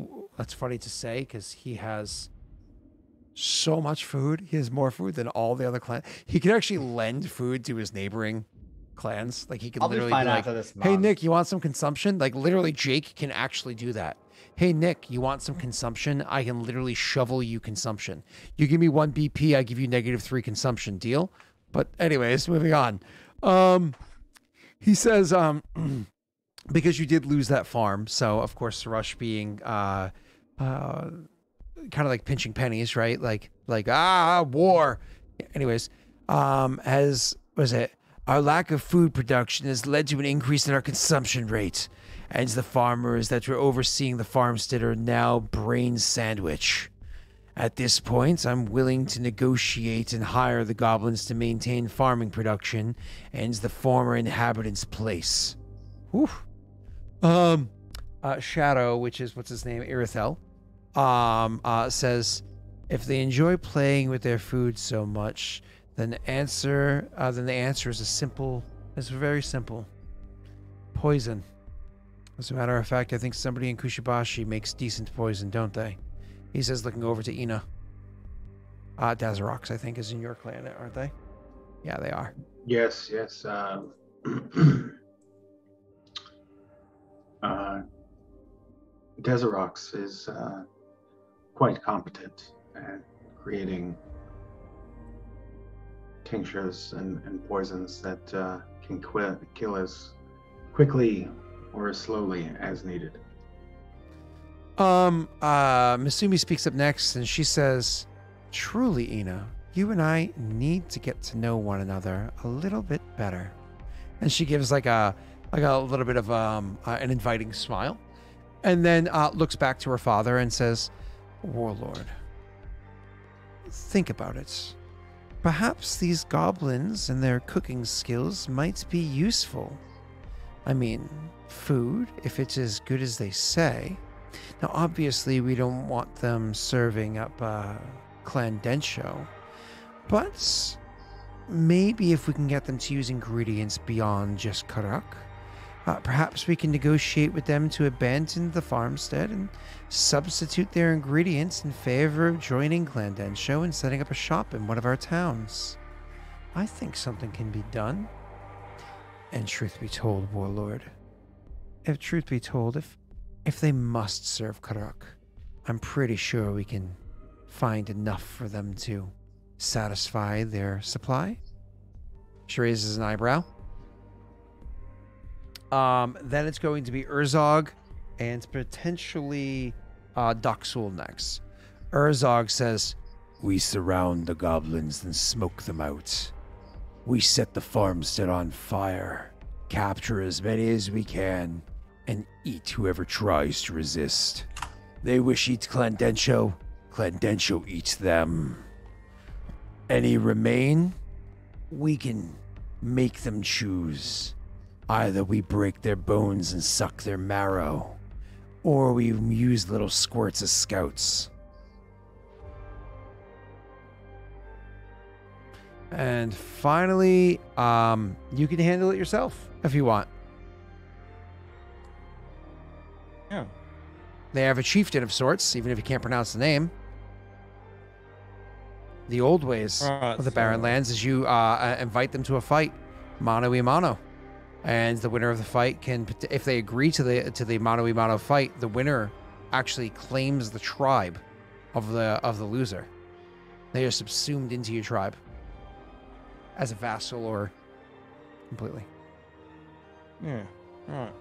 funny to say because he has so much food. He has more food than all the other clans. He could actually lend food to his neighboring clans. Like he could literally be like, hey, Nick, you want some consumption? Like literally Jake can actually do that. Hey, Nick, you want some consumption? I can literally shovel you consumption. You give me 1 BP, I give you -3 consumption. Deal? But anyways, moving on. He says, because you did lose that farm, so of course Sarush being kind of like pinching pennies, right? Like war. Anyways, our lack of food production has led to an increase in our consumption rate, and the farmers that were overseeing the farmstead are now brain sandwich. At this point, I'm willing to negotiate and hire the goblins to maintain farming production and the former inhabitants' place. Whew. Shadow, which is what's his name, Irithel, says, if they enjoy playing with their food so much, then the answer is very simple. Poison. As a matter of fact, I think somebody in Kushibashi makes decent poison, don't they? He says, looking over to Ina. Daelric, I think, is in your clan, aren't they? Yeah, they are. Yes. Daelric is quite competent at creating tinctures and poisons that can kill as quickly or as slowly as needed. Misumi speaks up next and she says, truly, Ina, you and I need to get to know one another a little bit better. And she gives like a little bit of an inviting smile, and then looks back to her father and says, Warlord, think about it. Perhaps these goblins and their cooking skills might be useful. I mean, food, if it's as good as they say. Now, obviously, we don't want them serving up Clan Densho, but maybe if we can get them to use ingredients beyond just Karak, perhaps we can negotiate with them to abandon the farmstead and substitute their ingredients in favor of joining Clan Densho and setting up a shop in one of our towns. I think something can be done. And truth be told, Warlord, if they must serve Karak, I'm pretty sure we can find enough for them to satisfy their supply. She raises an eyebrow. Then it's going to be Urzog and potentially Doxul next. Urzog says, we surround the goblins and smoke them out. We set the farmstead on fire, capture as many as we can, and eat whoever tries to resist. They wish eat Clan Densho eats them. Any remain, we can make them choose. Either we break their bones and suck their marrow, or we use little squirts as scouts. And finally, you can handle it yourself if you want. Yeah. They have a chieftain of sorts, even if you can't pronounce the name. The old ways of the Barren Lands is you invite them to a fight, mano a mano. And the winner of the fight can, if they agree to the mano a mano fight, the winner actually claims the tribe of the loser. They are subsumed into your tribe as a vassal or completely. Yeah. All right.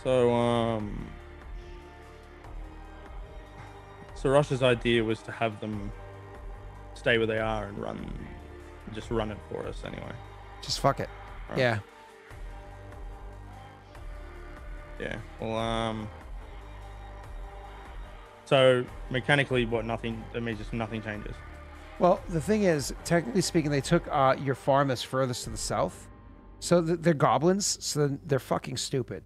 So, Sarash's idea was to have them stay where they are and just run it for us anyway. Just fuck it. Right. Yeah. Yeah. Well, so mechanically, nothing? I mean, just nothing changes. Well, the thing is, technically speaking, they took your farm that's furthest to the south. So they're goblins, so they're fucking stupid.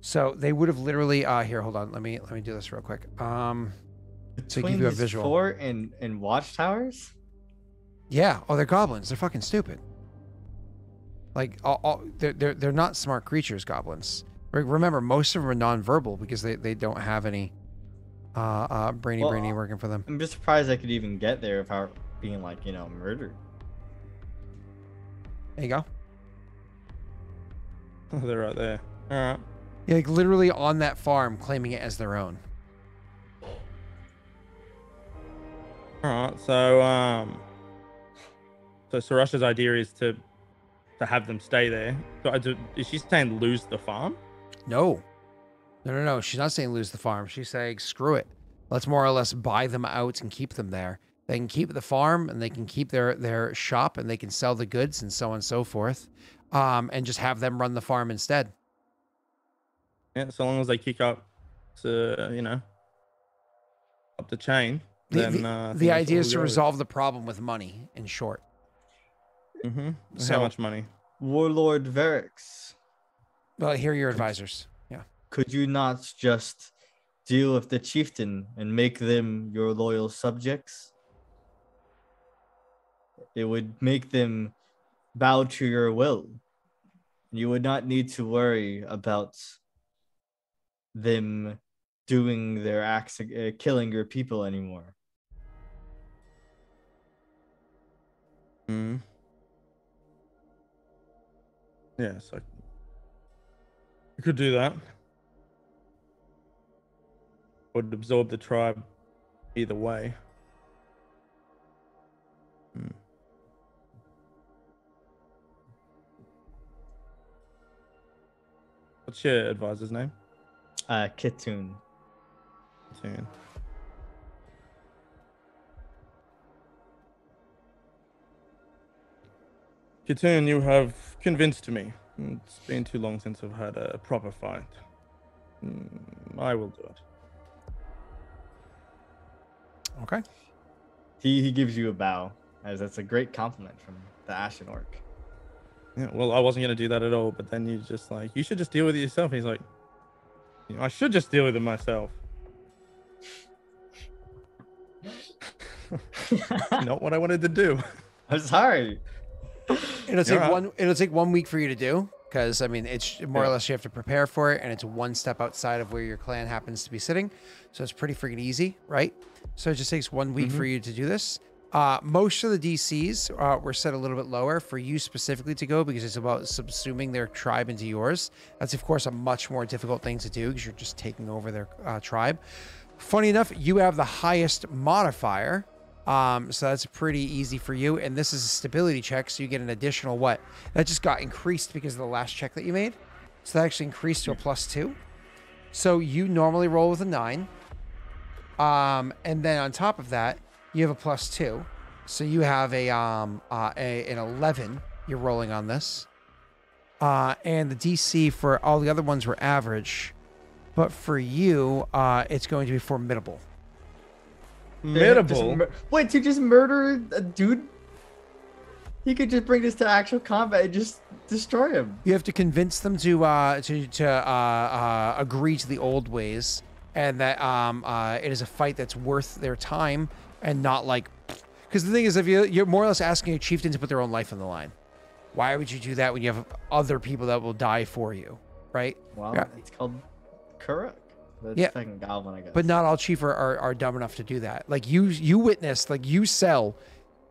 So they would have literally here, hold on, let me do this real quick. To give you a visual. Fort and watchtowers? Yeah, oh, they're goblins. They're fucking stupid. Like they're not smart creatures, goblins. Remember, most of them are non-verbal because they don't have any brainy working for them. I'm just surprised I could even get there without being like, murdered. There you go. Oh, they're right there. All right. Yeah, like literally on that farm, claiming it as their own. All right. So Sarash's idea is to have them stay there. So is she saying lose the farm? No. She's not saying lose the farm. She's saying screw it. Let's more or less buy them out and keep them there. They can keep the farm and they can keep their shop and they can sell the goods and so on and so forth. And just have them run the farm instead. Yeah, so long as they kick up to, up the chain. Then the idea is to resolve the problem with money, in short. Mm-hmm. So, how much money? Warlord Verix. Well, here are your advisors. Yeah. Could you not just deal with the chieftain and make them your loyal subjects? It would make them bow to your will. You would not need to worry about them doing their acts, killing your people anymore. Hmm. Yes, I could do that. Would absorb the tribe either way. Hmm. What's your advisor's name? Kitoon. Kitoon. Kitoon, you have convinced me. It's been too long since I've had a proper fight. I will do it. Okay. He gives you a bow, as that's a great compliment from the Ashen Orc. Yeah, well, I wasn't going to do that at all, but then you just you should just deal with it yourself. He's like, I should just deal with it myself. Not what I wanted to do. I'm sorry. It'll take 1 week for you to do, because I mean it's more or less you have to prepare for it, and it's one step outside of where your clan happens to be sitting, so it's pretty freaking easy, right? So it just takes 1 week for you to do this. Most of the DCs were set a little bit lower for you specifically to go because it's about subsuming their tribe into yours. That's of course a much more difficult thing to do because you're just taking over their tribe. Funny enough, you have the highest modifier. So that's pretty easy for you. And this is a stability check. So you get an additional what? That just got increased because of the last check that you made. So that actually increased to a +2. So you normally roll with a 9. And then on top of that, you have a +2. So you have an 11 you're rolling on this. And the DC for all the other ones were average. But for you, it's going to be formidable. Formidable? Wait, to just murder a dude? He could just bring this to actual combat and just destroy him. You have to convince them to agree to the old ways, and that it is a fight that's worth their time, and not like, because the thing is, if you're more or less asking a chieftain to put their own life on the line, why would you do that when you have other people that will die for you, right? Well, yeah. It's called Kuruk. That's Yeah. fucking goblin, I guess. But not all chief are dumb enough to do that. Like you witnessed, like you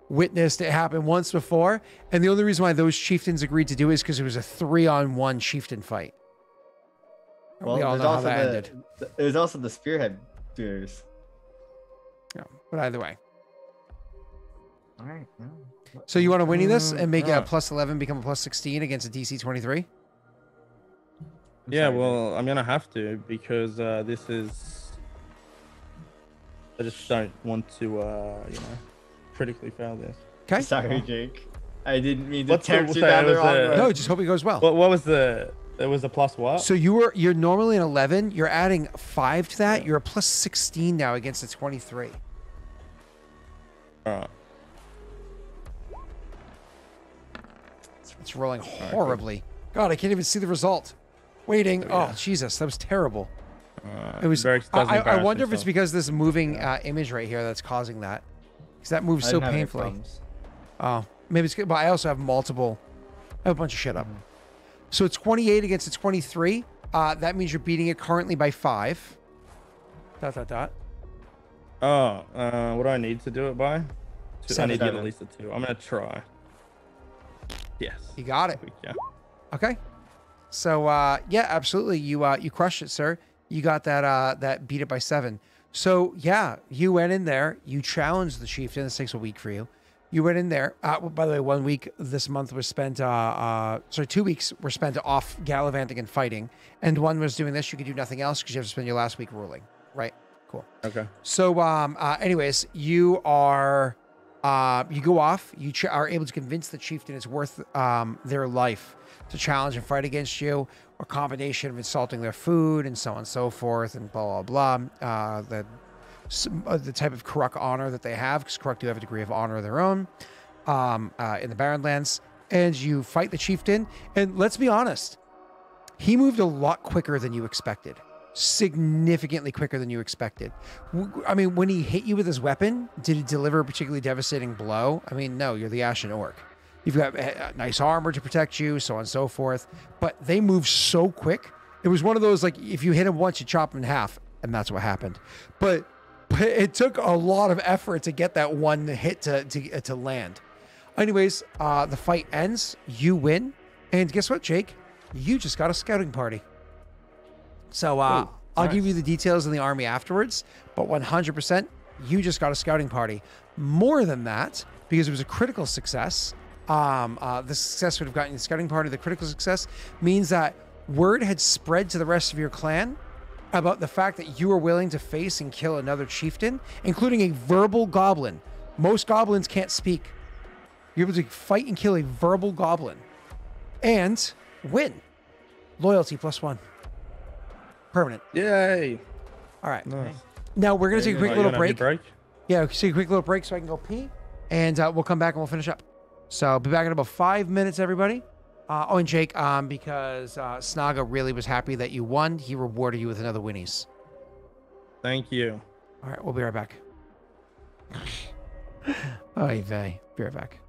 witnessed it happen once before, and the only reason why those chieftains agreed to do it is because it was a 3-on-1 chieftain fight. Well, We all know how that ended. There's also the spearhead dudes. Yeah, but either way. All right. Yeah. So you want to winnie this and make a Right. plus 11 become a plus 16 against a DC 23? Yeah, sorry, well, I'm gonna have to because this is. I just don't want to, critically fail this. Okay. Sorry, Jake. I didn't mean to What's the- tempt what's you that? down It the was wrong a- road. No, just hope it goes well. What was the? It was a plus what? So you're normally an 11. You're adding 5 to that. You're a plus 16 now against a 23. Alright. It's rolling horribly. God, I can't even see the result. Waiting. Oh, Jesus, that was terrible. It was. Varix does I embarrass wonder if it's himself. because this moving image right here that's causing that. Because that moves I so didn't have any painfully. problems. Oh, maybe it's good. But I also have multiple. I have a bunch of shit up. So it's 28 against a 23. That means you're beating it currently by 5. ... Oh, what do I need to do it by? I Seven. need to get at Seven. least a 2. I'm gonna try. Yes. You got it. Yeah. Okay. So yeah, absolutely. You crushed it, sir. You got that beat it by 7. So yeah, you went in there. You challenged the chieftain. This takes a week for you. You went in there. By the way, 1 week this month was spent. 2 weeks were spent off gallivanting and fighting, and 1 was doing this. You could do nothing else because you have to spend your last week ruling. Right. Cool. Okay. So anyways, you are you go off. You are able to convince the chieftain it's worth their life to challenge and fight against you, or combination of insulting their food and so on and so forth, and blah blah blah. The type of Kuruk honor that they have, because Kuruk do have a degree of honor of their own in the Barrenlands, and you fight the chieftain. And let's be honest, he moved a lot quicker than you expected. Significantly quicker than you expected. I mean, when he hit you with his weapon, did he deliver a particularly devastating blow? I mean, no, you're the Ashen Orc. You've got nice armor to protect you, so on and so forth. But they move so quick. It was one of those, like, if you hit him once, you chop him in half, and that's what happened. But it took a lot of effort to get that one hit to land. Anyways, the fight ends. You win. And guess what, Jake? You just got a scouting party. So I'll give you the details in the army afterwards, but 100%, you just got a scouting party. More than that, because it was a critical success, the success would have gotten you the scouting party. The critical success means that word had spread to the rest of your clan about the fact that you were willing to face and kill another chieftain, including a verbal goblin. Most goblins can't speak. You're able to fight and kill a verbal goblin and win. Loyalty +1. Permanent. Yay. All right. Nice. Now we're going to take a quick Oh, little you gonna have break. your Yeah, we'll take a quick little break so I can go pee, and we'll come back and we'll finish up. So I'll be back in about 5 minutes, everybody. And Jake, because Snaga really was happy that you won, he rewarded you with another Winnies. Thank you. All right, we'll be right back. Oy vey. Be right back.